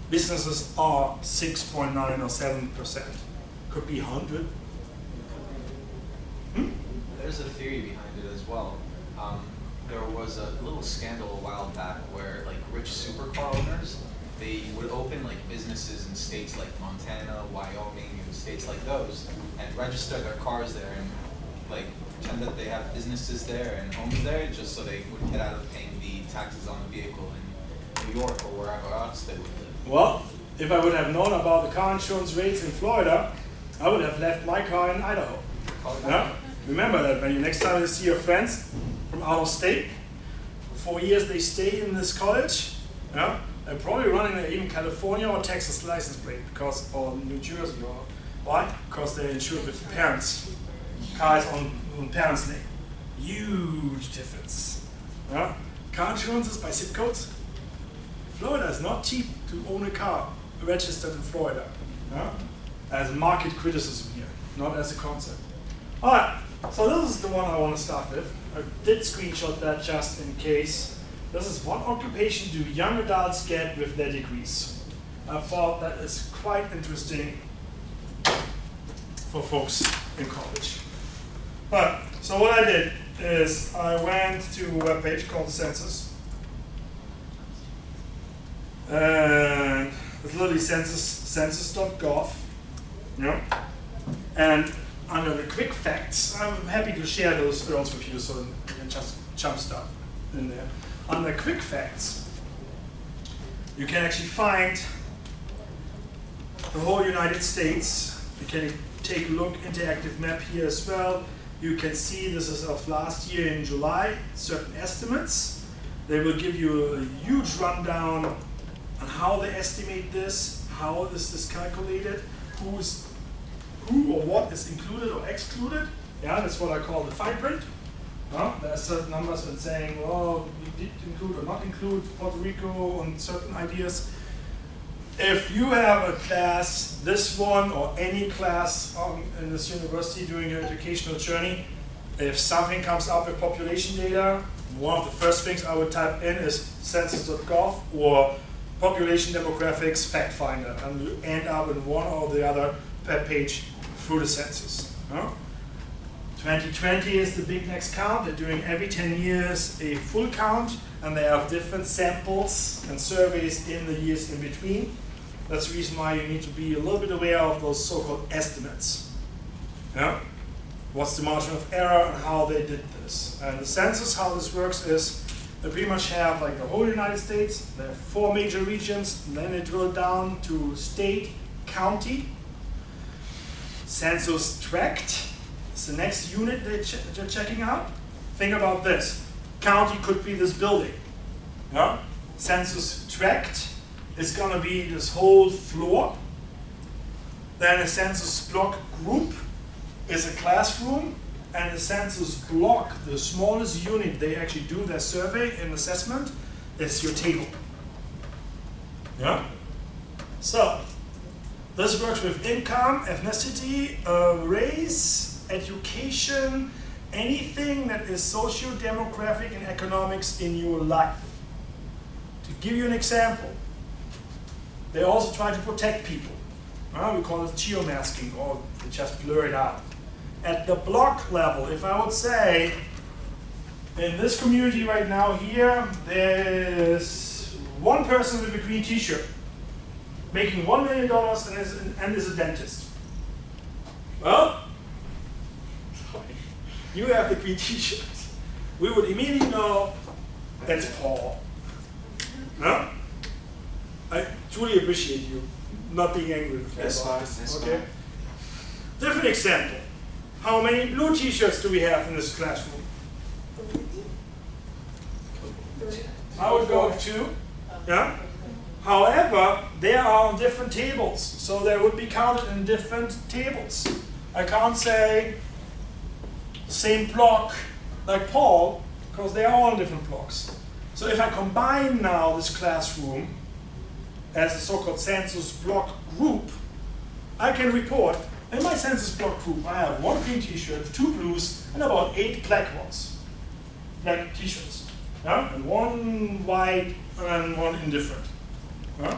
businesses are 6.9 or 7%. Could be 100. There's a theory behind it as well. There was a little scandal a while back where like rich supercar owners, they would open like businesses in states like Montana, Wyoming, and states like those, and register their cars there and like pretend that they have businesses there and homes there just so they would get out of paying the taxes on the vehicle in New York or wherever else they would live. Well, if I would have known about the car insurance rates in Florida, I would have left my car in Idaho. Yeah? Remember that when you next time you see your friends from out of state, for 4 years they stay in this college, yeah? They're probably running even California or Texas license plate because, or New Jersey, or why? Because they're insured with parents. Cars on parents' name. Huge difference. Yeah? Car insurance is by zip codes. Florida is not cheap to own a car registered in Florida. Yeah? As a market criticism here, not as a concept. All right, so this is the one I want to start with. I did screenshot that just in case. This is what occupation do young adults get with their degrees? I thought that is quite interesting for folks in college. But, so what I did is I went to a webpage called the Census. And it's literally census.gov. Yeah. And under the quick facts, I'm happy to share those URLs with you so you can just jumpstart in there. Under quick facts, you can actually find the whole United States. You can take a look, interactive map here as well. You can see this is of last year in July, certain estimates. They will give you a huge rundown on how they estimate this, how is this calculated, who or what is included or excluded. Yeah, that's what I call the fine print. There are certain numbers and saying, well, we did include or not include Puerto Rico on certain ideas. If you have a class, this one or any class in this university during your educational journey, if something comes up with population data, one of the first things I would type in is census.gov or population demographics fact finder, and you end up in one or the other per page through the census. 2020 is the big next count. They're doing every 10 years a full count, and they have different samples and surveys in the years in between. That's the reason why you need to be a little bit aware of those so-called estimates. Yeah? What's the margin of error and how they did this. And the census, how this works is they pretty much have like the whole United States. They have 4 major regions, and then they drill down to state, county. Census tract is the next unit they're checking out. Think about this. County could be this building. Yeah? Census tract is going to be this whole floor. Then a census block group is a classroom, and the census block, the smallest unit they actually do their survey and assessment, is your table. Yeah? So, this works with income, ethnicity, race, education, anything that is socio-demographic and economics in your life. To give you an example, they also try to protect people. We call it geomasking, or they just blur it out. At the block level, if I would say, in this community right now here, there's one person with a green t-shirt making $1 million and is a dentist. Well, you have the green t-shirt. We would immediately know that's Paul. No? I truly appreciate you not being angry with me. That's fine, that's fine. Different example. How many blue t-shirts do we have in this classroom? I would go with 2. Yeah? However, they are on different tables, so they would be counted in different tables. I can't say same block like Paul, because they are all on different blocks. So if I combine now this classroom as a so-called census block group, I can report in my census block group I have 1 green t-shirt, 2 blues, and about 8 black ones. Black t-shirts. Yeah? And 1 white and 1 indifferent. Yeah?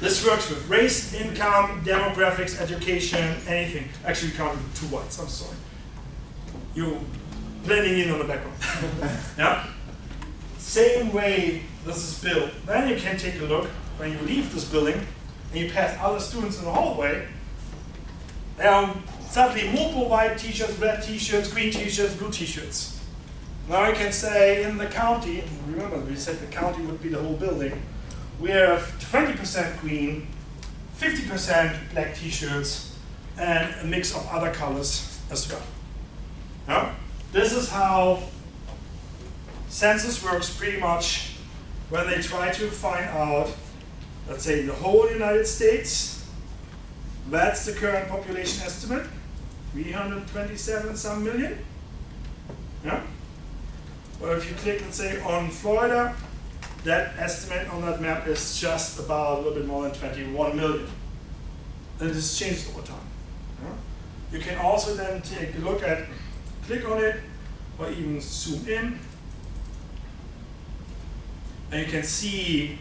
This works with race, income, demographics, education, anything. Actually, we counted 2 whites, I'm sorry. You're blending in on the background. Yeah? Same way this is built. Then you can take a look when you leave this building and you pass other students in the hallway. There are suddenly multiple white t-shirts, red t-shirts, green t-shirts, blue t-shirts. Now you can say in the county, remember we said the county would be the whole building, we have 20% green, 50% black t-shirts, and a mix of other colors as well. Yeah? This is how census works pretty much when they try to find out, let's say, the whole United States. That's the current population estimate, 327 some million. Yeah? Well, if you click, let's say, on Florida, that estimate on that map is just about a little bit more than 21 million. And this changed over time. Yeah? You can also then take a look at, click on it, or even zoom in, and you can see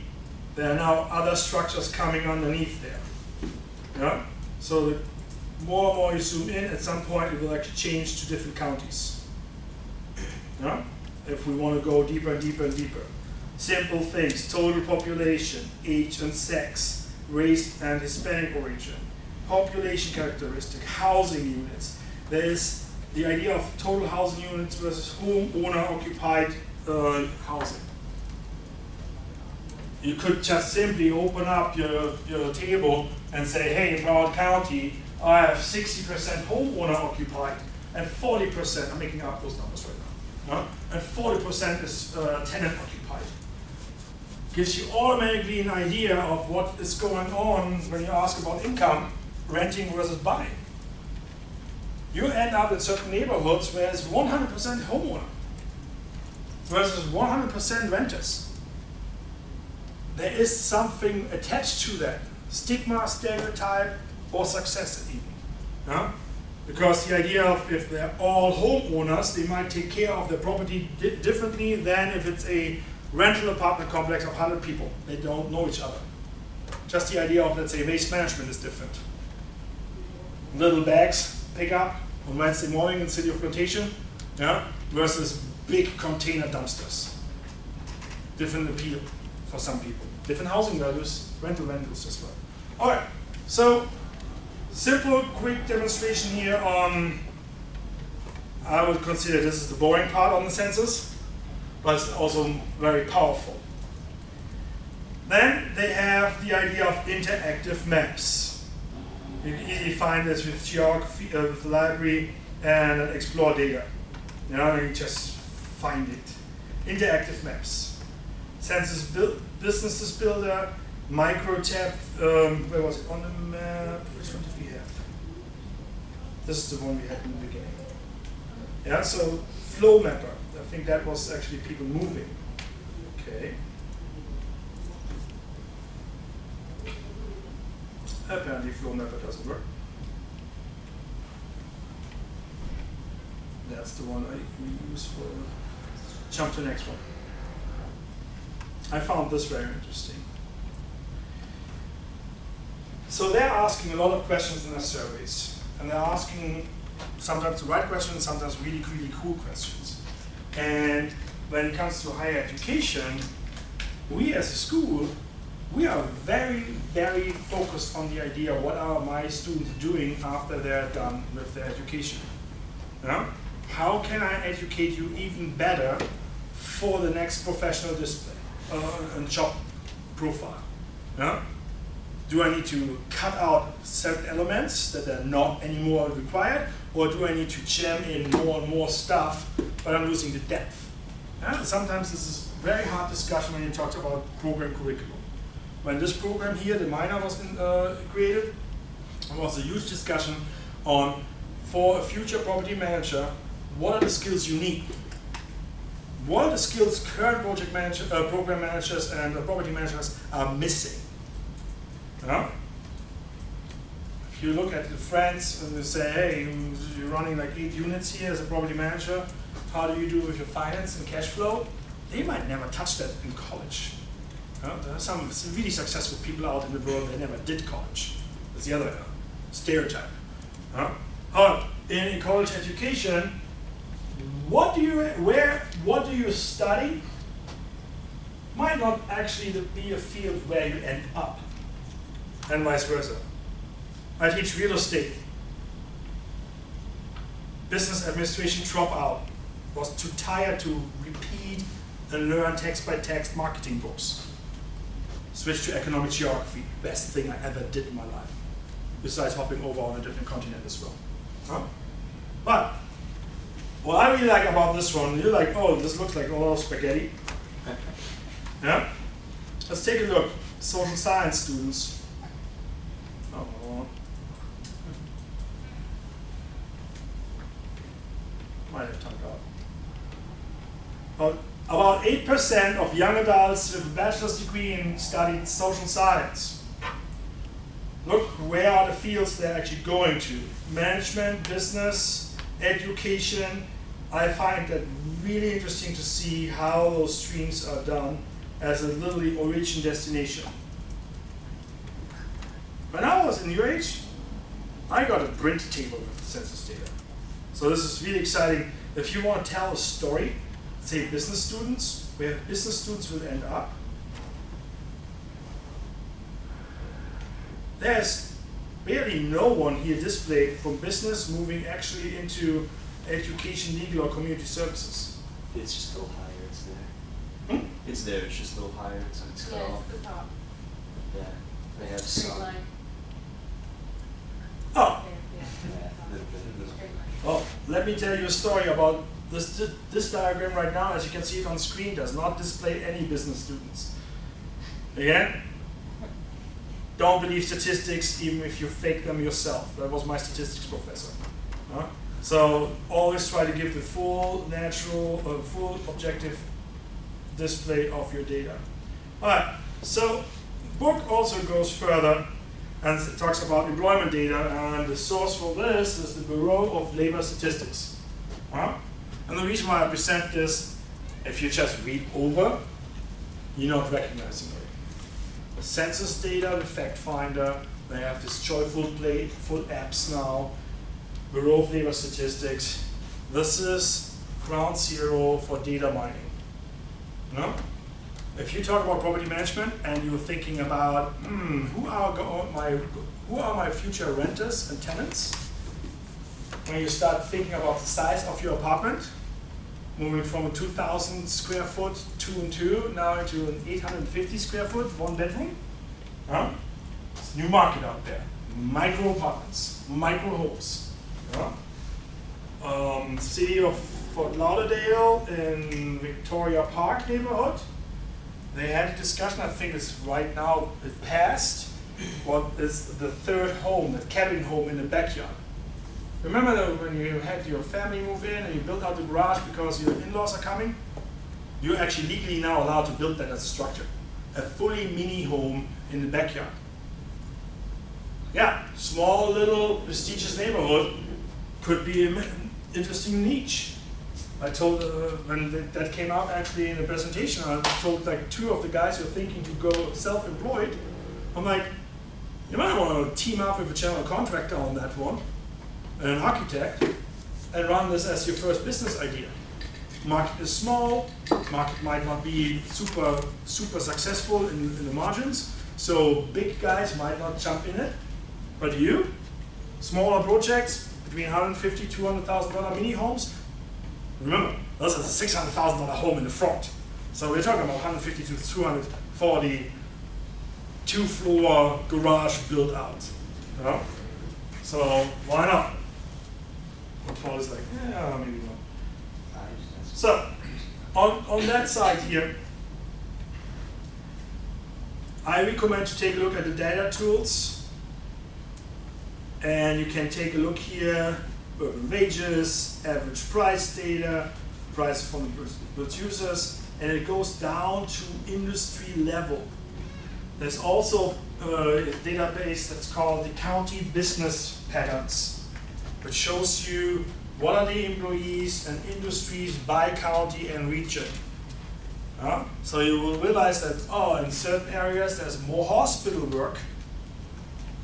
there are now other structures coming underneath there. Yeah? So the more and more you zoom in, at some point it will actually change to different counties. Yeah? If we want to go deeper and deeper and deeper. Simple things: total population, age and sex, race and Hispanic origin, population characteristic, housing units. There is the idea of total housing units versus homeowner occupied housing. You could just simply open up your table and say, hey, in Broward County, I have 60% homeowner occupied and 40%, I'm making up those numbers right now, and 40% is tenant occupied. Gives you automatically an idea of what is going on when you ask about income, renting versus buying. You end up in certain neighborhoods where it's 100% homeowner versus 100% renters. There is something attached to that. Stigma, stereotype, or success even. Yeah? Because the idea of if they're all homeowners, they might take care of their property differently than if it's a rental apartment complex of 100 people. They don't know each other. Just the idea of, let's say, waste management is different. Little bags pick up on Wednesday morning in the city of Plantation, yeah, versus big container dumpsters. Different appeal for some people. Different housing values, rentals as well. All right, so simple, quick demonstration here on, I would consider this is the boring part on the census, but it's also very powerful. Then they have the idea of interactive maps. You can easily find this with geography, with the library, and explore data. You know, you just find it. Interactive maps. Census Businesses Builder, Microtab, where was it? On the map, which one did we have? This is the one we had in the beginning. Yeah, so Flow Mapper. I think that was actually people moving. Okay. Apparently Flow Mapper doesn't work. That's the one I use for, jump to the next one. I found this very interesting. So they're asking a lot of questions in their surveys. And they're asking sometimes the right questions, sometimes really, really cool questions. And when it comes to higher education, we as a school, we are very, very focused on the idea, what are my students doing after they're done with their education? Yeah? How can I educate you even better for the next professional display and job profile? Yeah? Do I need to cut out certain elements that are not anymore required, or do I need to jam in more and more stuff, but I'm losing the depth? Yeah? Sometimes this is a very hard discussion when you talk about program curriculum. When this program here, the minor, was created, there was a huge discussion on, for a future property manager, what are the skills you need? What are the skills current project manager, program managers and property managers are missing? Yeah? If you look at the friends and you say, hey, you're running like 8 units here as a property manager, how do you do with your finance and cash flow? They might never touch that in college. There are some really successful people out in the world that never did college. That's the other stereotype. In college education, what do you study might not actually be a field where you end up, and vice versa. I teach real estate. Business administration dropout, was too tired to repeat and learn text by text marketing books. Switched to economic geography, best thing I ever did in my life, besides hopping over on a different continent as well. But what I really like about this one, you're like, oh, this looks like a lot of spaghetti. Yeah? Let's take a look. Social science students. Oh. Might have timed out. About 8% of young adults with a bachelor's degree studied social science. Look, where are the fields they're actually going to? Management, business, education. I find that really interesting to see how those streams are done as a literally origin destination. When I was in your age, I got a print table with census data. So this is really exciting. If you want to tell a story, say business students, where business students will end up, there's barely no one here displayed from business moving actually into education, legal, or community services. It's just a little higher, it's there. It's there, it's just a little higher, it's on its Yeah, it's at the top. Yeah, they have Straight some. line. Oh, Yeah. well, let me tell you a story about this diagram right now. As you can see it on screen, does not display any business students. Again, don't believe statistics even if you fake them yourself. That was my statistics professor. So always try to give the full, natural, full objective display of your data. All right, so the book also goes further and it talks about employment data, and the source for this is the Bureau of Labor Statistics. And the reason why I present this, if you just read over, you're not recognizing it. The census data, the fact finder, they have this joyful full apps now. Bureau of Labor Statistics. This is ground zero for data mining. No? If you talk about property management and you're thinking about who are my future renters and tenants, when you start thinking about the size of your apartment, moving from a 2,000 square foot 2 and 2 now into an 850 square foot 1 bedroom, it's a new market out there. Micro apartments, micro homes. City of Fort Lauderdale in Victoria Park neighborhood. They had a discussion, I think it's right now, it passed, what is the third home, the cabin home in the backyard. Remember that when you had your family move in and you built out the garage because your in-laws are coming? You're actually legally now allowed to build that as a structure. A fully mini home in the backyard. Yeah, small little prestigious neighborhood could be an interesting niche. I told, when that came out actually in the presentation, I told like 2 of the guys who are thinking to go self-employed, I'm like, you might want to team up with a general contractor on that one, and an architect, and run this as your first business idea. Market is small, market might not be super successful in the margins, so big guys might not jump in it, but you, smaller projects, between $150,000 to $200,000 mini homes. Remember, this is a $600,000 home in the front. So we're talking about 150 to 240 2-floor garage built out. So why not? But Paul is like, yeah, maybe not. So on that side here, I recommend to take a look at the data tools. And you can take a look here, urban wages, average price data, price from the producers, and it goes down to industry level. There's also a database that's called the County Business Patterns, which shows you what are the employees and industries by county and region. So you will realize that, in certain areas there's more hospital work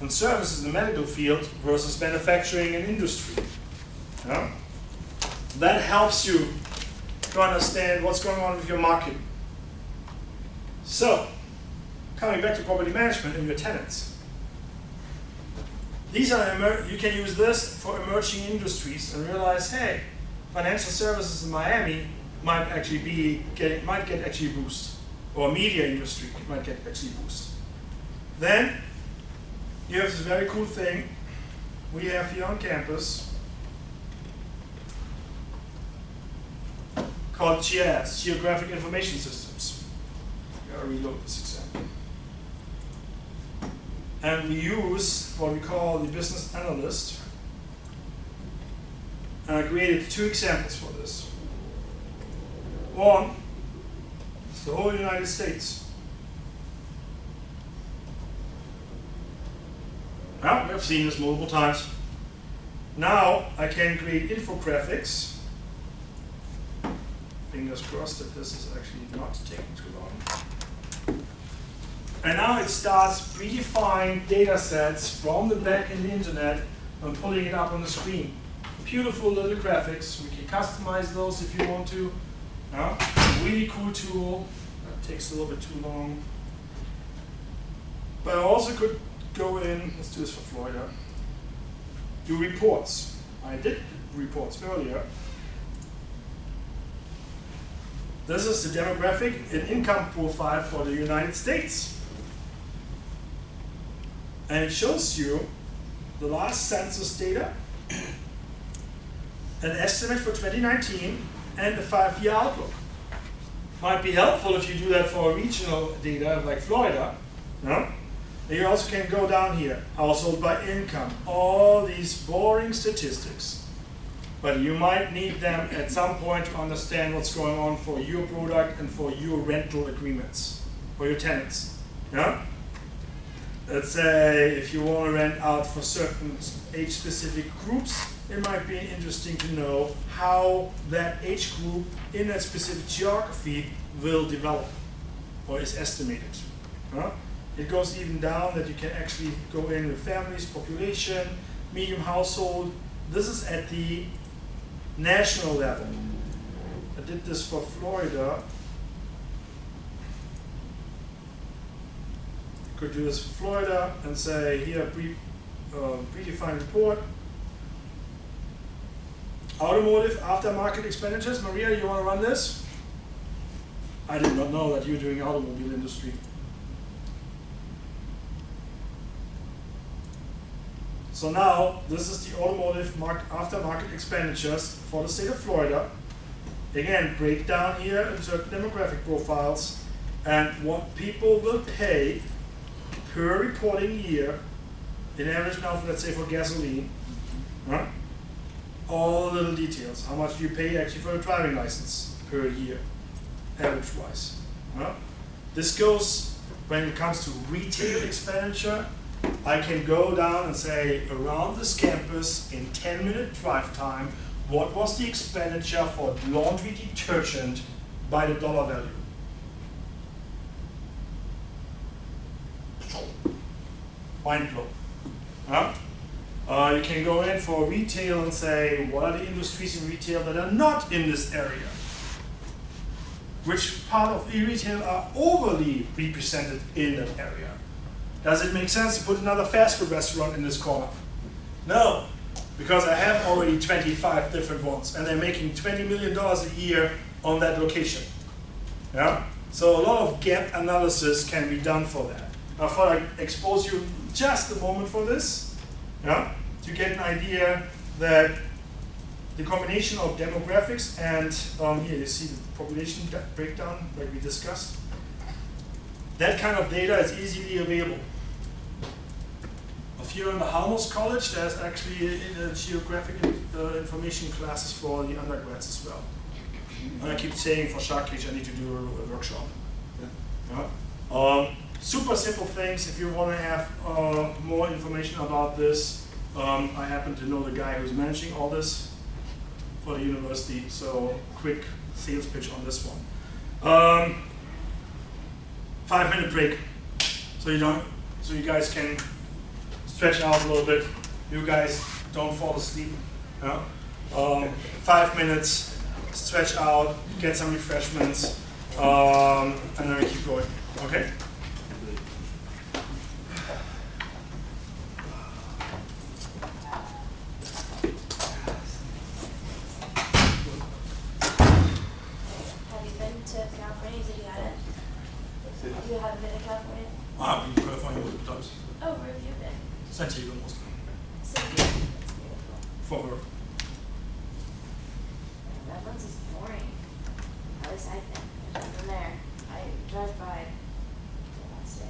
and services in the medical field versus manufacturing and industry. That helps you to understand what's going on with your market. So, coming back to property management and your tenants. These are you can use this for emerging industries and realize, hey, financial services in Miami might actually get a boost, or media industry might get actually a boost. Then you have this very cool thing we have here on campus called GIS, Geographic Information Systems. I'm going to reload this example. And we use what we call the business analyst. And I created 2 examples for this. One is the whole United States. Now, we've seen this multiple times. Now I can create infographics. Fingers crossed that this is actually not taking too long. And now it starts predefined data sets from the back in the internet and pulling it up on the screen. Beautiful little graphics. We can customize those if you want to. Really cool tool. That takes a little bit too long. But I also could go in, let's do this for Florida, do reports. I did reports earlier. This is the demographic and income profile for the United States. And it shows you the last census data, an estimate for 2019, and a 5-year outlook. Might be helpful if you do that for regional data like Florida. No? And you also can go down here, household by income, all these boring statistics. But you might need them at some point to understand what's going on for your product and for your rental agreements, for your tenants. Yeah? Let's say if you want to rent out for certain age-specific groups, it might be interesting to know how that age group in that specific geography will develop or is estimated. It goes even down that you can actually go in with families, population, medium household. This is at the national level. I did this for Florida. Could do this for Florida and say here predefined report. Automotive aftermarket expenditures. Maria, you want to run this? I did not know that you're doing automobile industry. So now this is the automotive aftermarket expenditures for the state of Florida. Again, breakdown here in certain demographic profiles and what people will pay per reporting year, in average now, let's say for gasoline, all the little details. How much do you pay actually for a driving license per year, average-wise? This goes, when it comes to retail expenditure, I can go down and say, around this campus in 10-minute drive time, what was the expenditure for laundry detergent by the dollar value? Mind blow. You can go in for retail and say, what are the industries in retail that are not in this area? Which part of e-retail are overly represented in that area? Does it make sense to put another fast food restaurant in this corner? No, because I have already 25 different ones, and they're making $20 million a year on that location. Yeah? So a lot of gap analysis can be done for that. I thought I'd expose you just a moment for this, to get an idea that the combination of demographics and, here you see the population breakdown like we discussed, that kind of data is easily available. If you're in the Harmos College, there's actually geographic information classes for the undergrads as well. And I keep saying for Shark Cage I need to do a workshop. Super simple things. If you want to have more information about this, I happen to know the guy who's managing all this for the university, so quick sales pitch on this one. 5-minute break, so you guys can stretch out a little bit. You guys don't fall asleep. 5 minutes, stretch out, get some refreshments, and then we keep going. Okay? You haven't been to California? I've been to California multiple times. Oh, where have you been? San Diego mostly. San Diego. That's beautiful. For work. Redlands is boring. At least I think. I've been there. I drive by the last day.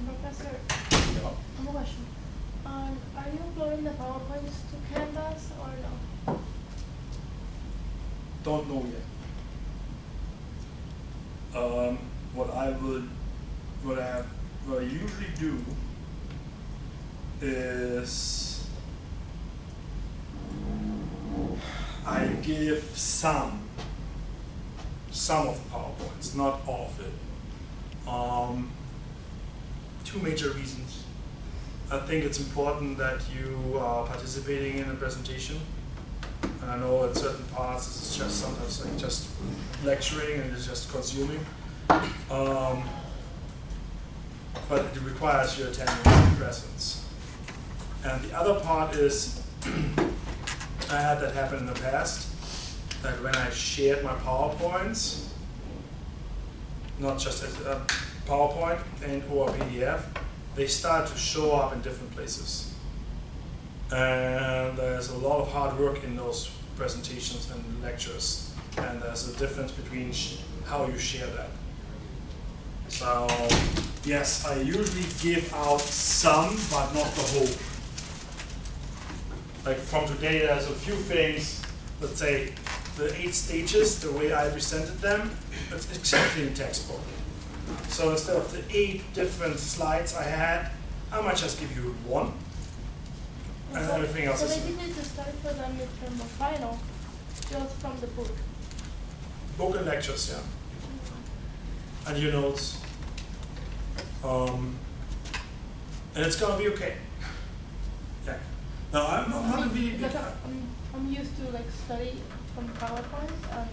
Professor, I have a question. Are you uploading the PowerPoints to Canvas or no? Don't know yet. what I usually do is I give some of the PowerPoints, not all of it. Two major reasons. I think it's important that you are participating in a presentation. And I know at certain parts it's just sometimes like just lecturing and it's just consuming. But it requires your attendance and presence. And the other part is, I had that happen in the past, that when I shared my PowerPoints, not just as a PowerPoint and or a PDF, they start to show up in different places. And there's a lot of hard work in those presentations and lectures, and there's a difference between how you share that. So yes, I usually give out some, but not the whole. Like from today, there's a few things, let's say the 8 stages, the way I presented them, it's exactly in textbook. So instead of the 8 different slides I had, I might just give you 1. And everything else is. So basically to study for the midterm or final, just from the book. Book and lectures, yeah. And your notes. And it's gonna be okay. Yeah. Now I'm not really because I'm used to like study from PowerPoints and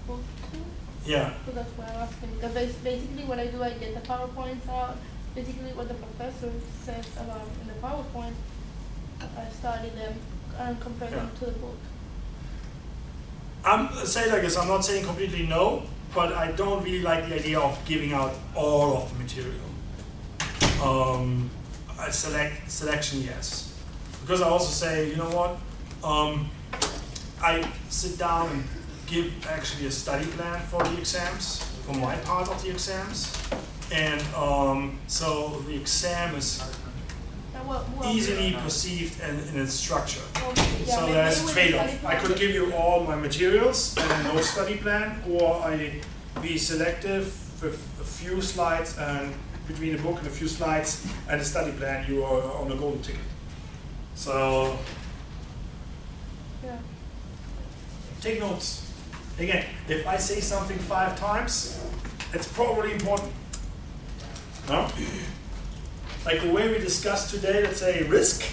book too. Yeah. So that's why I'm asking. Because basically what I do, I get the PowerPoints out. Basically what the professor says about in the PowerPoint, I study them and compare them to the book. I'm say like this, I'm not saying completely no, but I don't really like the idea of giving out all of the material. Selection, yes. Because I also say, you know what, I sit down and give actually a study plan for the exams, for my part of the exams. And so the exam is easily perceived in its structure. So there's a trade-off. I could give you all my materials and no study plan, or I be selective with a few slides and between a book and a few slides and a study plan, you are on a golden ticket. So take notes. Again, if I say something 5 times, it's probably important. No? Like the way we discussed today, let's say risk.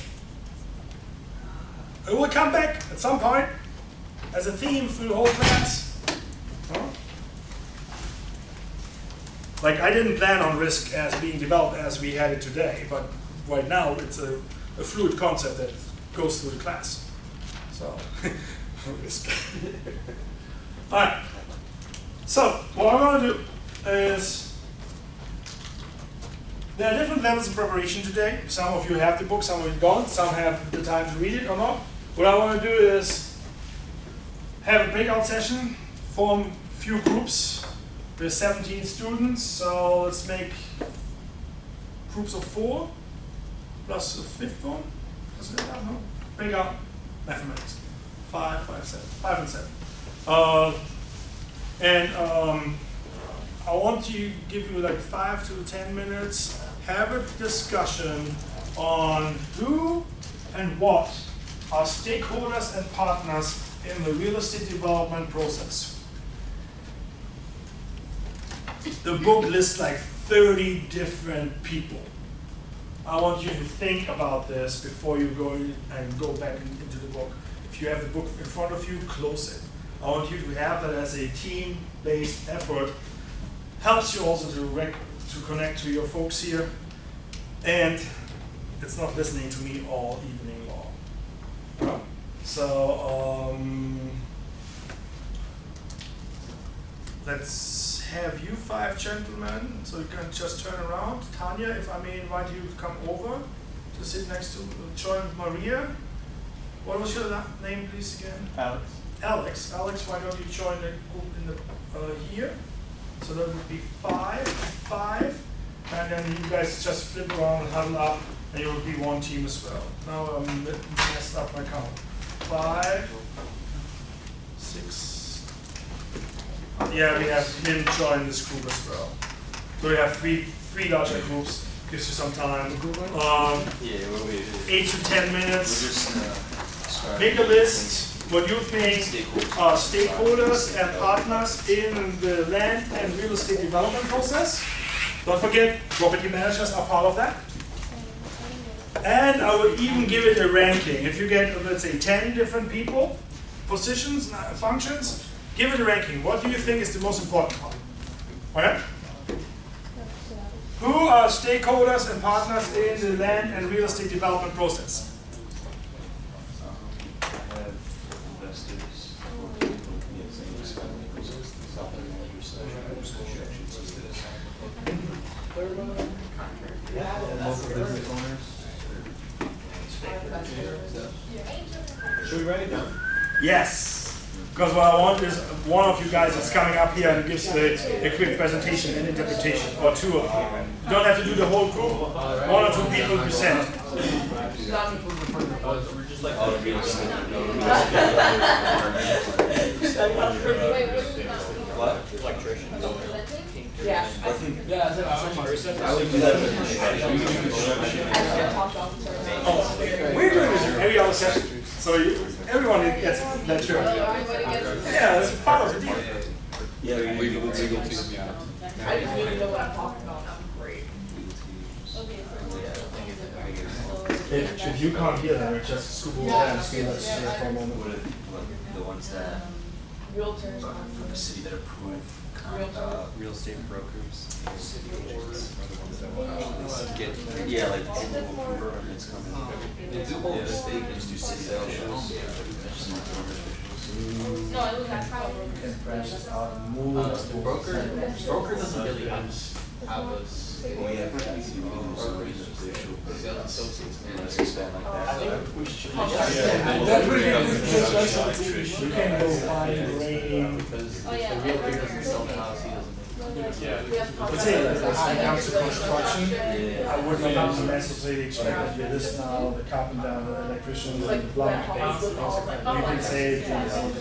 It will come back at some point as a theme through the whole class. Huh? Like I didn't plan on risk as being developed as we had it today, but right now it's a fluid concept that goes through the class. So, risk. All right. So what I'm going to do is, there are different levels of preparation today. Some of you have the book, some of you don't. Some have the time to read it or not. What I want to do is have a breakout session, form a few groups. There's 17 students, so let's make groups of 4 plus a 5th one. Does it have no? Breakout mathematics. 5, 5, 7. 5 and 7. I want to give you like 5 to 10 minutes, have a discussion on who and what are stakeholders and partners in the real estate development process. The book lists like 30 different people. I want you to think about this before you go and go back into the book. If you have the book in front of you, close it. I want you to have that as a team-based effort. Helps you also to connect to your folks here, and it's not listening to me all evening long. So let's have you 5 gentlemen, so you can just turn around. Tanya, if I may invite you to come over to sit next to, join Maria. What was your name, please, again? Alex. Alex. Alex, why don't you join the group in the here? So that would be 5, and then you guys just flip around and huddle up, and you will be one team as well. Now I'm messed up my count. 5, 6. Yeah, we have him join this group as well. So you have three larger groups, gives you some time. Yeah, what we do. 8 to 10 minutes. We'll just Make a list, what you think are stakeholders and partners in the land and real estate development process. Don't forget, property managers are part of that. And I will even give it a ranking. If you get, let's say, 10 different people, positions, functions, give it a ranking. What do you think is the most important one? Okay? Who are stakeholders and partners in the land and real estate development process? Local business owners. Should we write it down? Yes. Because what I want is one of you guys is coming up here and gives a quick presentation and interpretation, or two of you. You don't have to do the whole group. One or two people present. What? Electrician. Yeah. I think. Yeah, I would do that with construction. Oh, we're doing this every other session, so everyone gets that turn. Yeah, that's part of the deal. Yeah, legal team, yeah. I didn't really know what I'm talking about. Great. If you can't hear them, just scoop over there and stay there for a moment. What are the ones that Realtors. from the city that approve real estate brokers? Yeah, like people who approve permits coming. They do hold the stake and Just do city officials. No, I look at how. Broker doesn't really have us. We have Sales associates, man. Let's expand like that. I think we should. You can go find rating. Oh yeah. The realtor doesn't sell the house, he doesn't. Let's say that when it comes to construction, I would not necessarily expect to do this now, the carpenter, the electrician, the plumber. You can say the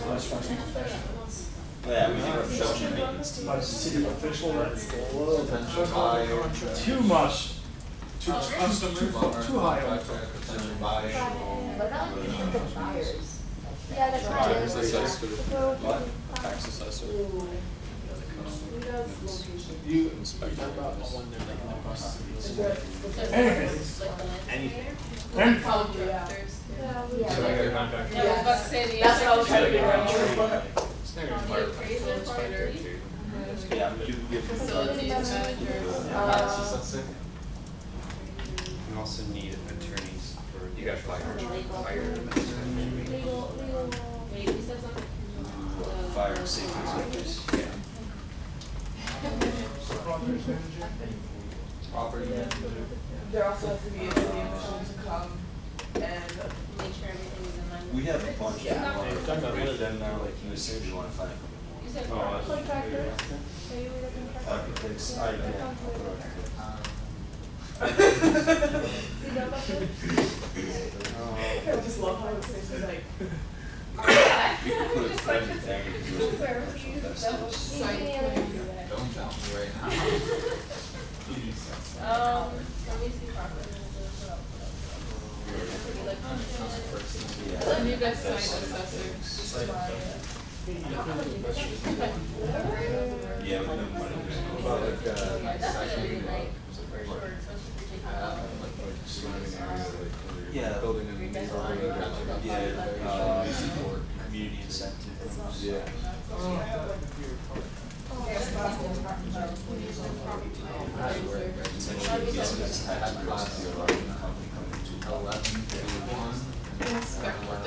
construction professionals. Yeah, we do construction maintenance team. But city official, that's a little bit too much. Too high on. Yeah, the Tax clients. assessor. What? Tax assessor. You Inspector. Anything. Contractors. Yeah. So I got a contract. Yeah, I was about to say the. That's what I was trying to get around. The appraiser part too. Yeah, you give Facilities manager. We also need attorneys for. You got fire. Legal. Wait, you said something? Fire and safety inspectors. Yeah. Property manager. There also has to be a city official to come and Make sure everything is in line. We have a bunch Yeah. of rate them now, like you said, you wanna find a couple more. You said Contractors. So you were the contractor. Architects, I The yeah. I just love how it's just like. Put friends and family because those are the best. Don't tell me right now. Let me see property. And you guys sign assessor. Yeah, we know money. About like, That's really like, for sure, especially if you're taking. surrounding areas, like, Yeah. building and Yeah, community incentive. Yeah. Essentially, gets this tax class of company coming to 11, 1, Inspector.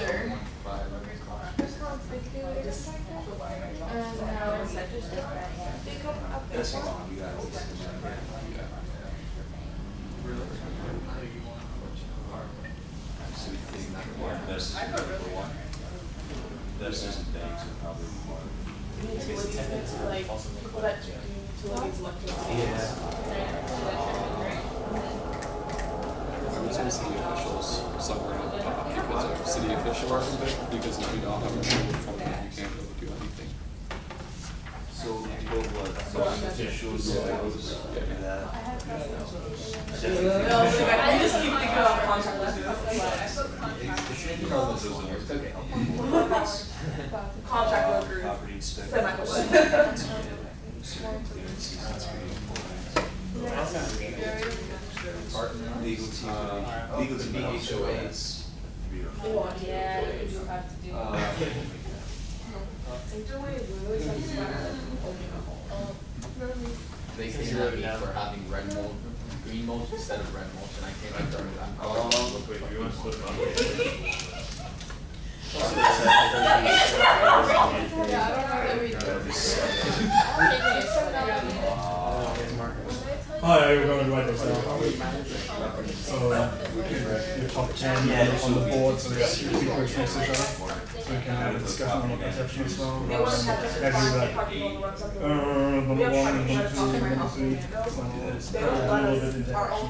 5. And pick up a That's paper. all you guys. So we think more investors are number one. Investors and banks are probably more. Utilities, like, people that do utilities, electricity. There's some city officials somewhere on the top because of city officials, because if you don't have a company, you can't really do anything. So people what? officials, do that. I just keep thinking about contract contract workers. Property inspector. Legal team, legal team HOAs. Yeah, you do have to do. They came at me for having red mulch, green mulch instead of red mulch, and I came at them, Wait, you want to slip it on? Hi, we're going to write this down. So, your top 10 on the board, so that people are against each other. So we can have a discussion on what perception is well. Rather than having like, number 1 and number 2 and number 3. So, a little bit interaction.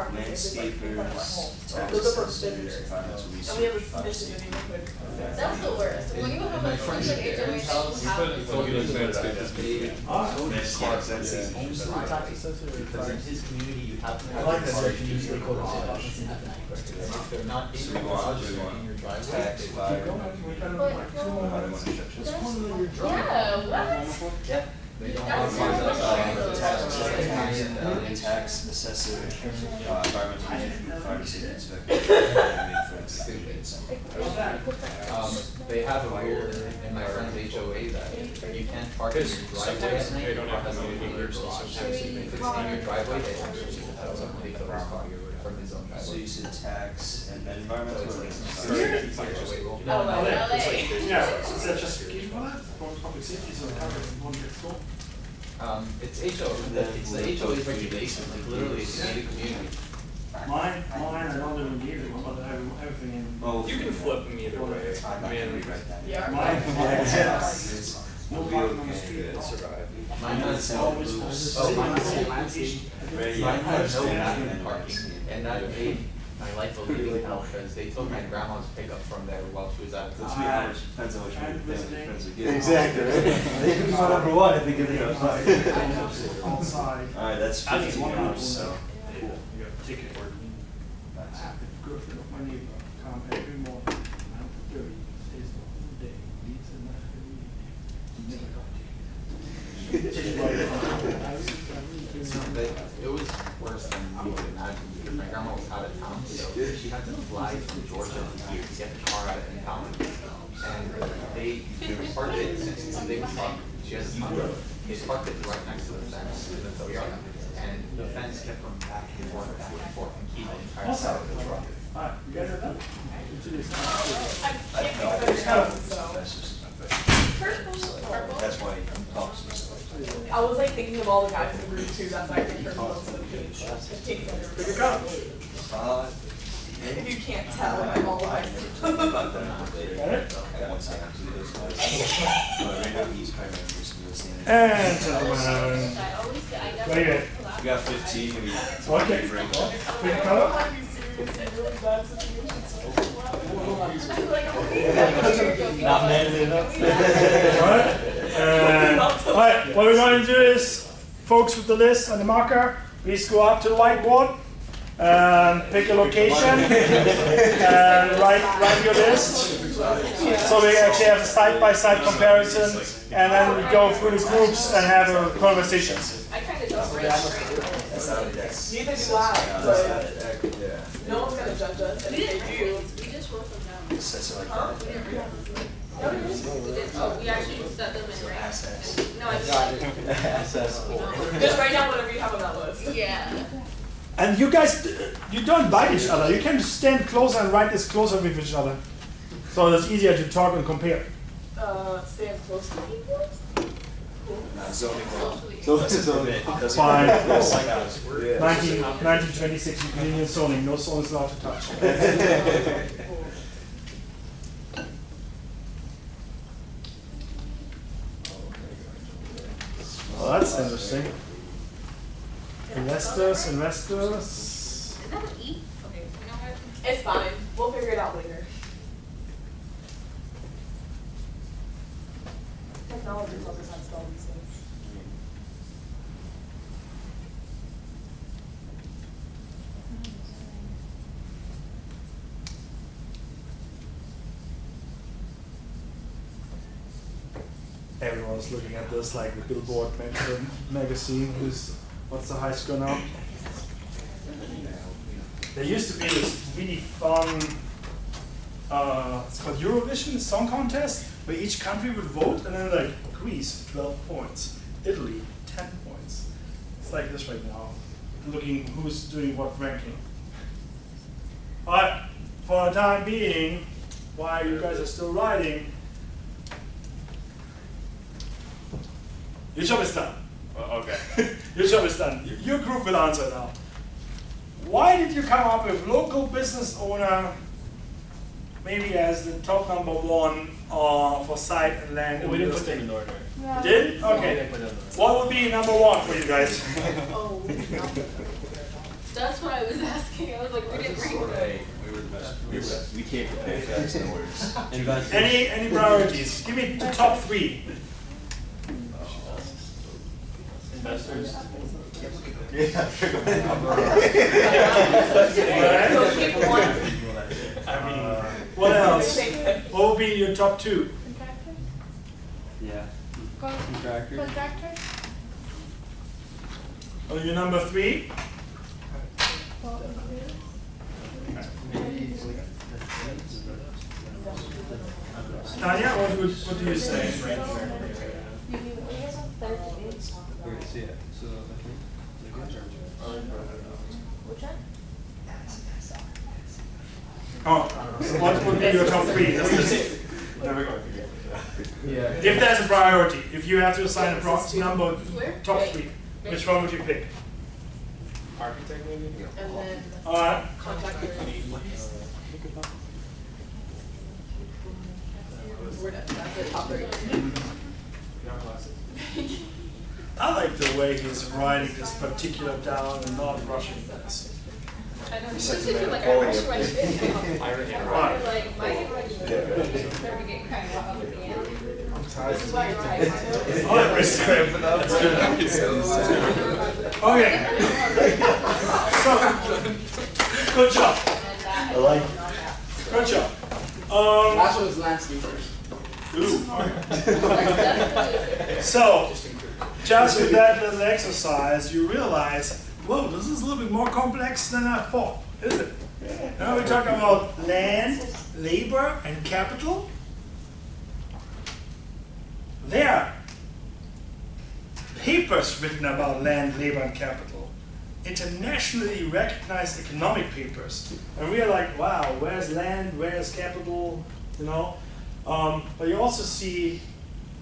Landscapers, tax assessors, financial research, That's the worst. When you have like friend's like HOAs, Tax assessor or because in his community, you have to. I like that section, you Use the stakeholders. garage. If they're not in your garage, they're in your driveway. tax, fire. yeah, what? Yeah. They don't have Tax assessor, environmental management, fire safety inspector. They have a rule in my friend's HOA that you can't park in your driveway at night. they don't have Because to of know your the garage. sometimes If it's in your driveway, they actually have somebody put his car from his own So driveway. you said tax and then environmental. Yeah, is that just given for that? From public safety, so one gets full? It's it's the HOA's regulation, like literally it's in the community. Mine, I don't live in Gator, but I have everything in. Oh, You can flip them either way. I mean, Yeah. Mine, yes. No parking on the street. survive. Mine has no, Always oh, mine has mine has no Yeah. vacuum parking, and that made my life a living hell, because they took my grandma's pickup from there while she was out of Let's town. be honest, depends on what your family friends are getting. Exactly, right? They can go number one if they get it outside. Outside. Alright, that's I think $15, so. Cool. You have a ticket for it. I have the girlfriend of my neighbor, come every morning, 9:30, stays the whole day, leaves at 9:30. Never got It was worse than you could imagine, because my grandma was out of town, so she had to fly from Georgia to here to get the car out of town. And they parked it, since they was parked, she has a Tundra, they parked it right next to the fence in the tow truck. And the fence kept going back and forth and keep the entire side of the truck. Alright, you guys are done? That's why he talks and stuff. I was like thinking of all the guys in the group too, that's why I think her most of the page. Pick a cup. You can't tell, I'm all like. Got it? And gentlemen, very good. We got 15, maybe. Okay. Pick a color. Not manly enough. Alright, what we're going to do is, folks with the list and the marker, please go up to the whiteboard and pick a location and write your list. So we actually have a side-by-side comparison, and then we go through the groups and have a conversation. I kind of don't neither do I, but no one's gonna judge us, and if they do. We just wrote them down. Huh? Oh, we actually set them in rank. No, I Just write down whatever you have on that list. Yeah. And you guys, you don't bite each other. You can just stand closer and write this closer with each other. So it's easier to talk and compare. Stand close to people? Zoning. Fine. That's like 1926, Ukrainian zoning. No zone is allowed to touch. Well, that's interesting. Investors. Is that an E? Okay, you know what? It's fine, we'll figure it out later. Technology tells us how to spell these things. was looking at this, like the Billboard magazine, what's the high score now? There used to be this really fun, it's called Eurovision Song Contest, where each country would vote, and then like Greece, 12 points, Italy, 10 points. It's like this right now, looking who's doing what ranking. But for the time being, while you guys are still writing, your job is done. Okay. Your job is done. Your group will answer now. Why did you come up with local business owner maybe as the top number one for site and land? Well, we didn't put them in order. You did? Okay. We didn't put them in order. What would be number one for you guys? Oh, that's what I was asking. I was like, we didn't read it. We were the best. We came prepared. That's no words. Any priorities? Give me the top three. Investors. Yeah. So pick one. What else? What would be your top two? Yeah. Contractors. Oh, your number three? Tanya, what do you say? Oh, so what would be your top three? If there's a priority, if you have to assign a number, top three, which one would you pick? Architect maybe? And then contractors. We're done. That's the top three. I like the way he's writing this particular down and not rushing this. I know, especially feel like I rushed my shit. Right. Like, my handwriting started getting kind of up at the end. This is why Okay. So, good job. I like it. Good job. Last one was landscapers. Ooh. So, just with that little exercise, you realize, whoa, this is a little bit more complex than I thought, is it? Now we talk about land, labor, and capital. There are papers written about land, labor, and capital. Internationally recognized economic papers. And we are like, wow, where's land, where's capital, you know? But you also see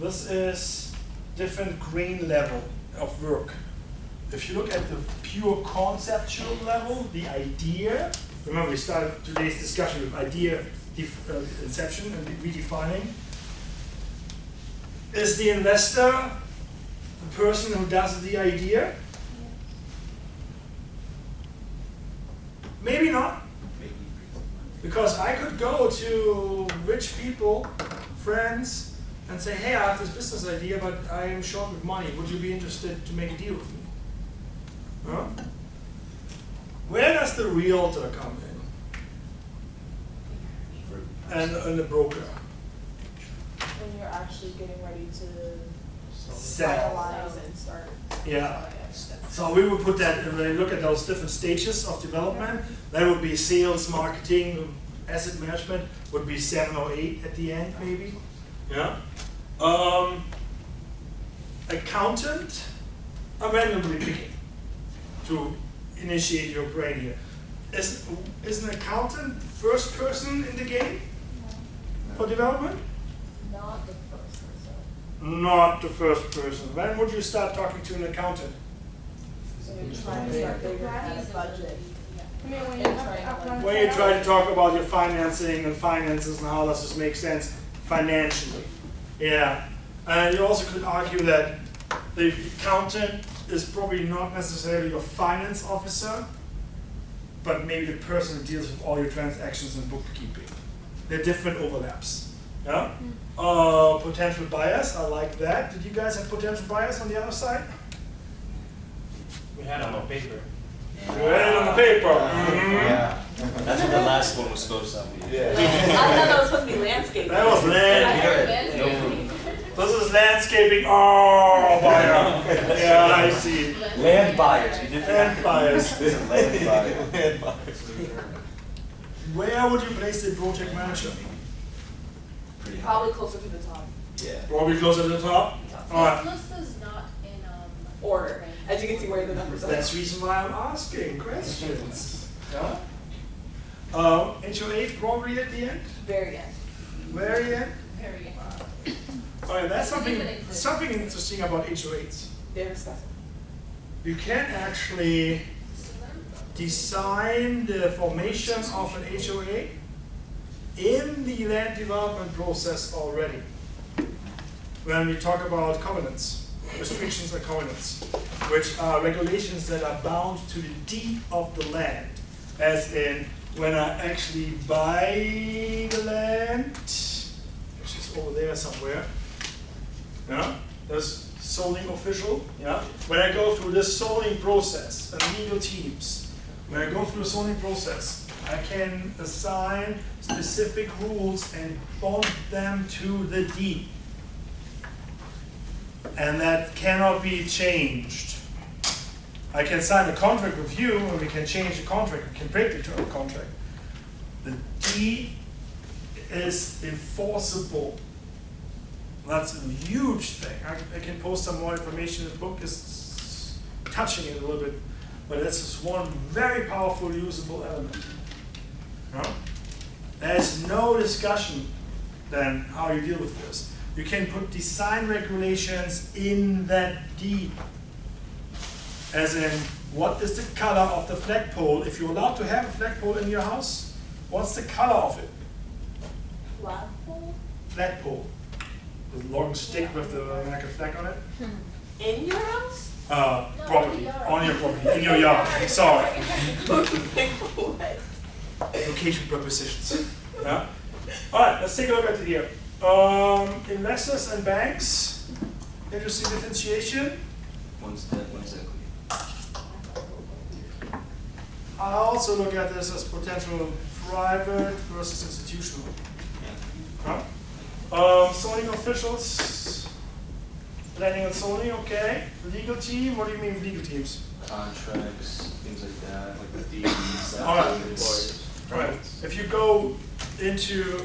this is different grain level of work. If you look at the pure conceptual level, the idea, remember we started today's discussion with idea inception and redefining. Is the investor the person who does the idea? Maybe not. Because I could go to rich people, friends, and say, hey, I have this business idea, but I am short with money. Would you be interested to make a deal with me? Huh? Where does the realtor come in? And the broker? When you're actually getting ready to Sell. finalize and start. Yeah. So we would put that, when you look at those different stages of development, that would be sales, marketing, asset management, would be 7 or 8 at the end, maybe. Yeah. Accountant, I'm randomly picking to initiate your brain here. Is an accountant the first person in the game for development? Not the first person. Not the first person. When would you start talking to an accountant? When you're trying to start figuring out a budget. When you try to talk about your financing and finances and how does this make sense financially. Yeah. And you also could argue that the accountant is probably not necessarily your finance officer, but maybe the person who deals with all your transactions and bookkeeping. There are different overlaps. Yeah? Potential buyers, I like that. Did you guys have potential buyers on the other side? We had them on paper. You had it on the paper. Yeah. That's what the last one was supposed to be. I thought that was supposed to be landscape. That was land. No proof. This is landscaping. Oh, buyer. Yeah, I see. Land buyers, you did Land buyers. Land buyers. Land buyers. Where would you place the project manager? Pretty high. Probably closer to the top. Yeah. Probably closer to the top. All right. This list is not in Order, as you can see where the numbers are. That's the reason why I'm asking questions. Yeah. HO8 probably at the end. Very end. Very end. very All right, that's something interesting about HO8s. Very special. You can actually design the formation of an HOA in the land development process already. When we talk about covenants, restrictions and covenants, which are regulations that are bound to the deed of the land, as in when I actually buy the land, which is over there somewhere, yeah, there's zoning official, yeah. When I go through this zoning process and legal teams, when I go through the zoning process, I can assign specific rules and bond them to the deed. And that cannot be changed. I can sign a contract with you and we can change the contract, we can break the term of the contract. The deed is enforceable. That's a huge thing. I can post some more information. The book is touching it a little bit, but it's just one very powerful, usable element. No? There's no discussion then how you deal with this. You can put design regulations in that deed. As in, what is the color of the flagpole? If you're allowed to have a flagpole in your house, what's the color of it? Flagpole? Flagpole. The long stick with the American flag on it? In your house? Property. On your property. In your yard. Sorry. Location prepositions. Yeah? Alright, let's take a look at it here. Investors and banks. Interesting differentiation. One's debt, one's equity. I also look at this as potential private versus institutional. Huh? Zoning officials, planning and zoning, okay. Legal team, what do you mean legal teams? Contracts, things like that, like the deeds, All right. lawyers. All right. If you go into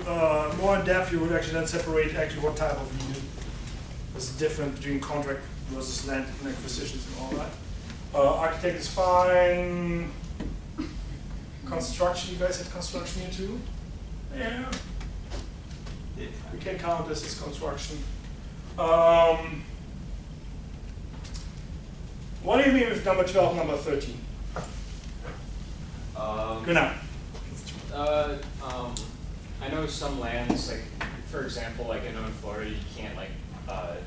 more in depth, you would actually then separate actually what type of legal. There's a difference between contract versus land and acquisitions and all that. Architect is fine. Construction, you guys had construction here too? Yeah. We can count this as construction. What do you mean with number 12, number 13? Good night. I know some lands, like for example, like I know in Florida, you can't like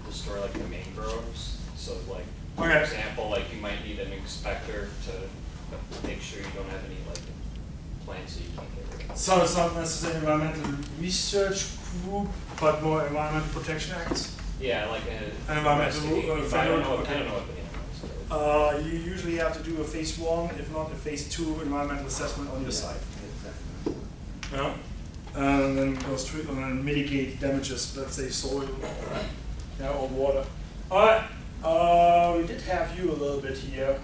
destroy like the mangroves. So like for example, like you might need an inspector to make sure you don't have any like plants that you can't get rid of. So it's not necessarily environmental research group, but more environmental protection acts? Yeah, like an environmental I don't know what the name is. You usually have to do a phase 1, if not a phase 2 environmental assessment on your site. Yeah? And then go straight and then mitigate damages, let's say soil or water. Alright, we did have you a little bit here.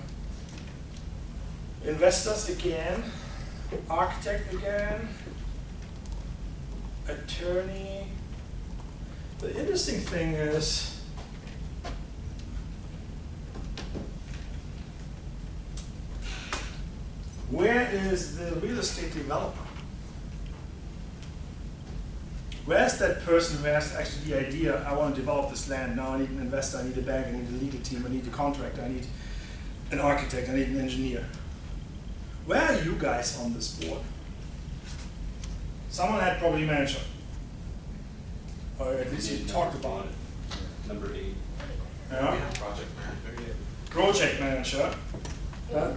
Investors again, architect again, attorney. The interesting thing is, where is the real estate developer? Where's that person who has actually the idea, I want to develop this land, now I need an investor, I need a bank, I need a legal team, I need a contractor, I need an architect, I need an engineer. Where are you guys on this board? Someone had property manager. Or at least you talked about it. Number 8. Yeah. Project manager. Project manager.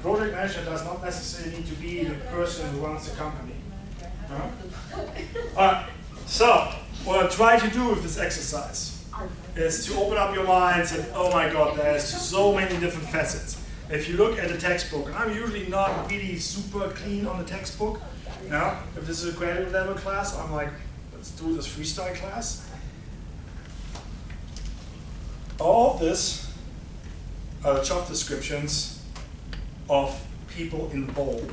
Project manager does not necessarily need to be the person who runs the company. So, what I try to do with this exercise is to open up your minds and, oh my god, there's so many different facets. If you look at the textbook, and I'm usually not really super clean on the textbook, now, if this is a graduate level class, I'm like, let's do this freestyle class. All of this are the job descriptions of people involved.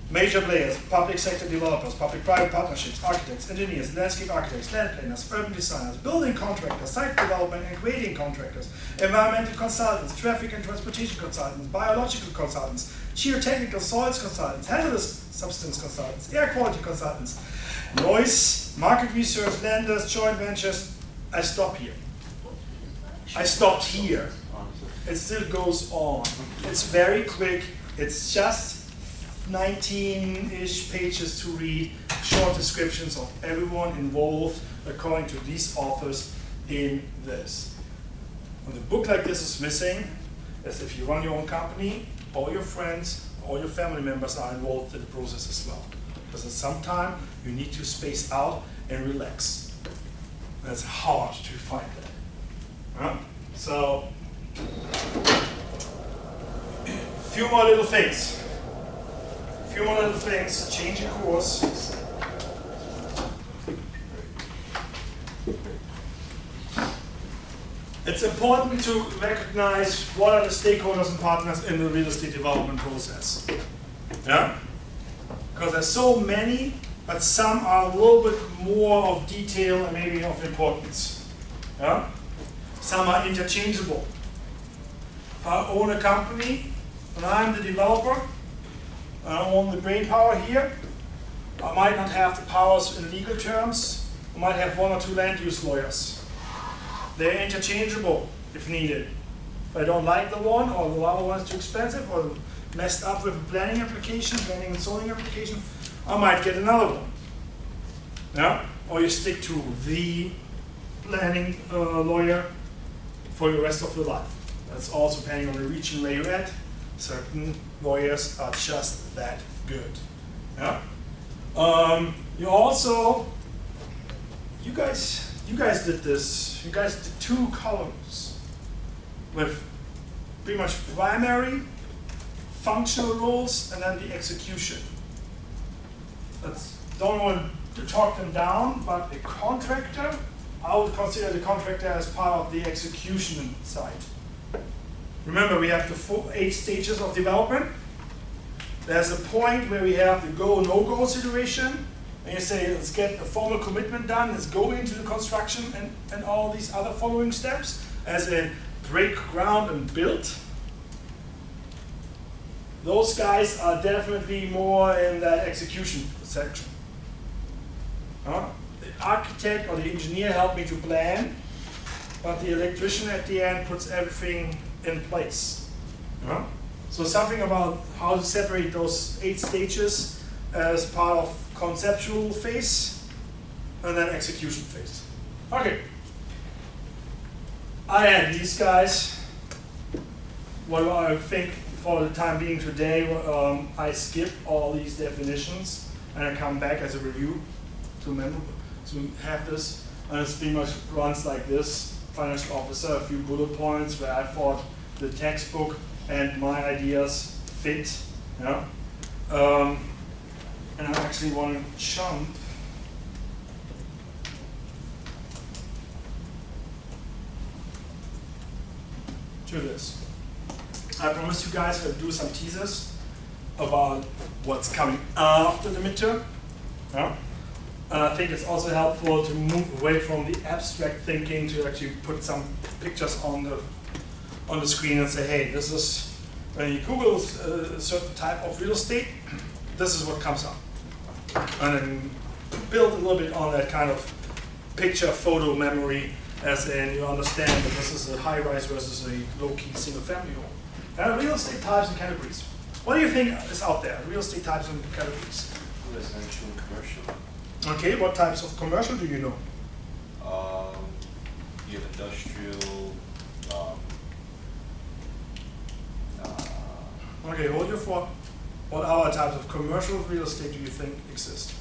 Major players, public sector developers, public-private partnerships, architects, engineers, landscape architects, land planners, urban designers, building contractors, site development and grading contractors, environmental consultants, traffic and transportation consultants, biological consultants, geotechnical soils consultants, hazardous substance consultants, air quality consultants, noise, market research, lenders, joint ventures. I stop here. I stopped here. It still goes on. It's very quick. It's just 19-ish pages to read, short descriptions of everyone involved according to these authors in this. When a book like this is missing, as if you run your own company, all your friends, all your family members are involved in the process as well. Because at some time you need to space out and relax. And it's hard to find that. So, few more little things. Changing course. It's important to recognize what are the stakeholders and partners in the real estate development process. Yeah? Because there's so many, but some are a little bit more of detail and maybe of importance. Yeah? Some are interchangeable. If I own a company and I'm the developer, I own the brain power here, I might not have the powers in legal terms, I might have one or two land use lawyers. They're interchangeable if needed. If I don't like the one, or the other one is too expensive, or messed up with a planning application, planning and zoning application, I might get another one. Yeah? Or you stick to the planning lawyer for the rest of your life. That's also depending on the region where you're at. Certain lawyers are just that good. Yeah? You guys did this. You guys did 2 columns with pretty much primary, functional roles, and then the execution. Don't want to talk them down, but a contractor, I would consider the contractor as part of the execution side. Remember, we have the 8 stages of development. There's a point where we have the go, no-go situation. And you say, let's get a formal commitment done, let's go into the construction and all these other following steps, as in break ground and build. Those guys are definitely more in that execution section. The architect or the engineer helped me to plan, but the electrician at the end puts everything in place. So something about how to separate those 8 stages as part of conceptual phase and then execution phase. Okay. I had these guys. What I think for the time being today, I skip all these definitions and I come back as a review to have this. And it pretty much runs like this. Financial officer, a few bullet points where I thought the textbook and my ideas fit. Yeah? And I actually want to jump to this. I promised you guys I'll do some teasers about what's coming after the midterm. Yeah? And I think it's also helpful to move away from the abstract thinking to actually put some pictures on the screen and say, hey, this is, when you Google a certain type of real estate, this is what comes up. And then build a little bit on that kind of picture photo memory, as in you understand that this is a high-rise versus a low-key single-family home. And real estate types and categories. What do you think is out there? Real estate types and categories. Residential and commercial. Okay, what types of commercial do you know? You have industrial. Okay, hold your thought. What other types of commercial real estate do you think exist?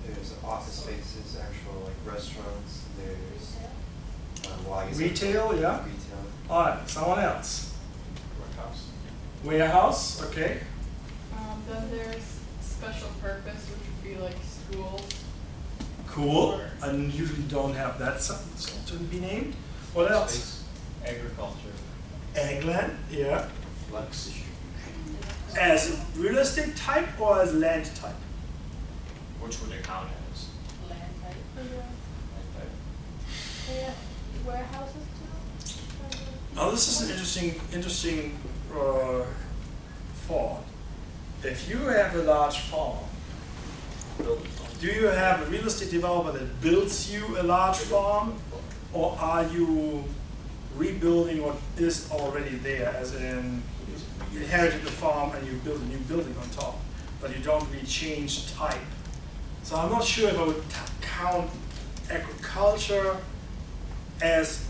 There's office spaces, actual like restaurants. There's well, I guess retail, yeah. Retail. All right, someone else. Warehouse. Warehouse, okay. Then there's special purpose, which would be like schools. Cool. I usually don't have that to be named. What else? Space. Agriculture. Eggland, yeah. Flux. As real estate type or as land type? Which would it count as? Land type. Land type. Yeah, warehouses too. Now this is an interesting thought. If you have a large farm, do you have a real estate developer that builds you a large farm, or are you rebuilding what is already there, as in you inherited the farm and you build a new building on top, but you don't really change type? So I'm not sure if I would count agriculture as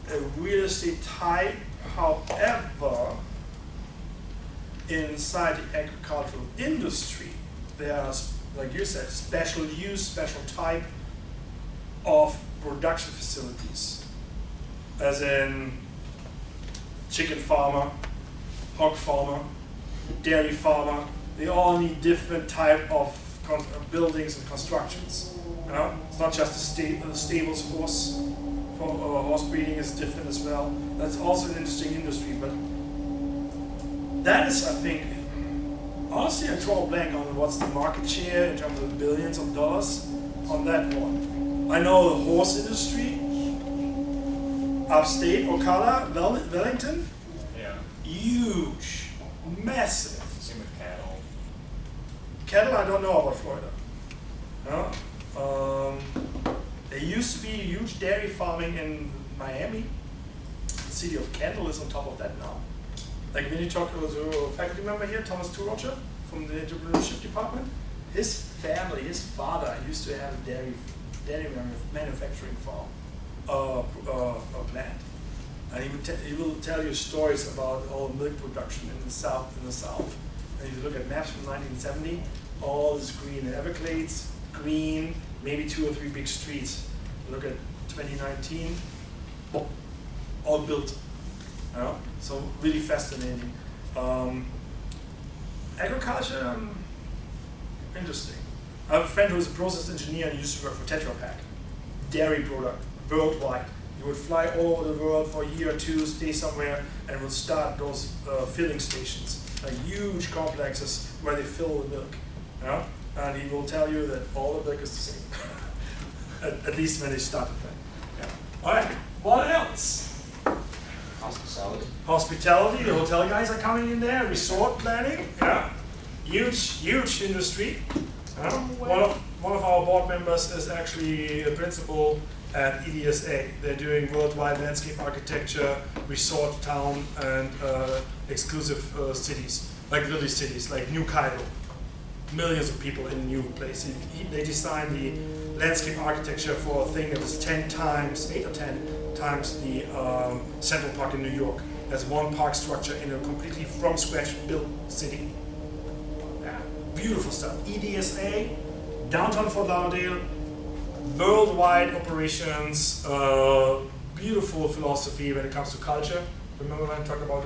a real estate type. However, inside the agricultural industry, there are, like you said, special use, special type of production facilities. As in chicken farmer, hog farmer, dairy farmer, they all need different type of buildings and constructions. It's not just the stables horse. Horse breeding is different as well. That's also an interesting industry, but that is, I think, honestly, I draw a blank on what's the market share in terms of billions of dollars on that one. I know the horse industry, upstate, Ocala, Wellington, Yeah. huge, massive. Same with cattle. Cattle, I don't know about Florida. There used to be huge dairy farming in Miami. The city of Kendall is on top of that now. Like when you talk to a faculty member here, Thomas Turocher from the entrepreneurship department, his family, his father used to have a dairy manufacturing farm, plant. And he will tell you stories about all milk production in the South. And if you look at maps from 1970, all is green. The Everglades, green, maybe 2 or 3 big streets. Look at 2019, all built. So really fascinating. Agriculture, interesting. I have a friend who is a process engineer and used to work for Tetra Pak, dairy product, worldwide. He would fly all over the world for a year or two, stay somewhere, and would start those filling stations, like huge complexes where they fill the milk. And he will tell you that all the milk is the same, at least when they start the thing. Yeah. All right, what else? Hospitality, the hotel guys are coming in there, resort planning, yeah. Huge industry. One of our board members is actually a principal at EDSA. They're doing worldwide landscape architecture, resort town, and exclusive cities, like little cities, like New Cairo. Millions of people in a new place. They designed the landscape architecture for a thing that is 8 or 10 times the Central Park in New York. As one park structure in a completely from scratch built city. Yeah, beautiful stuff. EDSA, downtown Fort Lauderdale, worldwide operations, beautiful philosophy when it comes to culture. Remember when I talked about